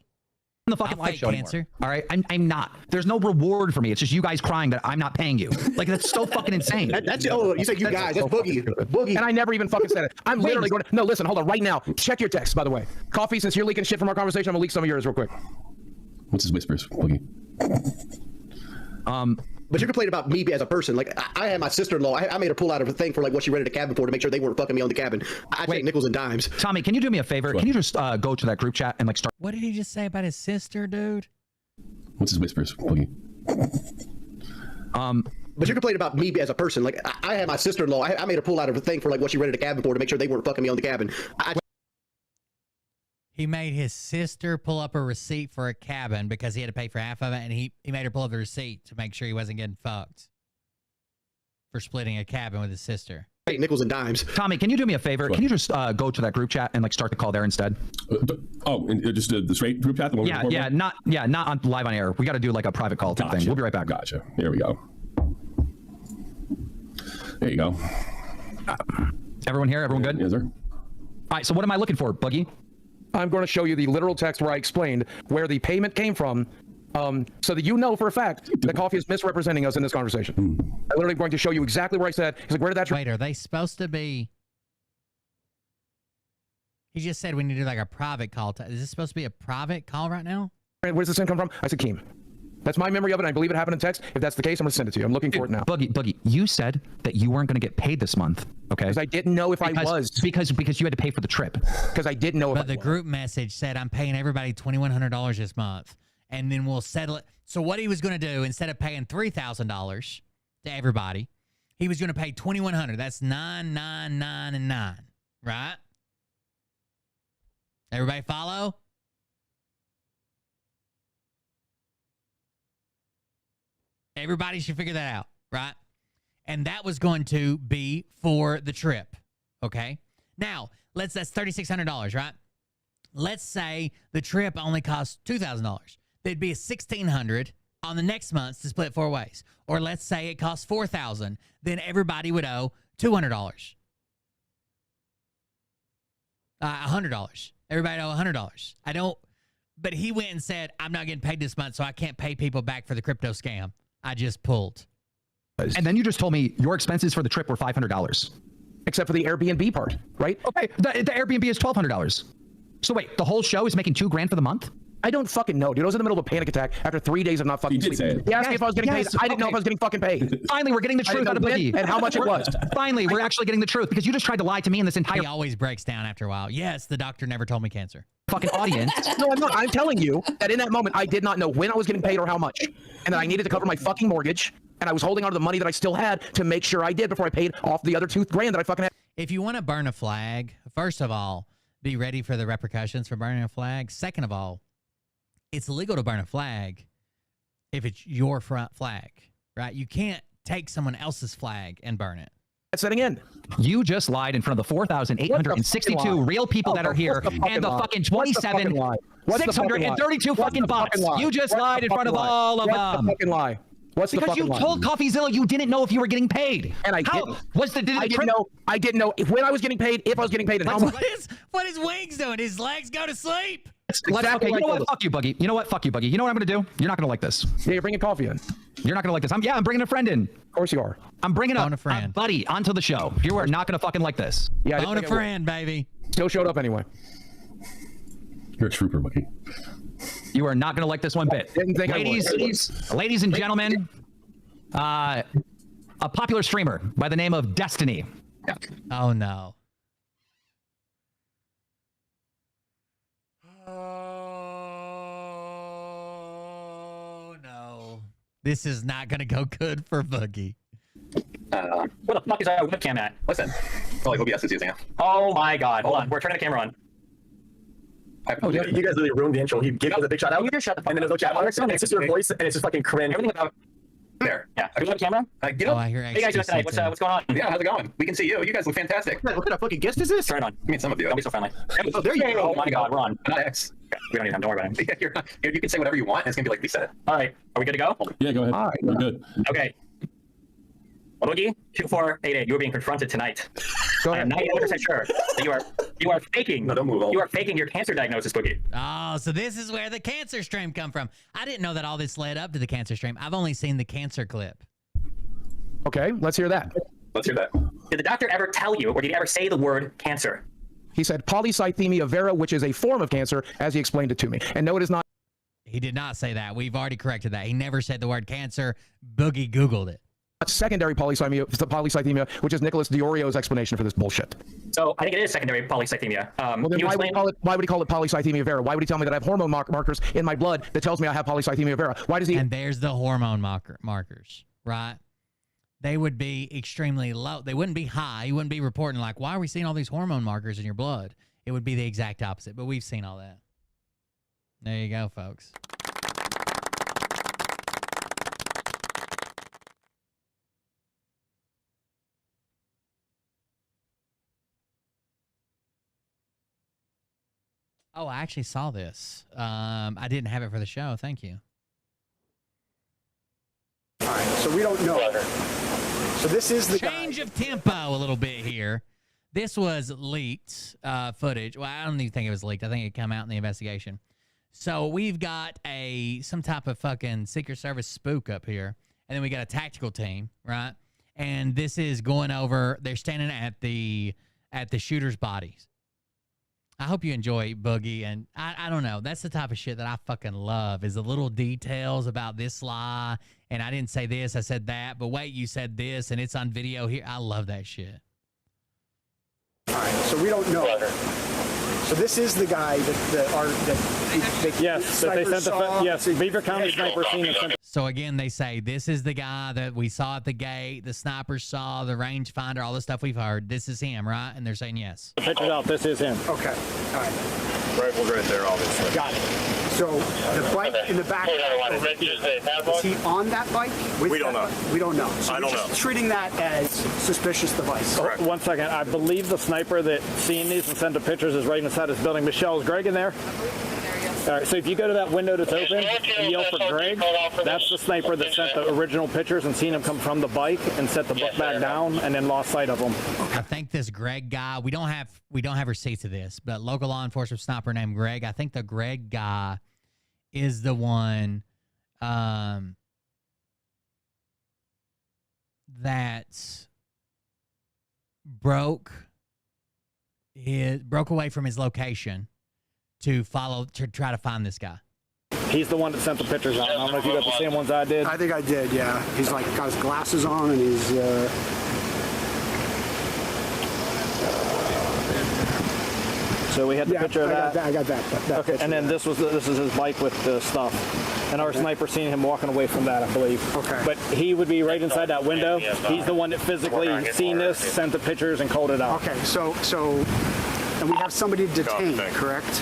Speaker 5: The fucking live show anymore. All right, I'm not. There's no reward for me. It's just you guys crying that I'm not paying you. Like that's so fucking insane.
Speaker 7: You said you guys. That's Boogie. Boogie.
Speaker 6: And I never even fucking said it. I'm literally going to. No, listen, hold on. Right now, check your text. By the way, Coffee. Since you're leaking shit from our conversation, I'm gonna leak some of yours real quick.
Speaker 14: What's his whispers, Boogie?
Speaker 7: But you're complaining about me as a person. Like I had my sister-in-law. I made her pull out of a thing for like what she rented a cabin for to make sure they weren't fucking me on the cabin. I take nickels and dimes.
Speaker 5: Tommy, can you do me a favor? Can you just go to that group chat and like start?
Speaker 1: What did he just say about his sister, dude?
Speaker 14: What's his whispers, Boogie?
Speaker 7: But you're complaining about me as a person. Like I had my sister-in-law. I made her pull out of a thing for like what she rented a cabin for to make sure they weren't fucking me on the cabin.
Speaker 1: He made his sister pull up a receipt for a cabin because he had to pay for half of it, and he made her pull up the receipt to make sure he wasn't getting fucked for splitting a cabin with his sister.
Speaker 7: Hey, nickels and dimes.
Speaker 5: Tommy, can you do me a favor? Can you just go to that group chat and like start the call there instead?
Speaker 14: Just the straight group chat?
Speaker 5: Not on live on air. We got to do like a private call type thing. We'll be right back.
Speaker 14: Gotcha. Here we go. There you go.
Speaker 5: Everyone here? Everyone good?
Speaker 14: Yes, sir.
Speaker 5: All right, so what am I looking for, Boogie?
Speaker 6: I'm going to show you the literal text where I explained where the payment came from, so that you know for a fact that Coffee is misrepresenting us in this conversation. I'm literally going to show you exactly where I said. He's like, where did that?
Speaker 1: Wait, are they supposed to be? He just said we need to do like a private call. Is this supposed to be a private call right now?
Speaker 6: Where's this thing come from? I said, Keem. That's my memory of it. I believe it happened in text. If that's the case, I'm going to send it to you. I'm looking for it now.
Speaker 5: Boogie, you said that you weren't going to get paid this month. Okay.
Speaker 6: Because I didn't know if I was.
Speaker 5: Because you had to pay for the trip.
Speaker 6: Because I didn't know if
Speaker 1: But the group message said, I'm paying everybody $2,100 this month, and then we'll settle it. So what he was going to do, instead of paying $3,000 to everybody, he was going to pay $2,100. That's $9,999, right? Everybody follow? Everybody should figure that out, right? And that was going to be for the trip, okay? Now, that's $3,600, right? Let's say the trip only costs $2,000. There'd be a $1,600 on the next month to split 4 ways. Or let's say it costs $4,000, then everybody would owe $200. $100. Everybody owe $100. But he went and said, I'm not getting paid this month, so I can't pay people back for the crypto scam I just pulled.
Speaker 5: And then you just told me your expenses for the trip were $500.
Speaker 6: Except for the Airbnb part, right?
Speaker 5: Okay, the Airbnb is $1,200. So wait, the whole show is making $2,000 for the month?
Speaker 6: I don't fucking know, dude. I was in the middle of a panic attack after 3 days of not fucking sleeping. He asked me if I was getting paid. I didn't know if I was getting fucking paid.
Speaker 5: Finally, we're getting the truth out of Boogie.
Speaker 6: And how much it was.
Speaker 5: Finally, we're actually getting the truth because you just tried to lie to me in this entire...
Speaker 1: He always breaks down after a while. Yes, the doctor never told me cancer.
Speaker 5: Fucking audience.
Speaker 6: No, I'm not. I'm telling you that in that moment, I did not know when I was getting paid or how much. And that I needed to cover my fucking mortgage. And I was holding on to the money that I still had to make sure I did before I paid off the other $2,000 that I fucking had.
Speaker 1: If you want to burn a flag, first of all, be ready for the repercussions for burning a flag. Second of all, it's illegal to burn a flag if it's your front flag, right? You can't take someone else's flag and burn it.
Speaker 6: setting in.
Speaker 5: You just lied in front of the 4,862 real people that are here and the fucking 27,632 fucking bots. You just lied in front of all of them.
Speaker 6: Fucking lie. What's
Speaker 5: because
Speaker 6: the fucking
Speaker 5: you
Speaker 6: lie?
Speaker 5: told CoffeeZilla you didn't know if you were getting paid.
Speaker 6: And I didn't. I didn't know when I was getting paid, if I was getting paid, and how much.
Speaker 1: What is Wings doing? His legs go to sleep.
Speaker 5: Okay, you know what? Fuck you, Boogie. You know what? Fuck you, Boogie. You know what I'm going to do? You're not going to like this.
Speaker 6: Yeah, you're bringing coffee in.
Speaker 5: You're not going to like this. I'm bringing a friend in.
Speaker 6: Of course you are.
Speaker 5: I'm bringing
Speaker 1: a friend.
Speaker 5: Buddy onto the show. You are not going to fucking like this.
Speaker 6: Yeah,
Speaker 1: Phone a friend, baby.
Speaker 6: Still showed up anyway.
Speaker 14: You're a trooper, Boogie.
Speaker 5: You are not going to like this one bit.
Speaker 6: Didn't think
Speaker 5: Ladies and gentlemen, a popular streamer by the name of Destiny.
Speaker 1: Yeah. Oh, no. Oh, no. This is not going to go good for Boogie.
Speaker 13: Where the fuck is our webcam at? Listen.
Speaker 15: Probably OBS is using it.
Speaker 13: Oh my god. Hold on. We're turning the camera on.
Speaker 15: You guys literally ruined the intro. He gave us a big shout out. You just shut the fuck up. And then there's no chat marks. And it's just your voice, and it's just fucking cringe.
Speaker 13: Everything about there. Yeah. Are you on camera?
Speaker 15: You know,
Speaker 1: I hear
Speaker 13: hey guys, doing tonight? What's going on?
Speaker 15: Yeah, how's it going? We can see you. You guys look fantastic.
Speaker 7: What kind of fucking guest is this?
Speaker 13: Turn it on.
Speaker 15: I mean, some of you.
Speaker 13: Don't be so friendly.
Speaker 15: Oh, there you go.
Speaker 13: Oh my god, we're on.
Speaker 15: Not X.
Speaker 13: We don't need time. Don't worry about it.
Speaker 15: You can say whatever you want, and it's gonna be like we said it.
Speaker 13: All right. Are we good to go?
Speaker 14: Yeah, go ahead.
Speaker 6: All right.
Speaker 14: We're good.
Speaker 13: Okay. Boogie 2488, you are being confronted tonight.
Speaker 6: Go
Speaker 13: I am
Speaker 6: ahead.
Speaker 13: 98% sure that you are faking.
Speaker 15: No, don't move.
Speaker 13: You are faking your cancer diagnosis, Boogie.
Speaker 1: Oh, so this is where the cancer stream come from. I didn't know that all this led up to the cancer stream. I've only seen the cancer clip.
Speaker 6: Okay, let's hear that.
Speaker 15: Let's hear that.
Speaker 13: Did the doctor ever tell you, or did he ever say the word cancer?
Speaker 6: He said polycythemia vera, which is a form of cancer, as he explained it to me. And no, it is not.
Speaker 1: He did not say that. We've already corrected that. He never said the word cancer. Boogie Googled it.
Speaker 6: Secondary polycythemia, which is Nicholas Diorio's explanation for this bullshit.
Speaker 13: So I think it is secondary polycythemia.
Speaker 6: Well, then why would he call it polycythemia vera? Why would he tell me that I have hormone markers in my blood that tells me I have polycythemia vera? Why does he?
Speaker 1: And there's the hormone markers, right? They would be extremely low. They wouldn't be high. You wouldn't be reporting like, why are we seeing all these hormone markers in your blood? It would be the exact opposite, but we've seen all that. There you go, folks. Oh, I actually saw this. I didn't have it for the show. Thank you.
Speaker 16: All right, so we don't know. So this is the
Speaker 1: change of tempo a little bit here. This was leaked footage. Well, I don't even think it was leaked. I think it came out in the investigation. So we've got some type of fucking Secret Service spook up here, and then we got a tactical team, right? And this is going over. They're standing at the shooters' bodies. I hope you enjoy Boogie, and I don't know. That's the type of shit that I fucking love, is the little details about this lie, and I didn't say this, I said that, but wait, you said this, and it's on video here. I love that shit.
Speaker 16: All right, so we don't know. So this is the guy Beaver County sniper seen.
Speaker 1: So again, they say this is the guy that we saw at the gate, the sniper saw, the rangefinder, all the stuff we've heard. This is him, right? And they're saying yes.
Speaker 16: The picture's out. This is him. Okay. All right.
Speaker 15: Rifle's right there, obviously.
Speaker 16: Got it. So the bike in the back. Is he on that bike?
Speaker 15: We don't know.
Speaker 16: We don't know. So
Speaker 15: I don't know.
Speaker 16: Treating that as suspicious device.
Speaker 15: Correct.
Speaker 17: One second. I believe the sniper that seen these and sent the pictures is right inside this building. Michelle, is Greg in there? All right, so if you go to that window that's open and yell for Greg, that's the sniper that sent the original pictures and seen him come from the bike and set the book back down and then lost sight of him.
Speaker 1: I think this Greg guy, we don't have receipts of this, but local law enforcement sniper named Greg. I think the Greg guy is the one that broke away from his location to try to find this guy.
Speaker 17: He's the one that sent the pictures out. I don't know if you got the same ones I did.
Speaker 16: I think I did, yeah. He's like got his glasses on and he's
Speaker 17: So we had the picture of that.
Speaker 16: I got that
Speaker 17: okay, and then this is his bike with the stuff. And our sniper seen him walking away from that, I believe.
Speaker 16: Okay.
Speaker 17: But he would be right inside that window. He's the one that physically seen this, sent the pictures, and called it out.
Speaker 16: Okay, so and we have somebody detained, correct?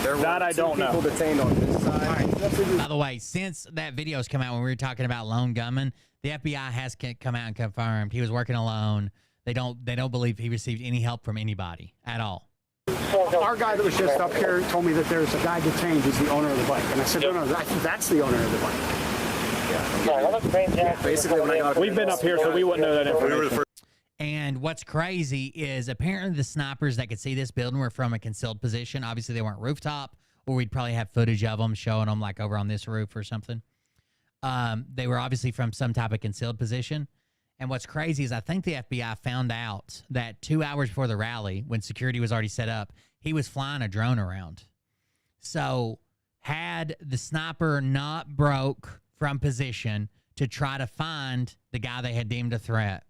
Speaker 17: That I don't know.
Speaker 16: People detained on this side.
Speaker 1: By the way, since that video's come out when we were talking about lone gunman, The FBI has come out and confirmed he was working alone. They don't believe he received any help from anybody at all.
Speaker 16: Our guy that was just up here told me that there's a guy detained who's the owner of the bike. And I said, no, that's the owner of the bike.
Speaker 15: Yeah, basically,
Speaker 17: we've been up here, so we wouldn't know that information.
Speaker 1: And what's crazy is apparently the snipers that could see this building were from a concealed position. Obviously, they weren't rooftop, or we'd probably have footage of them showing them like over on this roof or something. They were obviously from some type of concealed position. And what's crazy is I think the FBI found out that 2 hours before the rally, when security was already set up, he was flying a drone around. So had the sniper not broke from position to try to find the guy they had deemed a threat,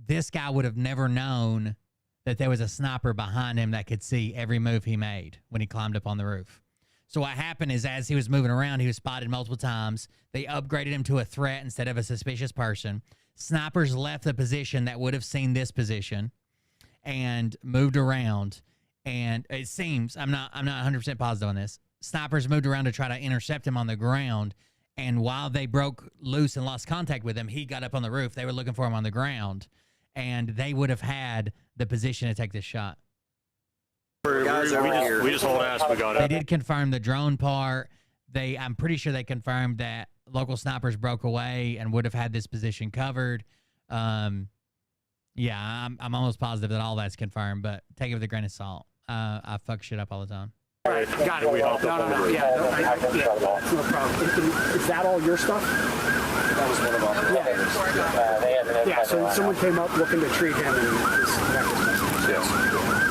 Speaker 1: this guy would have never known that there was a sniper behind him that could see every move he made when he climbed up on the roof. So what happened is as he was moving around, he was spotted multiple times. They upgraded him to a threat instead of a suspicious person. Snipers left the position that would have seen this position and moved around. And it seems, I'm not 100% positive on this, snipers moved around to try to intercept him on the ground. And while they broke loose and lost contact with him, he got up on the roof. They were looking for him on the ground. And they would have had the position to take this shot.
Speaker 18: We just hold ass. We got it.
Speaker 1: They did confirm the drone part. I'm pretty sure they confirmed that local snipers broke away and would have had this position covered. Yeah, I'm almost positive that all that's confirmed, but take it with a grain of salt. I fuck shit up all the time.
Speaker 16: Got it. No. Yeah, no problem. Is that all your stuff?
Speaker 15: That was one of our.
Speaker 16: Yeah, so someone came up looking to treat him and
Speaker 15: Yes.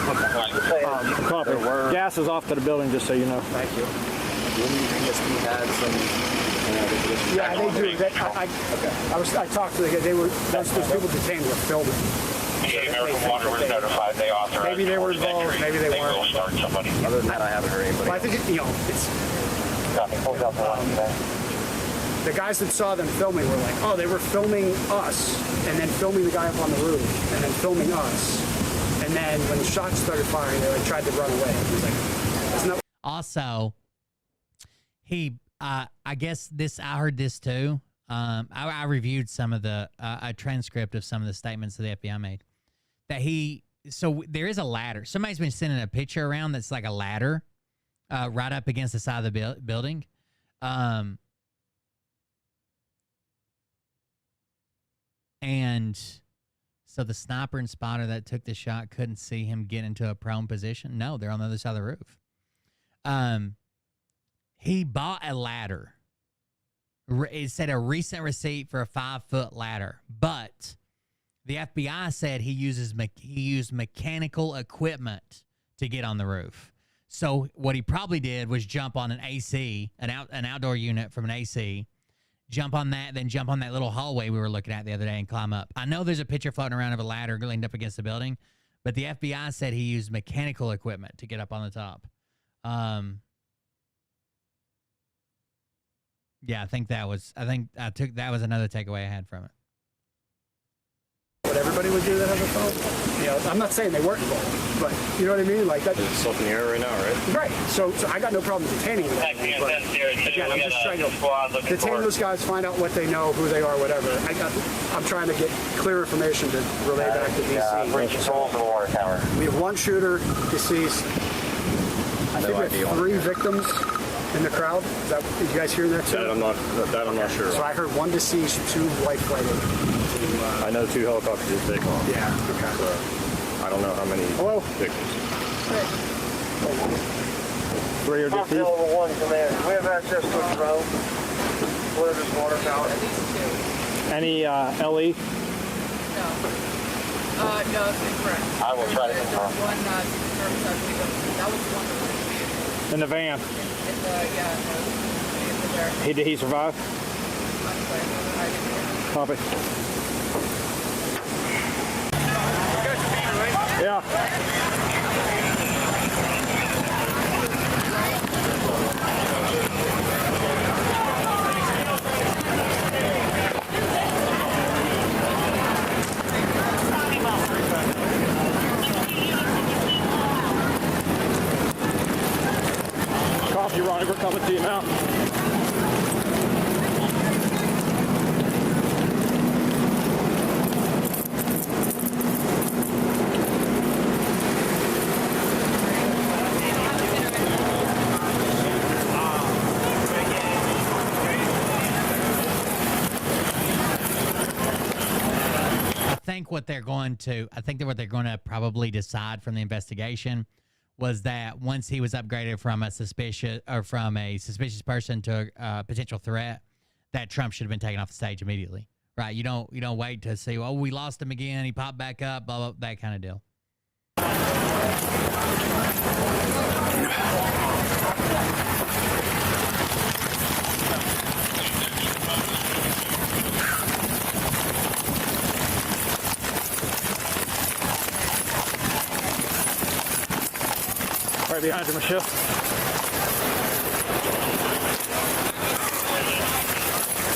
Speaker 16: Okay.
Speaker 17: Copy. Gas is off to the building, just so you know.
Speaker 16: Thank you.
Speaker 15: DSP had some.
Speaker 16: Yeah, they do. I talked to the guy. Those people detained were filming.
Speaker 19: American Water was notified. They authorized.
Speaker 16: Maybe they were involved. Maybe they weren't.
Speaker 19: Will start somebody.
Speaker 15: Other than that, I haven't heard anybody.
Speaker 16: Well, I think it's. The guys that saw them filming were like, oh, they were filming us, and then filming the guy up on the roof, and then filming us, and then when the shots started firing, they tried to run away. It was like, isn't that?
Speaker 1: Also, I guess I heard this too. I reviewed some of a transcript of some of the statements that the FBI made. So there is a ladder. Somebody's been sending a picture around that's like a ladder right up against the side of the building. And so the sniper and spotter that took the shot couldn't see him get into a prone position. No, they're on the other side of the roof. He bought a ladder. It said a recent receipt for a 5-foot ladder, but the FBI said he used mechanical equipment to get on the roof. So what he probably did was jump on an AC, an outdoor unit from an AC, jump on that, then jump on that little hallway we were looking at the other day and climb up. I know there's a picture floating around of a ladder leaned up against the building, but the FBI said he used mechanical equipment to get up on the top. Yeah, I think that was another takeaway I had from it.
Speaker 16: What everybody would do that have a phone? You know, I'm not saying they weren't involved, but you know what I mean? Like that.
Speaker 18: It's up in the air right now, right?
Speaker 16: Right. So I got no problem detaining them. But again, I'm just trying to detain those guys, find out what they know, who they are, whatever. I'm trying to get clear information to relay back to DC.
Speaker 19: Bring control for the water tower.
Speaker 16: We have one shooter deceased. I think we have 3 victims in the crowd. Did you guys hear that too?
Speaker 18: That I'm not sure.
Speaker 16: So I heard 1 deceased, 2 life-flighted.
Speaker 18: I know 2 helicopters did take off.
Speaker 16: Yeah, okay.
Speaker 18: So I don't know how many victims.
Speaker 17: Where you're
Speaker 19: Top Hill over 1 command. We have access to a drone. Where this water tower?
Speaker 17: Any LE?
Speaker 20: No. No, that's incorrect.
Speaker 19: I will try to confirm.
Speaker 20: One that was one.
Speaker 17: In the van.
Speaker 20: Yeah.
Speaker 17: Did he survive? Copy. Yeah. Copy, Ronnie. We're coming to you now.
Speaker 1: think what they're going to probably decide from the investigation was that once he was upgraded from a suspicious person to a potential threat, that Trump should have been taken off the stage immediately. Right? You don't wait to see, oh, we lost him again, he popped back up, blah, blah, that kind of deal.
Speaker 17: Right behind you, Michelle.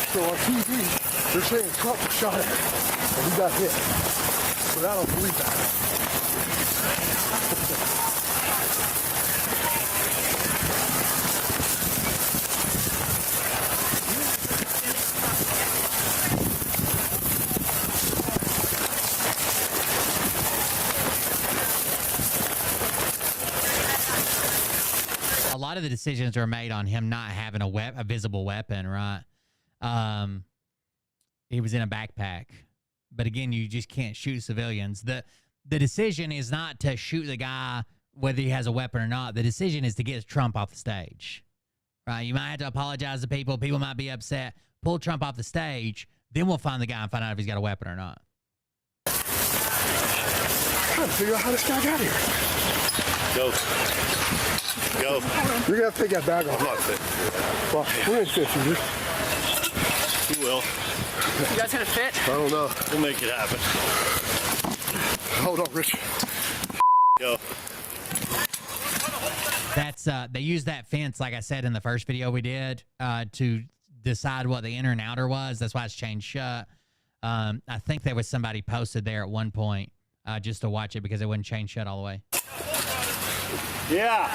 Speaker 19: So on TV, they're saying Trump was shot at and he got hit. But I don't believe that.
Speaker 1: A lot of the decisions are made on him not having a visible weapon, right? He was in a backpack. But again, you just can't shoot civilians. The decision is not to shoot the guy whether he has a weapon or not. The decision is to get Trump off the stage, right? You might have to apologize to people. People might be upset. Pull Trump off the stage. Then we'll find the guy and find out if he's got a weapon or not.
Speaker 19: I'm trying to figure out how this guy got here.
Speaker 18: Go.
Speaker 19: You're going to have to take that bag off.
Speaker 18: I'm not fit.
Speaker 19: Well, we're in fishing, dude.
Speaker 18: You will.
Speaker 20: You guys gonna fit?
Speaker 19: I don't know.
Speaker 18: We'll make it happen.
Speaker 19: Hold on, Rich.
Speaker 18: Go.
Speaker 1: That's they used that fence, like I said in the first video we did, to decide what the inner and outer was. That's why it's chained shut. I think there was somebody posted there at one point just to watch it because it wasn't chained shut all the way.
Speaker 17: Yeah,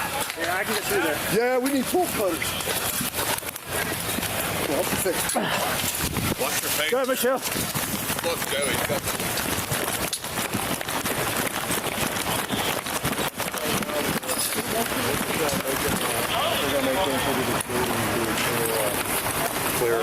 Speaker 17: I can get through there.
Speaker 19: Yeah, we need bolt cutters. Well, fix.
Speaker 18: Wash your face.
Speaker 17: Go ahead, Michelle.
Speaker 18: Let's go. He's got
Speaker 19: clear.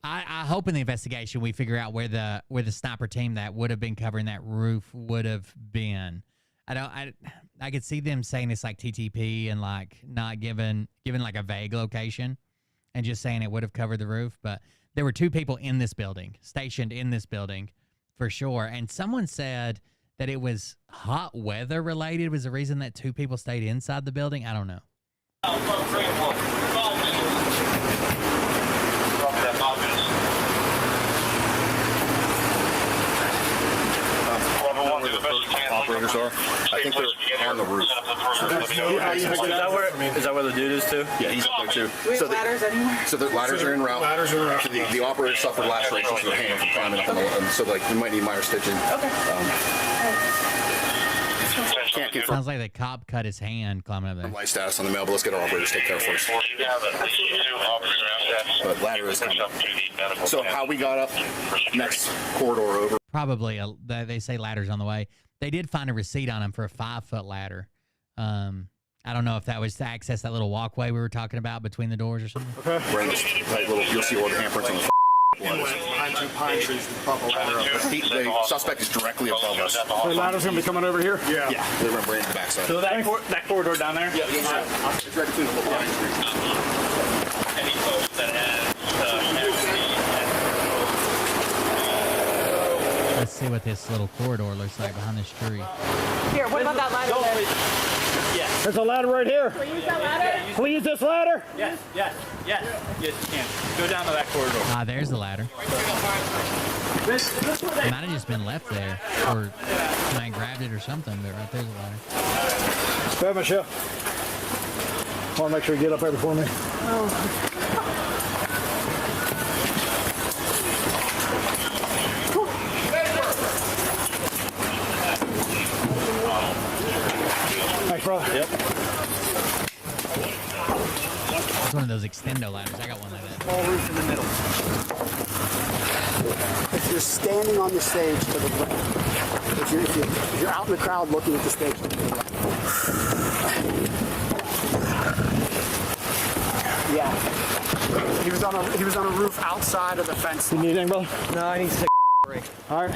Speaker 1: I hope in the investigation we figure out where the sniper team that would have been covering that roof would have been. I could see them saying it's like TTP and like not given like a vague location and just saying it would have covered the roof. But there were two people in this building, stationed in this building for sure. And someone said that it was hot weather related was the reason that two people stayed inside the building. I don't know.
Speaker 18: operators are. I think they're on the roof. Is that where the dude is too? Yeah, he's up there too.
Speaker 20: So ladders anywhere?
Speaker 18: So the ladders are en route. So the operator suffered lacerations to their hand from climbing up on the and so like you might need minor stitching.
Speaker 20: Okay.
Speaker 18: Can't confirm.
Speaker 1: Sounds like the cop cut his hand climbing up there.
Speaker 18: Life status on the mail, but let's get our operators take care of first. But ladder is coming. So how we got up next corridor over.
Speaker 1: Probably they say ladders on the way. They did find a receipt on him for a 5-foot ladder. I don't know if that was to access that little walkway we were talking about between the doors or something.
Speaker 18: Okay. Right, like little, you'll see all the handprints on the
Speaker 19: Behind two pine trees, the ladder up.
Speaker 18: The suspect is directly above us.
Speaker 17: The ladder's gonna be coming over here?
Speaker 18: Yeah. They're gonna bring it the backside.
Speaker 17: So that corridor down there?
Speaker 18: Yeah, it's right between the pine trees.
Speaker 21: Any folks that have
Speaker 1: Let's see what this little corridor looks like behind this tree.
Speaker 20: Here, what about that ladder there?
Speaker 17: Yeah. There's a ladder right here.
Speaker 20: Can we use that ladder?
Speaker 17: Can we use this ladder?
Speaker 21: Yes, you can. Go down to that corridor.
Speaker 1: Ah, there's the ladder. It might have just been left there, or somebody grabbed it or something, but right there's the ladder.
Speaker 17: Go ahead, Michelle. I want to make sure you get up there before me. Thanks, brother.
Speaker 1: Yep. It's one of those extendo ladders. I got one like that.
Speaker 22: Small roof in the middle. If you're standing on the stage to the left, if you're out in the crowd looking at the stage to the left. Yeah.
Speaker 16: He was on a roof outside of the fence.
Speaker 17: You need anything, brother?
Speaker 15: No, I need to take a break.
Speaker 17: All right.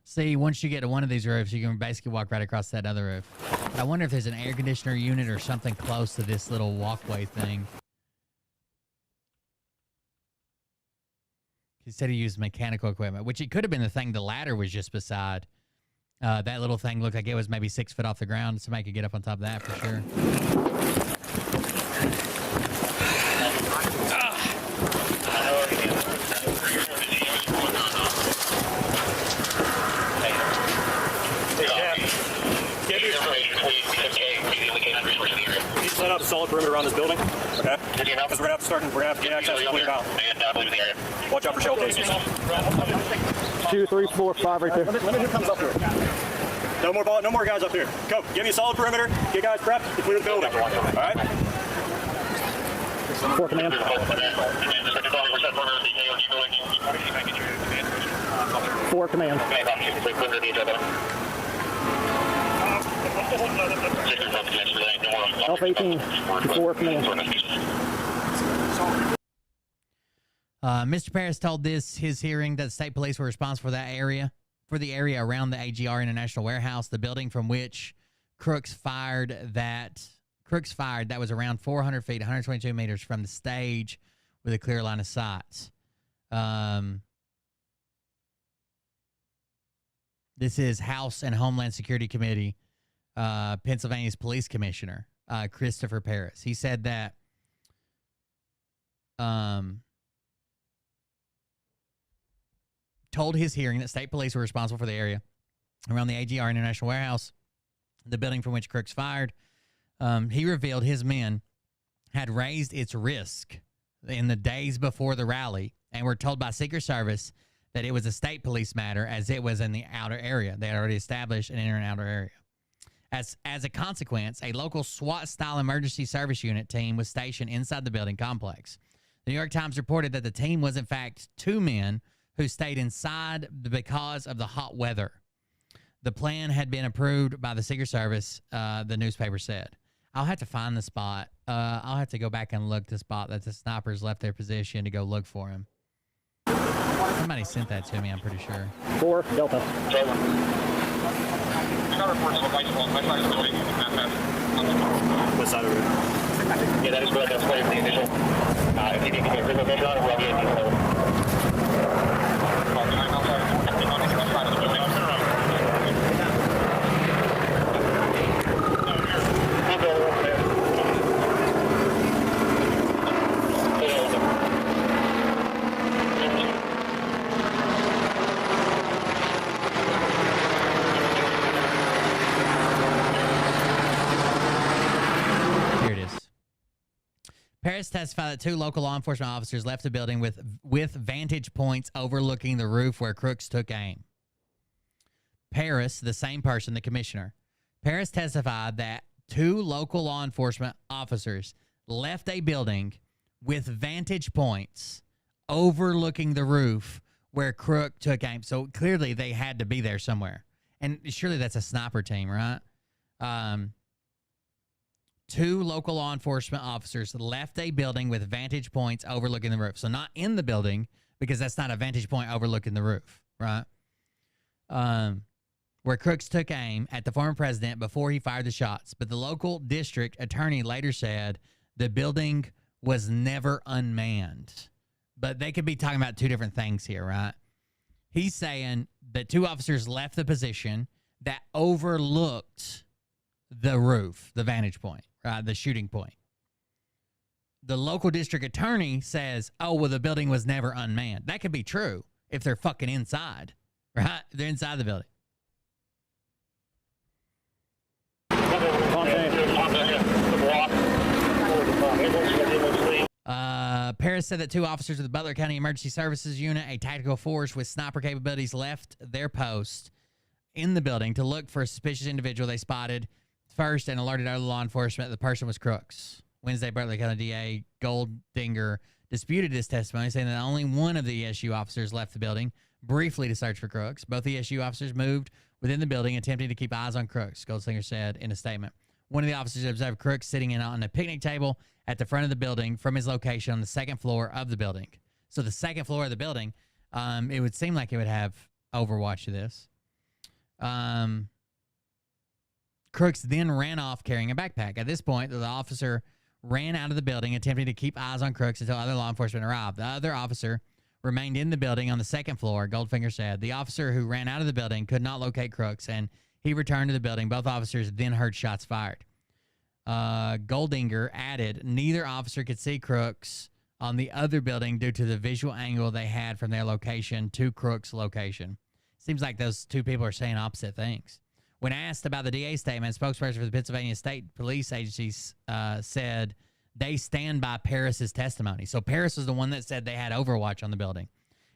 Speaker 1: See, once you get to one of these roofs, you can basically walk right across that other roof. I wonder if there's an air conditioner unit or something close to this little walkway thing. He said he used mechanical equipment, which it could have been the thing the ladder was just beside. That little thing looked like it was maybe 6 foot off the ground. Somebody could get up on top of that for sure.
Speaker 17: He's set up a solid perimeter around this building. Okay. Because we're gonna have to get access to clear it out. Watch out for shell casings.
Speaker 22: 2, 3, 4, 5 right there.
Speaker 17: Let me who comes up here. No more guys up here. Go. Give me a solid perimeter. Get guys prepped to clear the building. All right.
Speaker 22: 4 command. 4 command. Alpha 18, 4 command.
Speaker 1: Mr. Paris told his hearing that the state police were responsible for the area around the AGR International Warehouse, the building from which Crooks fired that was around 400 feet, 122 meters from the stage with a clear line of sight. This is House and Homeland Security Committee, Pennsylvania's police commissioner, Christopher Paris. He said that told his hearing that state police were responsible for the area around the AGR International Warehouse, the building from which Crooks fired. He revealed his men had raised its risk in the days before the rally and were told by Secret Service that it was a state police matter as it was in the outer area. They had already established an inner and outer area. As a consequence, a local SWAT-style emergency service unit team was stationed inside the building complex. The New York Times reported that the team was, in fact, 2 men who stayed inside because of the hot weather. The plan had been approved by the Secret Service, the newspaper said. I'll have to find the spot. I'll have to go back and look the spot that the snipers left their position to go look for him. Somebody sent that to me, I'm pretty sure.
Speaker 22: 4 Delta.
Speaker 17: What side of it?
Speaker 15: Yeah, that is correct. That's part of the initial. If you need to get rid of it, we'll get it.
Speaker 1: Paris testified that 2 local law enforcement officers left the building with vantage points overlooking the roof where Crooks took aim. Paris, the same person, the commissioner. Paris testified that 2 local law enforcement officers left a building with vantage points overlooking the roof where Crook took aim. So clearly they had to be there somewhere. And surely that's a sniper team, right? 2 local law enforcement officers left a building with vantage points overlooking the roof. So not in the building, because that's not a vantage point overlooking the roof, right? Where Crooks took aim at the former president before he fired the shots. But the local district attorney later said the building was never unmanned. But they could be talking about 2 different things here, right? He's saying that 2 officers left the position that overlooked the roof, the vantage point, the shooting point. The local district attorney says, oh, well, the building was never unmanned. That could be true if they're fucking inside, right? They're inside the building. Paris said that 2 officers of the Butler County Emergency Services Unit, a tactical force with sniper capabilities, left their post in the building to look for a suspicious individual they spotted first and alerted other law enforcement the person was Crooks. Wednesday, Butler County DA Goldinger disputed this testimony, saying that only one of the ESU officers left the building briefly to search for Crooks. Both ESU officers moved within the building, attempting to keep eyes on Crooks, Goldinger said in a statement. One of the officers observed Crooks sitting in on a picnic table at the front of the building from his location on the second floor of the building. So the second floor of the building, it would seem like it would have Overwatch to this. Crooks then ran off carrying a backpack. At this point, the officer ran out of the building, attempting to keep eyes on Crooks until other law enforcement arrived. The other officer remained in the building on the second floor, Goldfinger said. The officer who ran out of the building could not locate Crooks, and he returned to the building. Both officers then heard shots fired. Goldinger added, neither officer could see Crooks on the other building due to the visual angle they had from their location to Crooks' location. Seems like those two people are saying opposite things. When asked about the DA statement, spokesperson for the Pennsylvania State Police Agency said they stand by Paris's testimony. So Paris was the one that said they had Overwatch on the building.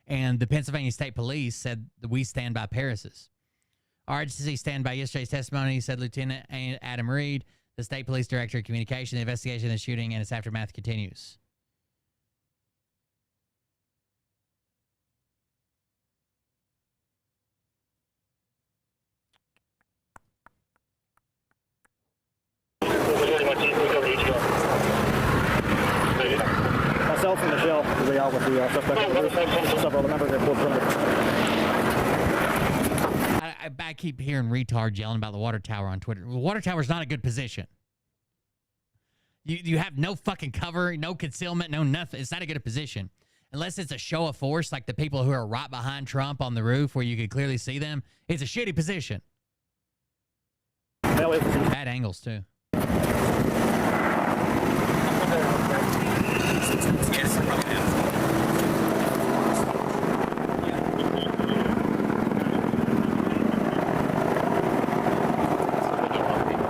Speaker 1: And the Pennsylvania State Police said we stand by Paris's. Our agency stand by yesterday's testimony, said Lieutenant Adam Reed, the State Police Director of Communication. The investigation of the shooting and its aftermath continues.
Speaker 17: Myself and Michelle will be out with the suspect. Several members of
Speaker 1: I keep hearing retards yelling about the water tower on Twitter. The water tower is not a good position. You have no fucking cover, no concealment, no nothing. It's not a good position. Unless it's a show of force like the people who are right behind Trump on the roof where you can clearly see them. It's a shitty position. Bad angles, too.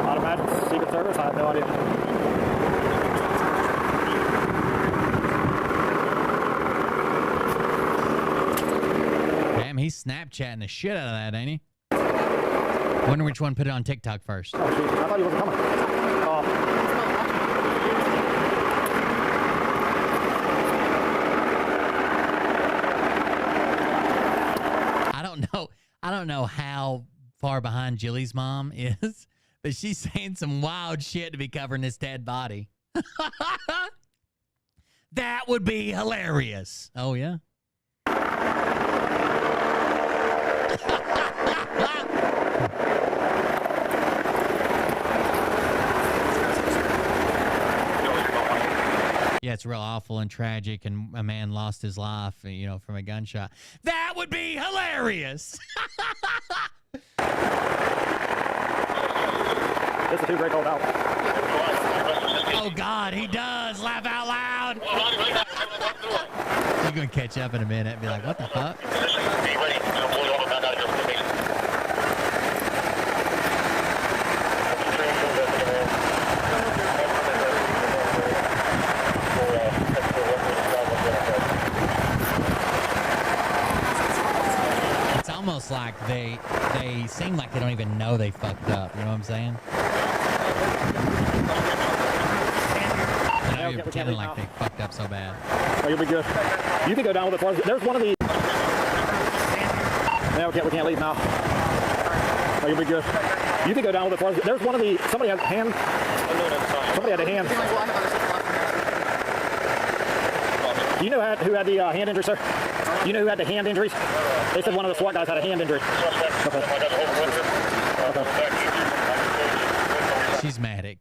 Speaker 17: Automatic Secret Service, I have no idea.
Speaker 1: Damn, he's Snapchatting the shit out of that, ain't he? Wonder which one put it on TikTok first.
Speaker 17: Oh, geez. I thought he wasn't coming.
Speaker 1: I don't know how far behind Jilly's mom is, but she's saying some wild shit to be covering this dead body. That would be hilarious. Oh, yeah. Yeah, it's real awful and tragic, and a man lost his life, you know, from a gunshot. That would be hilarious.
Speaker 17: This is too great to hold out.
Speaker 1: Oh, God, he does. Laugh out loud. You're going to catch up in a minute and be like, what the fuck? Almost like they seem like they don't even know they fucked up. You know what I'm saying? I know you're pretending like they fucked up so bad.
Speaker 17: Oh, you'll be good. You can go down with it. There's one of the. No, we can't leave now. Oh, you'll be good. You can go down with it. There's one of the. Somebody had a hand. Somebody had a hand. Do you know who had the hand injury, sir? Do you know who had the hand injuries? They said one of the SWAT guys had a hand injury. Okay.
Speaker 1: She's Matic.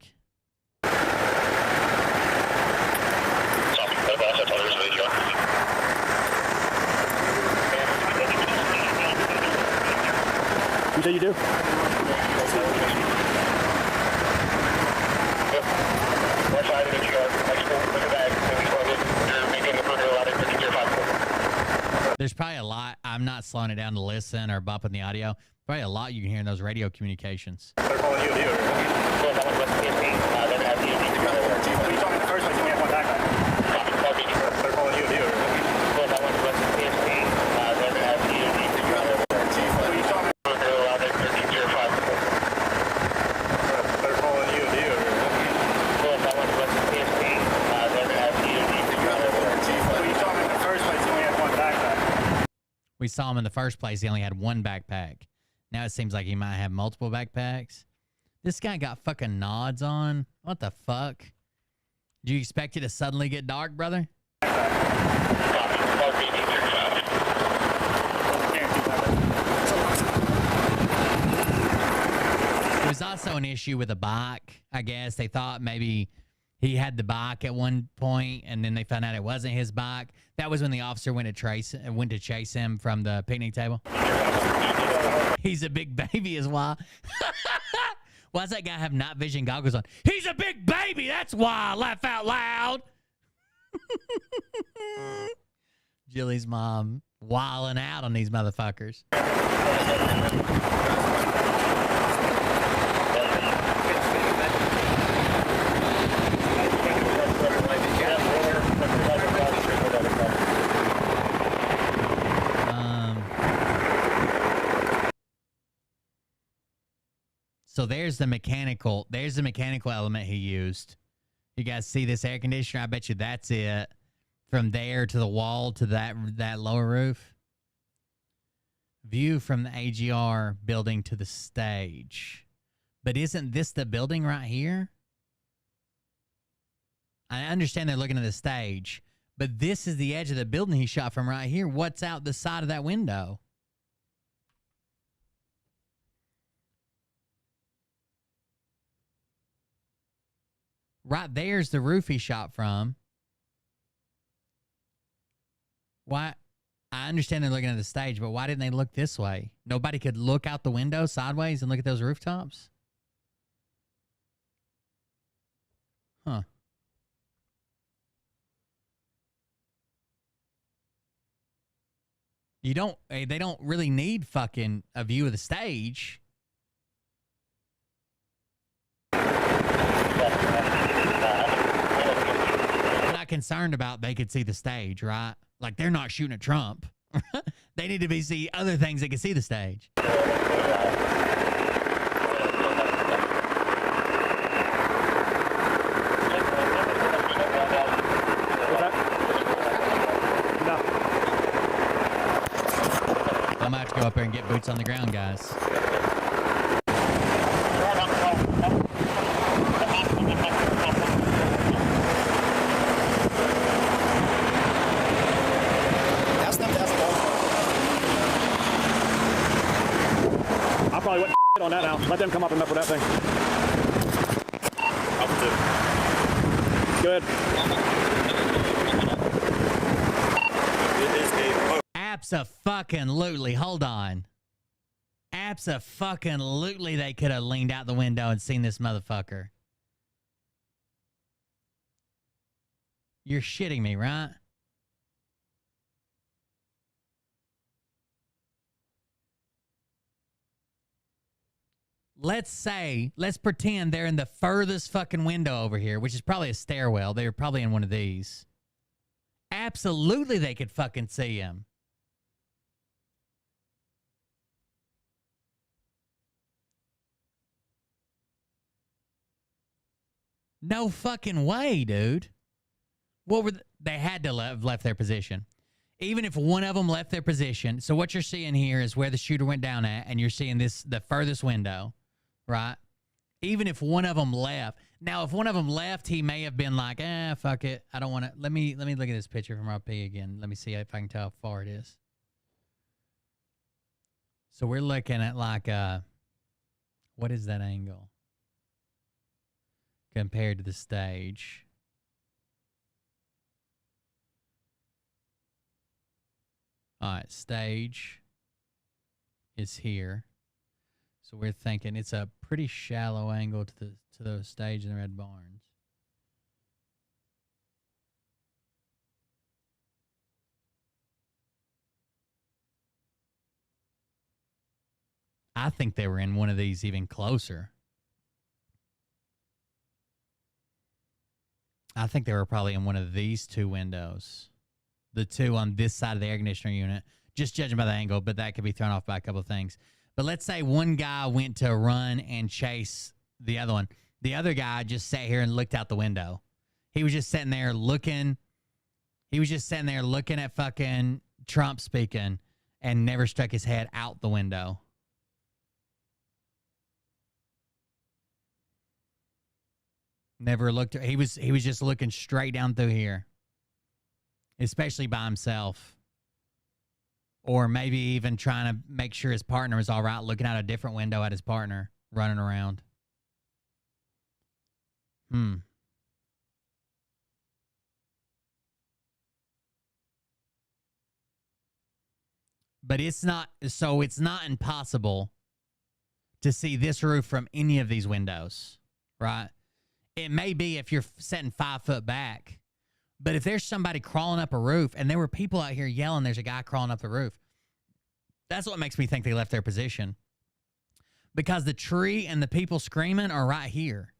Speaker 17: You say you do?
Speaker 1: There's probably a lot. I'm not slowing it down to listen or bumping the audio. Probably a lot you can hear in those radio communications.
Speaker 17: They're calling you here. They're calling you here.
Speaker 1: We saw him in the first place. He only had one backpack. Now it seems like he might have multiple backpacks. This guy got fucking nods on. What the fuck? Do you expect it to suddenly get dark, brother? There was also an issue with a bike. I guess they thought maybe he had the bike at one point, and then they found out it wasn't his bike. That was when the officer went to chase him from the picnic table. He's a big baby is why. Why does that guy have night vision goggles on? He's a big baby. That's why. Laugh out loud. Jilly's mom wilding out on these motherfuckers. So there's the mechanical element he used. You guys see this air conditioner? I bet you that's it. From there to the wall to that lower roof. View from the AGR building to the stage. But isn't this the building right here? I understand they're looking at the stage, but this is the edge of the building he shot from right here. What's out the side of that window? Right there's the roof he shot from. Why? I understand they're looking at the stage, but why didn't they look this way? Nobody could look out the window sideways and look at those rooftops? Huh. They don't really need fucking a view of the stage. I'm not concerned about they could see the stage, right? Like, they're not shooting at Trump. They need to see other things that can see the stage. I'm about to go up there and get boots on the ground, guys.
Speaker 17: I probably wouldn't on that now. Let them come up and mess with that thing. Good.
Speaker 1: Abso-fucking-lutely. Hold on. Abso-fucking-lutely they could have leaned out the window and seen this motherfucker. You're shitting me, right? Let's pretend they're in the furthest fucking window over here, which is probably a stairwell. They were probably in one of these. Absolutely they could fucking see him. No fucking way, dude. They had to have left their position. Even if one of them left their position. So what you're seeing here is where the shooter went down at, and you're seeing the furthest window, right? Even if one of them left. Now, if one of them left, he may have been like, fuck it. I don't want to. Let me look at this picture from RP again. Let me see if I can tell how far it is. So we're looking at like what is that angle compared to the stage? All right, stage is here. So we're thinking it's a pretty shallow angle to the stage in the Red Barns. I think they were in one of these even closer. I think they were probably in one of these two windows. The two on this side of the air conditioner unit. Just judging by the angle, but that could be thrown off by a couple of things. But let's say one guy went to run and chase the other one. The other guy just sat here and looked out the window. He was just sitting there looking. He was just sitting there looking at fucking Trump speaking and never stuck his head out the window. Never looked. He was just looking straight down through here, especially by himself, or maybe even trying to make sure his partner was all right, looking out a different window at his partner running around. But it's not impossible to see this roof from any of these windows, right? It may be if you're setting 5 foot back, but if there's somebody crawling up a roof, and there were people out here yelling, there's a guy crawling up the roof, that's what makes me think they left their position. Because the tree and the people screaming are right here.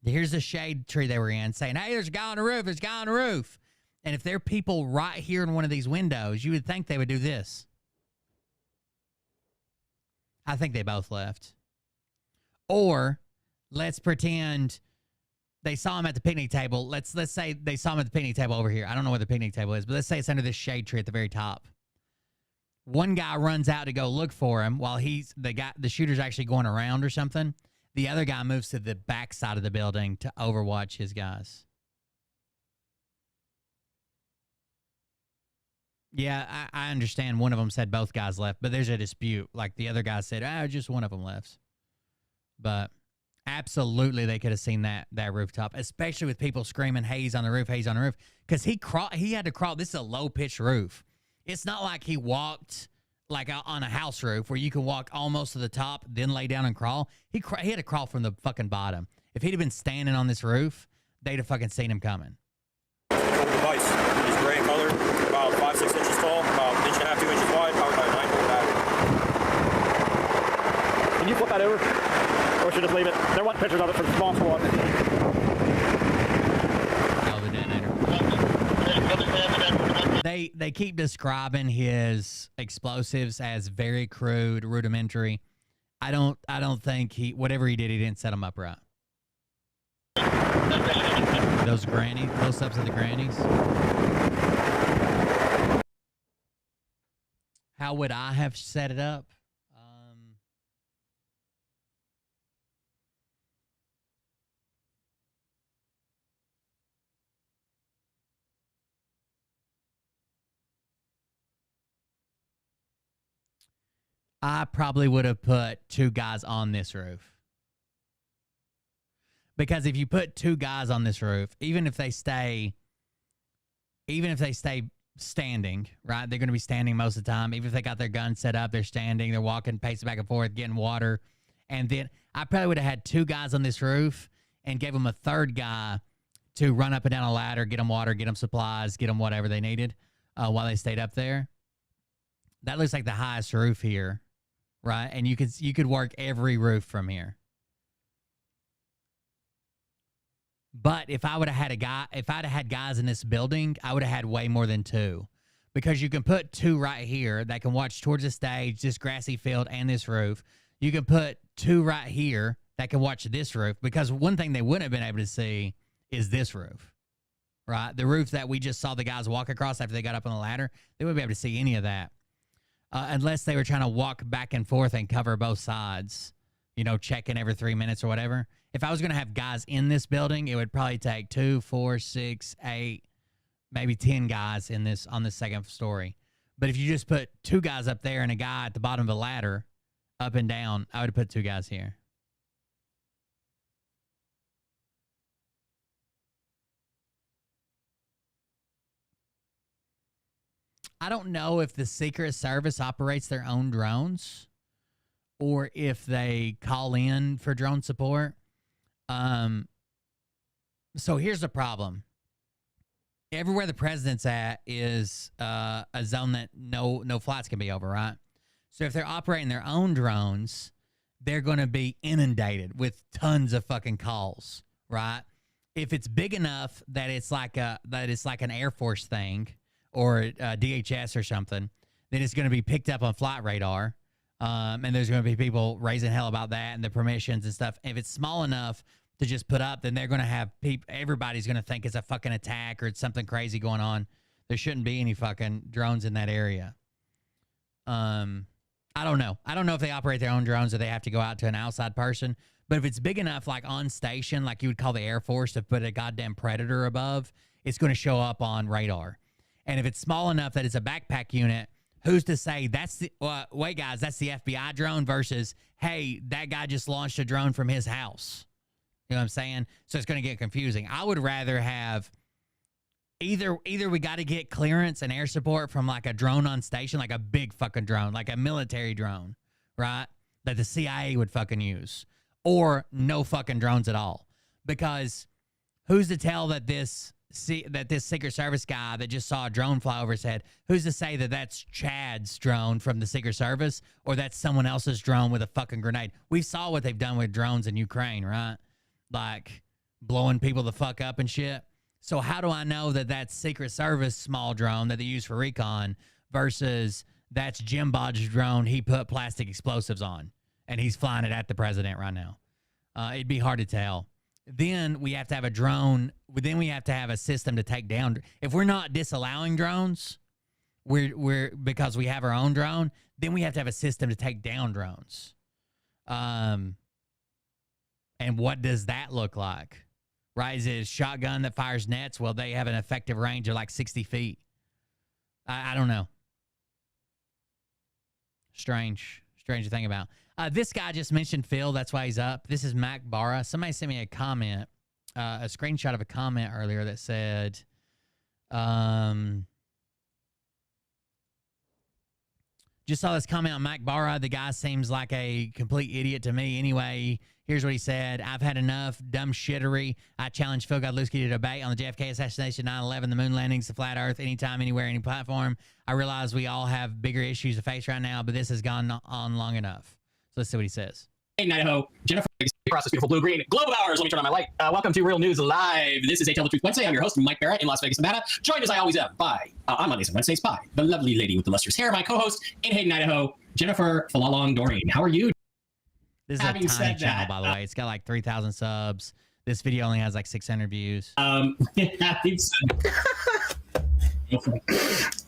Speaker 1: Here's the shade tree they were in saying, hey, there's a guy on the roof, there's a guy on the roof. And if there are people right here in one of these windows, you would think they would do this. I think they both left. Or let's pretend they saw him at the picnic table. Let's say they saw him at the picnic table over here. I don't know where the picnic table is, but let's say it's under this shade tree at the very top. One guy runs out to go look for him while the shooter's actually going around or something. The other guy moves to the back side of the building to overwatch his guys. Yeah, I understand one of them said both guys left, but there's a dispute. Like the other guy said, just one of them left. But absolutely they could have seen that rooftop, especially with people screaming, hey, he's on the roof, hey, he's on the roof. Because he had to crawl. This is a low-pitched roof. It's not like he walked like on a house roof where you can walk almost to the top, then lay down and crawl. He had to crawl from the fucking bottom. If he'd have been standing on this roof, they'd have fucking seen him coming.
Speaker 3: Device. He's gray in color, about 5-6 inches tall, about 1.5 to 2 inches wide, powered by a 9-volt battery.
Speaker 17: Can you flip that over? Or should I just leave it? They want pictures of it for the spawn squad.
Speaker 1: Oh, the detonator. They keep describing his explosives as very crude, rudimentary. I don't think whatever he did, he didn't set them up right. Those close-ups of the grannies. How would I have set it up? I probably would have put 2 guys on this roof. Because if you put 2 guys on this roof, even if they stay standing, right? They're going to be standing most of the time. Even if they got their guns set up, they're standing, they're walking, pacing back and forth, getting water. And then I probably would have had 2 guys on this roof and gave them a 3rd guy to run up and down a ladder, get them water, get them supplies, get them whatever they needed while they stayed up there. That looks like the highest roof here, right? And you could work every roof from here. But if I would have had if I'd have had guys in this building, I would have had way more than 2. Because you can put 2 right here that can watch towards the stage, this grassy field, and this roof. You can put 2 right here that can watch this roof. Because one thing they wouldn't have been able to see is this roof, right? The roof that we just saw the guys walk across after they got up on the ladder, they wouldn't be able to see any of that. Unless they were trying to walk back and forth and cover both sides, checking every 3 minutes or whatever. If I was going to have guys in this building, it would probably take 2, 4, 6, 8, maybe 10 guys on this 2nd story. But if you just put 2 guys up there and a guy at the bottom of the ladder, up and down, I would have put 2 guys here. I don't know if the Secret Service operates their own drones or if they call in for drone support. So here's the problem. Everywhere the president's at is a zone that no flights can be over, right? So if they're operating their own drones, they're going to be inundated with tons of fucking calls, right? If it's big enough that it's like an Air Force thing or DHS or something, then it's going to be picked up on flight radar. And there's going to be people raising hell about that and the permissions and stuff. If it's small enough to just put up, then they're going to have everybody's going to think it's a fucking attack or it's something crazy going on. There shouldn't be any fucking drones in that area. I don't know. I don't know if they operate their own drones or they have to go out to an outside person. But if it's big enough, like on station, like you would call the Air Force to put a goddamn Predator above, it's going to show up on radar. And if it's small enough that it's a backpack unit, who's to say that's the, wait, guys, that's the FBI drone versus, hey, that guy just launched a drone from his house. You know what I'm saying? So it's going to get confusing. I would rather have either we got to get clearance and air support from like a drone on station, like a big fucking drone, like a military drone, right? That the CIA would fucking use, or no fucking drones at all. Because who's to tell that this Secret Service guy that just saw a drone fly over his head, who's to say that that's Chad's drone from the Secret Service or that's someone else's drone with a fucking grenade? We saw what they've done with drones in Ukraine, right? Like blowing people the fuck up and shit. So how do I know that that's Secret Service small drone that they use for recon versus that's Jim Bodge's drone he put plastic explosives on and he's flying it at the president right now? It'd be hard to tell. Then we have to have a drone. Then we have to have a system to take down. If we're not disallowing drones, we're because we have our own drone, then we have to have a system to take down drones. And what does that look like? Right? Is it a shotgun that fires nets? Well, they have an effective range of like 60 feet. I don't know. Strange to think about. This guy just mentioned Phil. That's why he's up. This is Mac Barra. Somebody sent me a comment, a screenshot of a comment earlier that said, just saw this comment on Mac Barra. The guy seems like a complete idiot to me. Anyway, here's what he said. I've had enough dumb shittery. I challenge Phil Godlewski to debate on the JFK assassination, 9/11, the moon landings, the flat earth, anytime, anywhere, any platform. I realize we all have bigger issues to face right now, but this has gone on long enough. So let's see what he says.
Speaker 4: Hey, Idaho. Jennifer, across this beautiful blue-green globe of ours. Let me turn on my light. Welcome to Real News Live. This is A Tell the Truth Wednesday. I'm your host, Mike Barrett, in Las Vegas, Nevada. Joined as I always am by, on Mondays and Wednesdays, by the lovely lady with the lustrous hair, my co-host in Hayden, Idaho, Jennifer Falalong Doreen. How are you?
Speaker 1: This is a tiny channel, by the way. It's got like 3,000 subs. This video only has like 600 views.
Speaker 4: All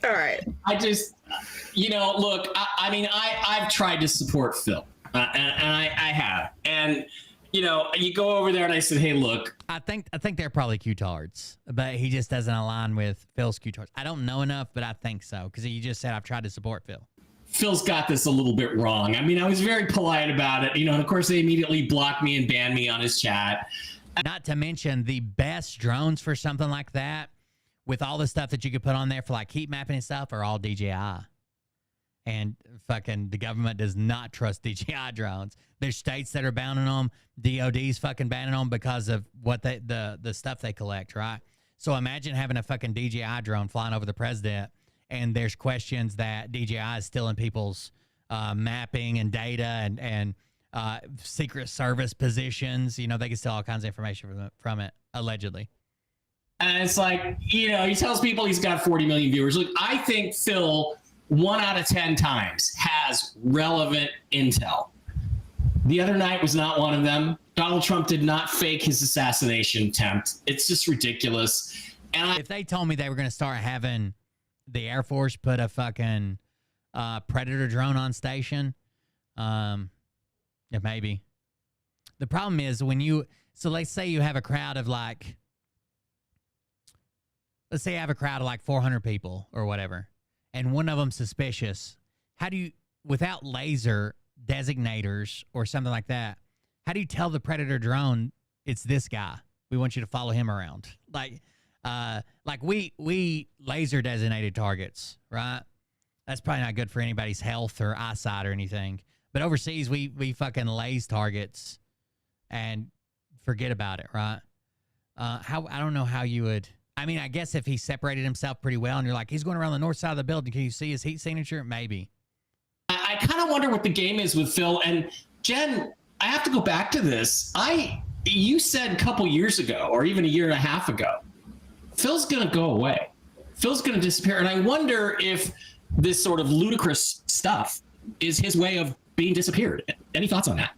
Speaker 4: right. I just, look, I've tried to support Phil. And I have. And, you go over there and I said, hey, look.
Speaker 1: I think they're probably Q-tards, but he just doesn't align with Phil's Q-tards. I don't know enough, but I think so, because he just said, I've tried to support Phil.
Speaker 4: Phil's got this a little bit wrong. I was very polite about it, and of course they immediately blocked me and banned me on his chat.
Speaker 1: Not to mention the best drones for something like that, with all the stuff that you could put on there for like heat mapping and stuff, are all DJI. And fucking the government does not trust DJI drones. There's states that are banning them. DOD's fucking banning them because of what the stuff they collect, right? So imagine having a fucking DJI drone flying over the president, and there's questions that DJI is stealing people's mapping and data and Secret Service positions. They can steal all kinds of information from it, allegedly.
Speaker 4: And it's like, he tells people he's got 40 million viewers. Look, I think Phil 1 out of 10 times has relevant intel. The other night was not one of them. Donald Trump did not fake his assassination attempt. It's just ridiculous. And
Speaker 1: if they told me they were going to start having the Air Force put a fucking Predator drone on station, yeah, maybe. The problem is so let's say you have a crowd of like, let's say you have a crowd of like 400 people or whatever, and one of them suspicious. How do you, without laser designators or something like that, how do you tell the Predator drone it's this guy? We want you to follow him around. Like we laser designated targets, right? That's probably not good for anybody's health or eyesight or anything. But overseas, we fucking laze targets and forget about it, right? I don't know how you would. I guess if he separated himself pretty well and you're like, he's going around the north side of the building, can you see his heat signature? Maybe.
Speaker 4: I kind of wonder what the game is with Phil. And Jen, I have to go back to this. You said a couple years ago, or even a year and a half ago, Phil's going to go away. Phil's going to disappear. And I wonder if this sort of ludicrous stuff is his way of being disappeared. Any thoughts on that?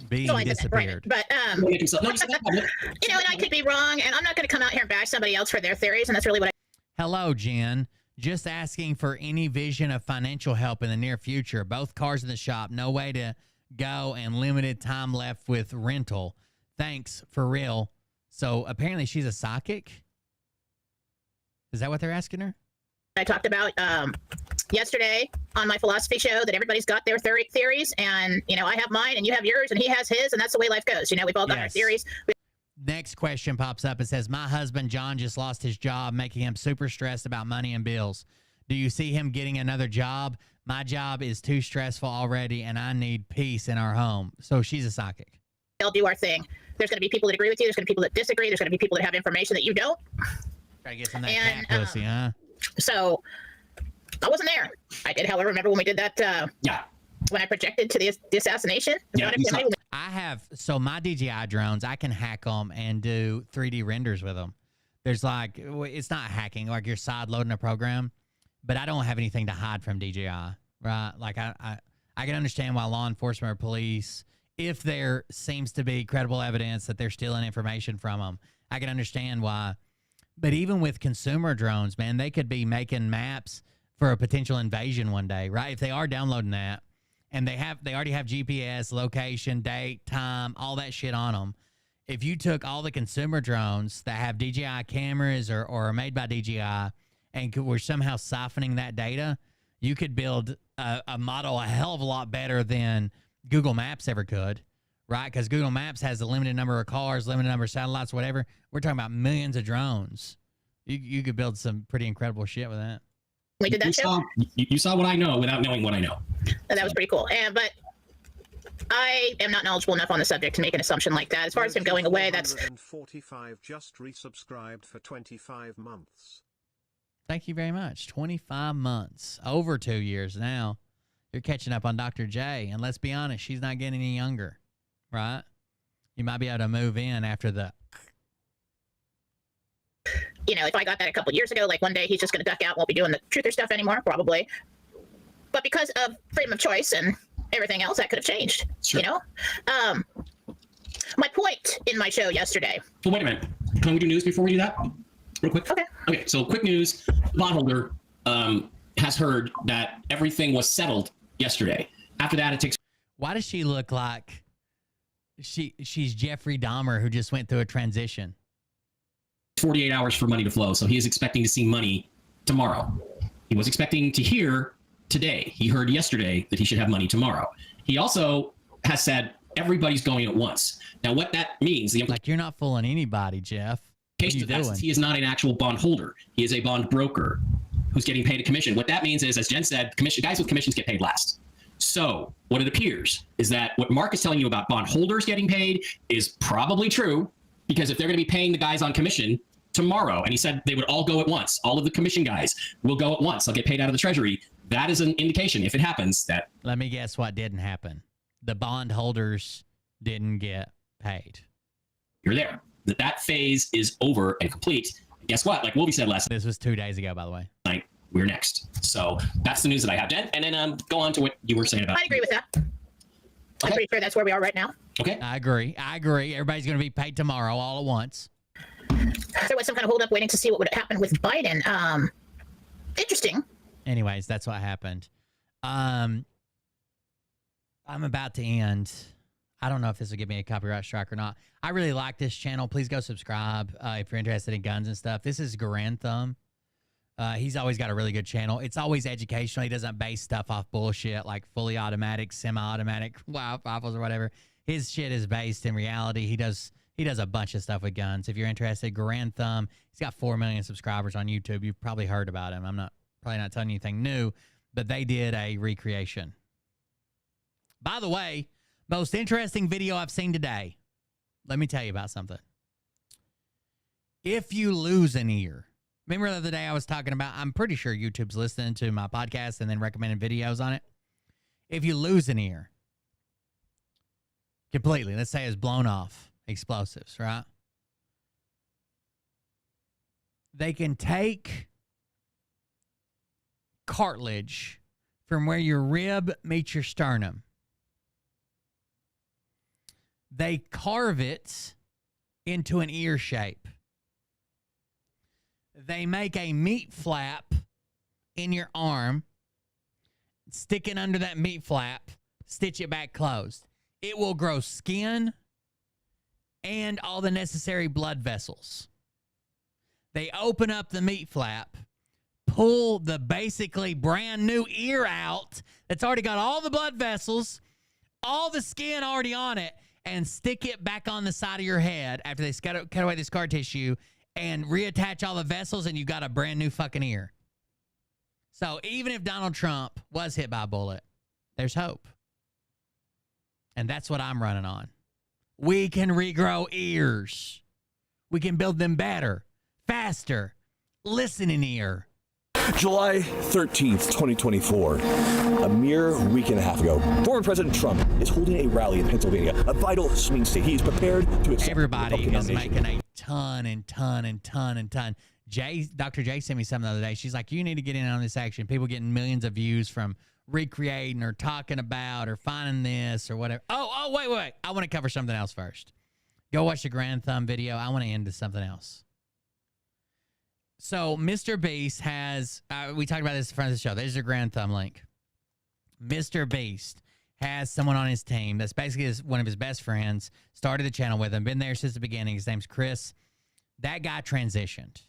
Speaker 1: Being disappeared.
Speaker 8: But and I could be wrong, and I'm not going to come out here and bash somebody else for their theories, and that's really what
Speaker 1: Hello, Jen. Just asking for any vision of financial help in the near future. Both cars in the shop. No way to go and limited time left with rental. Thanks, for real. So apparently she's a psychic. Is that what they're asking her?
Speaker 8: I talked about yesterday on my philosophy show that everybody's got their theories, and you know, I have mine and you have yours and he has his, and that's the way life goes. You know, we've all got our theories.
Speaker 1: Next question pops up. It says, my husband, John, just lost his job, making him super stressed about money and bills. Do you see him getting another job? My job is too stressful already, and I need peace in our home. So she's a psychic.
Speaker 8: They'll do our thing. There's going to be people that agree with you. There's going to be people that disagree. There's going to be people that have information that you don't.
Speaker 1: Try to get some of that cat pussy, huh?
Speaker 8: So I wasn't there. I did, however, remember when we did that, when I projected to the assassination?
Speaker 1: Yeah, I have, so my DJI drones, I can hack them and do 3D renders with them. There's like, it's not hacking, like you're side loading a program, but I don't have anything to hide from DJI, right? Like I can understand why law enforcement or police, if there seems to be credible evidence that they're stealing information from them, I can understand why. But even with consumer drones, man, they could be making maps for a potential invasion one day, right? If they are downloading that, and they already have GPS, location, date, time, all that shit on them. If you took all the consumer drones that have DJI cameras or are made by DJI and were somehow siphoning that data, you could build a model a hell of a lot better than Google Maps ever could, right? Because Google Maps has a limited number of cars, limited number of satellites, whatever. We're talking about millions of drones. You could build some pretty incredible shit with that.
Speaker 8: We did that show.
Speaker 4: You saw what I know without knowing what I know.
Speaker 8: And that was pretty cool. But I am not knowledgeable enough on the subject to make an assumption like that. As far as him going away, that's
Speaker 10: 45 just resubscribed for 25 months.
Speaker 1: Thank you very much. 25 months. Over 2 years now. You're catching up on Dr. J. And let's be honest, she's not getting any younger, right? You might be able to move in after the...
Speaker 8: You know, if I got that a couple years ago, like one day he's just going to duck out, won't be doing the truther stuff anymore, probably. But because of freedom of choice and everything else, that could have changed. Sure. You know? My point in my show yesterday.
Speaker 4: Well, wait a minute. Can we do news before we do that? Real quick?
Speaker 8: Okay.
Speaker 4: Okay, so quick news. Bondholder has heard that everything was settled yesterday. After that, it takes...
Speaker 1: Why does she look like she's Jeffrey Dahmer who just went through a transition?
Speaker 4: 48 hours for money to flow, so he is expecting to see money tomorrow. He was expecting to hear today. He heard yesterday that he should have money tomorrow. He also has said everybody's going at once. Now, what that means...
Speaker 1: Like, you're not fooling anybody, Jeff. What are you doing?
Speaker 4: He is not an actual bond holder. He is a bond broker who's getting paid a commission. What that means is, as Jen said, guys with commissions get paid last. So what it appears is that what Mark is telling you about bond holders getting paid is probably true, because if they're going to be paying the guys on commission tomorrow, and he said they would all go at once, all of the commission guys will go at once, they'll get paid out of the treasury. That is an indication, if it happens, that...
Speaker 1: Let me guess what didn't happen. The bond holders didn't get paid.
Speaker 4: You're there. That phase is over and complete. Guess what? Like Wolby said last night.
Speaker 1: This was 2 days ago, by the way.
Speaker 4: We're next. So that's the news that I have, Jen. And then go on to what you were saying about...
Speaker 8: I agree with that. I'm pretty sure that's where we are right now.
Speaker 4: Okay.
Speaker 1: I agree. Everybody's going to be paid tomorrow all at once.
Speaker 8: There was some kind of hold up waiting to see what would happen with Biden. Interesting.
Speaker 1: Anyways, that's what happened. I'm about to end. I don't know if this will give me a copyright strike or not. I really like this channel. Please go subscribe if you're interested in guns and stuff. This is Garantham. He's always got a really good channel. It's always educational. He doesn't base stuff off bullshit like fully automatic, semi-automatic rifles or whatever. His shit is based in reality. He does a bunch of stuff with guns. If you're interested, Garantham. He's got 4 million subscribers on YouTube. You've probably heard about him. I'm probably not telling you anything new, but they did a recreation. By the way, most interesting video I've seen today. Let me tell you about something. If you lose an ear, remember the other day I was talking about, I'm pretty sure YouTube's listening to my podcast and then recommending videos on it. If you lose an ear completely, let's say it's blown off, explosives, right? They can take cartilage from where your rib meets your sternum. They carve it into an ear shape. They make a meat flap in your arm, stick it under that meat flap, stitch it back closed. It will grow skin and all the necessary blood vessels. They open up the meat flap, pull the basically brand new ear out that's already got all the blood vessels, all the skin already on it, and stick it back on the side of your head after they cut away the scar tissue and reattach all the vessels, and you got a brand new fucking ear. So even if Donald Trump was hit by a bullet, there's hope. And that's what I'm running on. We can regrow ears. We can build them better, faster. Listening ear.
Speaker 9: July 13th, 2024, a mere week and a half ago, former President Trump is holding a rally in Pennsylvania, a vital swing state. He is prepared to accept
Speaker 1: everybody is making a ton. Dr. J sent me something the other day. She's like, you need to get in on this action. People getting millions of views from recreating or talking about or finding this or whatever. Oh, wait. I want to cover something else first. Go watch the Grand Thumb video. I want to end to something else. So Mr. Beast has, we talked about this in front of the show. There's your Grand Thumb link. Mr. Beast has someone on his team that's basically one of his best friends, started the channel with him, been there since the beginning. His name's Chris. That guy transitioned.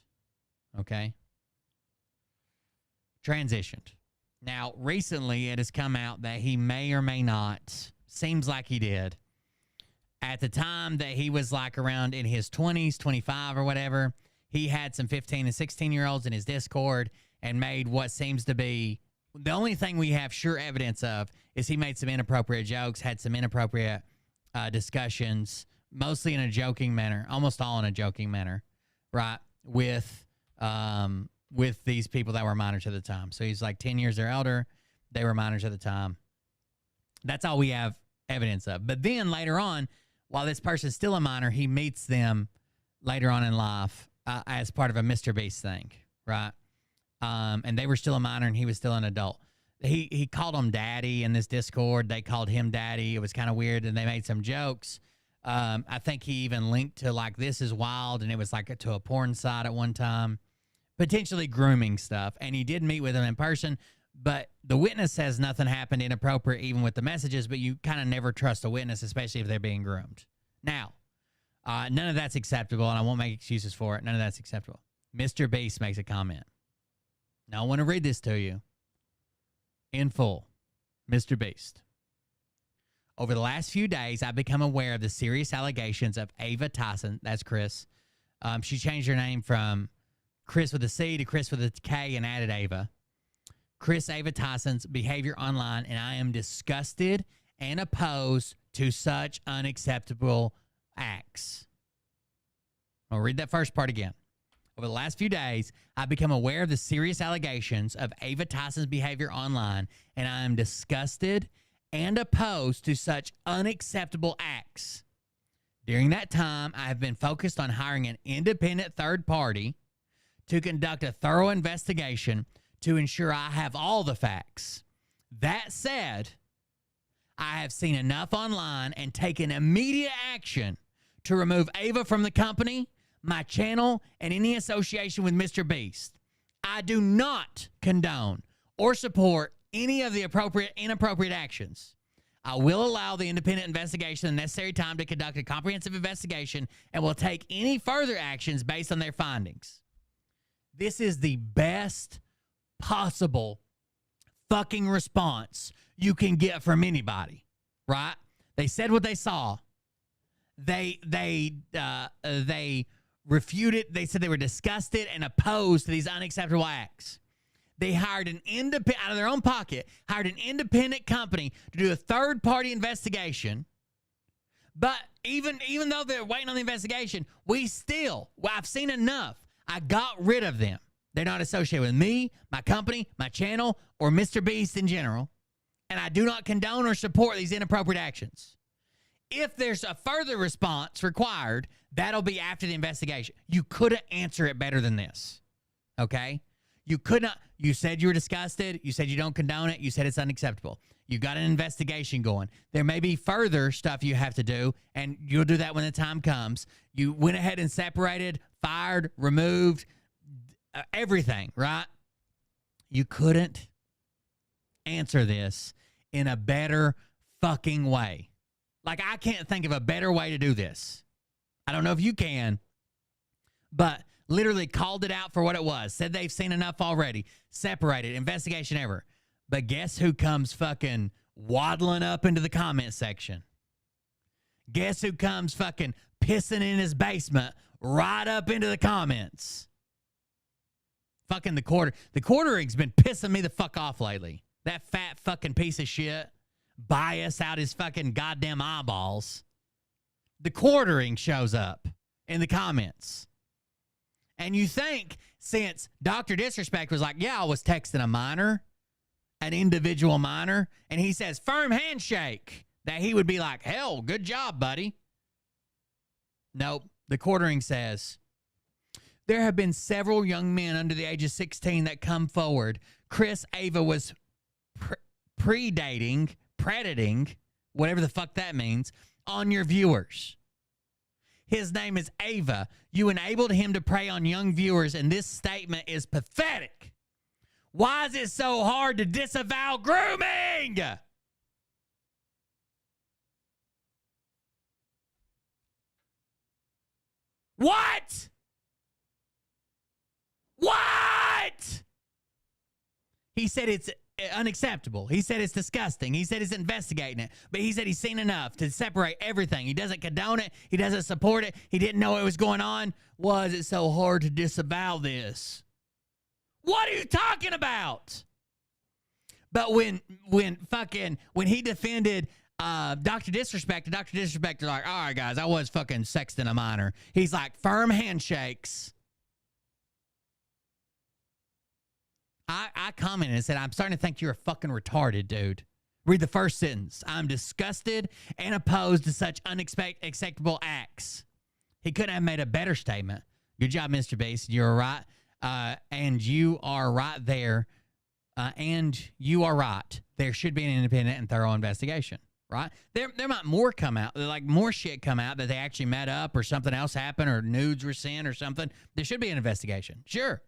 Speaker 1: Okay? Transitioned. Now, recently it has come out that he may or may not, seems like he did, at the time that he was like around in his 20s, 25 or whatever, he had some 15 and 16-year-olds in his Discord and made what seems to be the only thing we have sure evidence of is he made some inappropriate jokes, had some inappropriate discussions, mostly in a joking manner, almost all in a joking manner, right, with these people that were minors at the time. So he's like 10 years or elder. They were minors at the time. That's all we have evidence of. But then later on, while this person's still a minor, he meets them later on in life as part of a Mr. Beast thing, right? And they were still a minor and he was still an adult. He called them daddy in this Discord. They called him daddy. It was kind of weird, and they made some jokes. I think he even linked to like This Is Wild, and it was like to a porn site at one time, potentially grooming stuff. And he did meet with him in person, but the witness says nothing happened inappropriate even with the messages, but you kind of never trust a witness, especially if they're being groomed. Now, none of that's acceptable, and I won't make excuses for it. None of that's acceptable. Mr. Beast makes a comment. Now, I want to read this to you in full. Mr. Beast. Over the last few days, I've become aware of the serious allegations of Ava Tyson. That's Chris. She changed her name from Chris with a C to Chris with a K and added Ava. Ava Tyson's behavior online, and I am disgusted and opposed to such unacceptable acts. I'll read that first part again. Over the last few days, I've become aware of the serious allegations of Ava Tyson's behavior online, and I am disgusted and opposed to such unacceptable acts. During that time, I have been focused on hiring an independent third party to conduct a thorough investigation to ensure I have all the facts. That said, I have seen enough online and taken immediate action to remove Ava from the company, my channel, and any association with Mr. Beast. I do not condone or support any of the inappropriate actions. I will allow the independent investigation the necessary time to conduct a comprehensive investigation and will take any further actions based on their findings. This is the best possible fucking response you can get from anybody, right? They said what they saw. They refuted. They said they were disgusted and opposed to these unacceptable acts. They hired an independent, out of their own pocket, hired an independent company to do a third-party investigation. But even though they're waiting on the investigation, I've seen enough. I got rid of them. They're not associated with me, my company, my channel, or Mr. Beast in general. And I do not condone or support these inappropriate actions. If there's a further response required, that'll be after the investigation. You couldn't answer it better than this. Okay? You could not. You said you were disgusted. You said you don't condone it. You said it's unacceptable. You got an investigation going. There may be further stuff you have to do, and you'll do that when the time comes. You went ahead and separated, fired, removed, everything, right? You couldn't answer this in a better fucking way. Like, I can't think of a better way to do this. I don't know if you can, but literally called it out for what it was. Said they've seen enough already. Separated. Investigation ever. But guess who comes fucking waddling up into the comment section? Guess who comes fucking pissing in his basement right up into the comments? Fucking the quarter. The quartering's been pissing me the fuck off lately. That fat fucking piece of shit. Bias out his fucking goddamn eyeballs. The quartering shows up in the comments. And you think, since Dr. Disrespect was like, yeah, I was texting a minor, an individual minor, and he says, firm handshake, that he would be like, hell, good job, buddy. Nope. The quartering says, there have been several young men under the age of 16 that come forward. Chris Ava was predating, whatever the fuck that means, on your viewers. His name is Ava. You enabled him to prey on young viewers, and this statement is pathetic. Why is it so hard to disavow grooming? What? What? He said it's unacceptable. He said it's disgusting. He said he's investigating it. But he said he's seen enough to separate everything. He doesn't condone it. He doesn't support it. He didn't know what was going on. Why is it so hard to disavow this? What are you talking about? But when he defended Dr. Disrespect, Dr. Disrespect is like, all right, guys, I was fucking sexting a minor. He's like, firm handshakes. I commented and said, I'm starting to think you're a fucking retarded, dude. Read the first sentence. I'm disgusted and opposed to such unacceptable acts. He couldn't have made a better statement. Good job, Mr. Beast. You're right. And you are right there. And you are right. There should be an independent and thorough investigation, right? There might more come out, like more shit come out that they actually met up or something else happened or nudes were sent or something. There should be an investigation. Sure.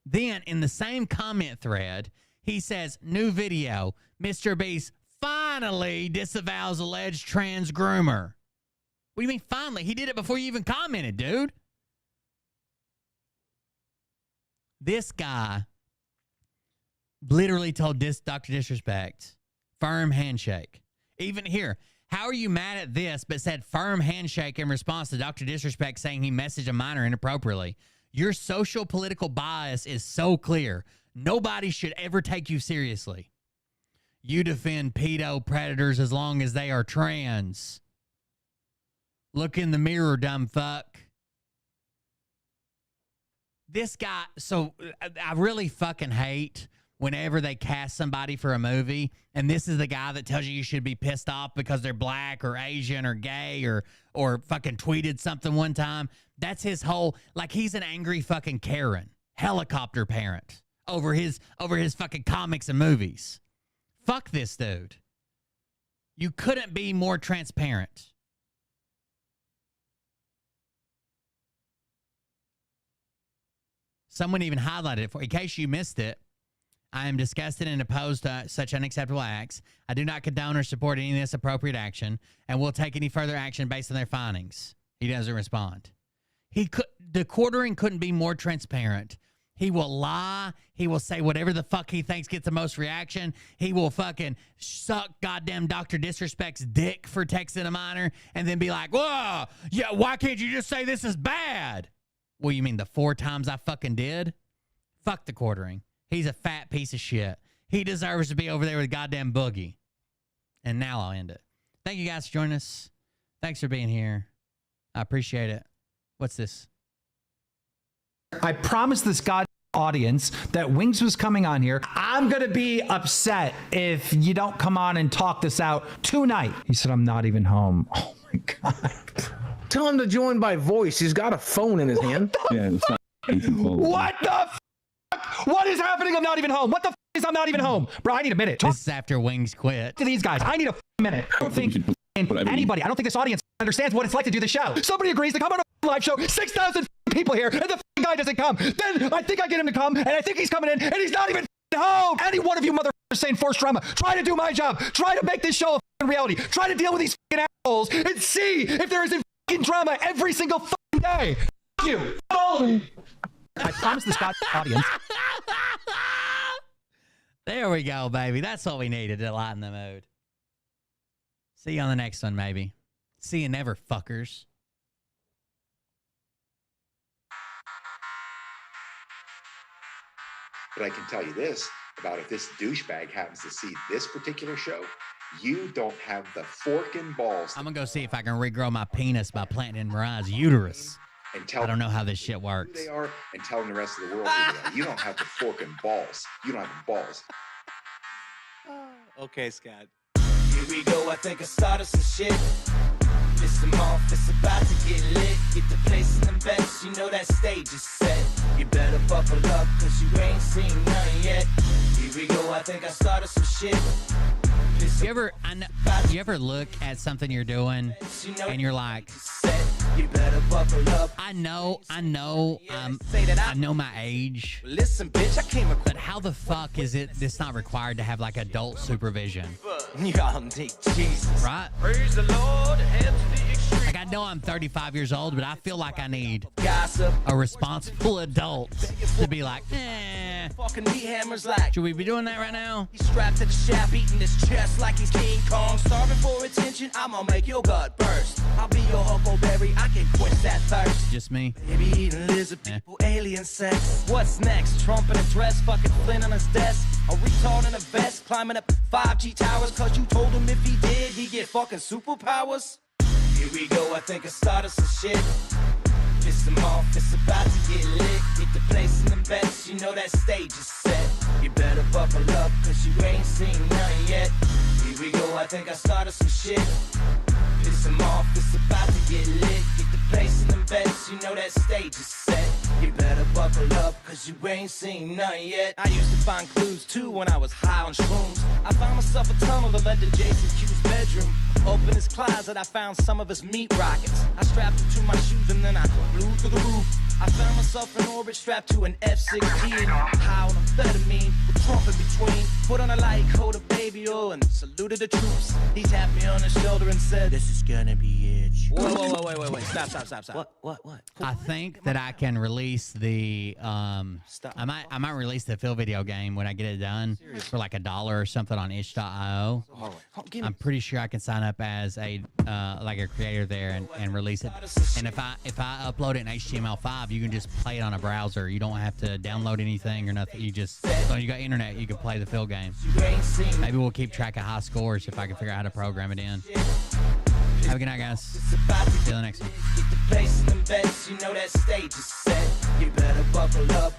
Speaker 1: Then, in the same comment thread, he says, new video, Mr. Beast finally disavows alleged trans groomer. What do you mean finally? He did it before you even commented, dude. This guy literally told Dr. Disrespect, firm handshake. Even here, how are you mad at this but said firm handshake in response to Dr. Disrespect saying he messaged a minor inappropriately? Your social political bias is so clear. Nobody should ever take you seriously. You defend pedo predators as long as they are trans. Look in the mirror, dumb fuck. This guy, so I really fucking hate whenever they cast somebody for a movie and this is the guy that tells you should be pissed off because they're black or Asian or gay or fucking tweeted something one time. That's his whole, like he's an angry fucking Karen, helicopter parent over his fucking comics and movies. Fuck this dude. You couldn't be more transparent. Someone even highlighted it for, in case you missed it. I am disgusted and opposed to such unacceptable acts. I do not condone or support any of this appropriate action and will take any further action based on their findings. He doesn't respond. The quartering couldn't be more transparent. He will lie. He will say whatever the fuck he thinks gets the most reaction. He will fucking suck goddamn Dr. Disrespect's dick for texting a minor and then be like, whoa, yeah, why can't you just say this is bad? Well, you mean the 4 times I fucking did? Fuck the quartering. He's a fat piece of shit. He deserves to be over there with goddamn Boogie. And now I'll end it. Thank you guys for joining us. Thanks for being here. I appreciate it. What's this?
Speaker 5: I promised this goddamn audience that Wings was coming on here. I'm going to be upset if you don't come on and talk this out tonight. He said, I'm not even home. Oh my God.
Speaker 6: Tell him to join by voice. He's got a phone in his hand.
Speaker 5: What the f***? What is happening? I'm not even home. What the f*** is I'm not even home? Bro, I need a minute.
Speaker 1: This is after Wings quit.
Speaker 5: To these guys, I need a minute. I don't think anybody, I don't think this audience understands what it's like to do the show. Somebody agrees to come on live show, 6,000 people here, and the guy doesn't come. Then I think I get him to come, and I think he's coming in, and he's not even home. Any one of you motherfuckers saying forced drama, try to do my job. Try to make this show a reality. Try to deal with these assholes and see if there isn't drama every single day. F you. I promise the Scott audience.
Speaker 1: There we go, baby. That's what we needed to lighten the mood. See you on the next one, maybe. See you never, fuckers.
Speaker 2: But I can tell you this about if this douchebag happens to see this particular show, you don't have the fork and balls.
Speaker 1: I'm going to go see if I can regrow my penis by planting in Mariah's uterus.
Speaker 2: And tell
Speaker 1: I don't know how this shit
Speaker 2: who
Speaker 1: works.
Speaker 2: they are and telling the rest of the world who they are. You don't have the fork and balls. You don't have the balls.
Speaker 11: Okay, Scott.
Speaker 23: Here we go, I think I started some shit. Listen off, it's about to get lit. Get the place in the best, you know that stage is set. You better buckle up, cause you ain't seen none yet. Here we go, I think I started some shit.
Speaker 1: You ever look at something you're doing and you're like,
Speaker 23: you better buckle up.
Speaker 1: I know my age.
Speaker 23: Listen, bitch, I came across.
Speaker 1: But how the fuck is it's not required to have like adult supervision?
Speaker 23: Y'all need Jesus.
Speaker 1: Right?
Speaker 23: Praise the Lord and to the extreme.
Speaker 1: Like I know I'm 35 years old, but I feel like I need
Speaker 23: gossip.
Speaker 1: A responsible adult to be like,
Speaker 23: fucking meat hammers like.
Speaker 1: Should we be doing that right now?
Speaker 23: He's strapped to the shaft, eating his chest like he's King Kong. Starving for attention, I'ma make your gut burst. I'll be your huckleberry, I can quench that thirst.
Speaker 1: Just me.
Speaker 23: Baby eating lizard people, alien sex. What's next? Trump in a dress, fucking Flynn on his desk. A retard in a vest, climbing up 5G towers. Cause you told him if he did, he'd get fucking superpowers. Here we go, I think I started some shit. Piss them off, it's about to get lit. Get the place in the best, you know that stage is set. You better buckle up, cause you ain't seen none yet. Here we go, I think I started some shit. Piss them off, it's about to get lit. Get the place in the best, you know that stage is set. You better buckle up, cause you ain't seen none yet. I used to find clues too when I was high on shrooms. I found myself a tunnel that led to Jason Q's bedroom. Open his closet, I found some of his meat rockets. I strapped them to my shoes and then I flew through the roof. I found myself in orbit strapped to an F-16. High on amphetamine with Trump in between. Put on a light coat of baby oil and saluted the troops. He tapped me on the shoulder and said, this is gonna be it. Whoa, wait. Stop. What?
Speaker 1: I think that I can release the I might release the Phil video game when I get it done for like $1 or something on itch.io. I'm pretty sure I can sign up as a like a creator there and release it. And if I upload it in HTML5, you can just play it on a browser. You don't have to download anything or nothing. You just so you got internet, you can play the Phil game. Maybe we'll keep track of high scores if I can figure out how to program it in. Have a good night, guys. See you in the next one.
Speaker 23: Get the place in the best, you know that stage is set. You better buckle up.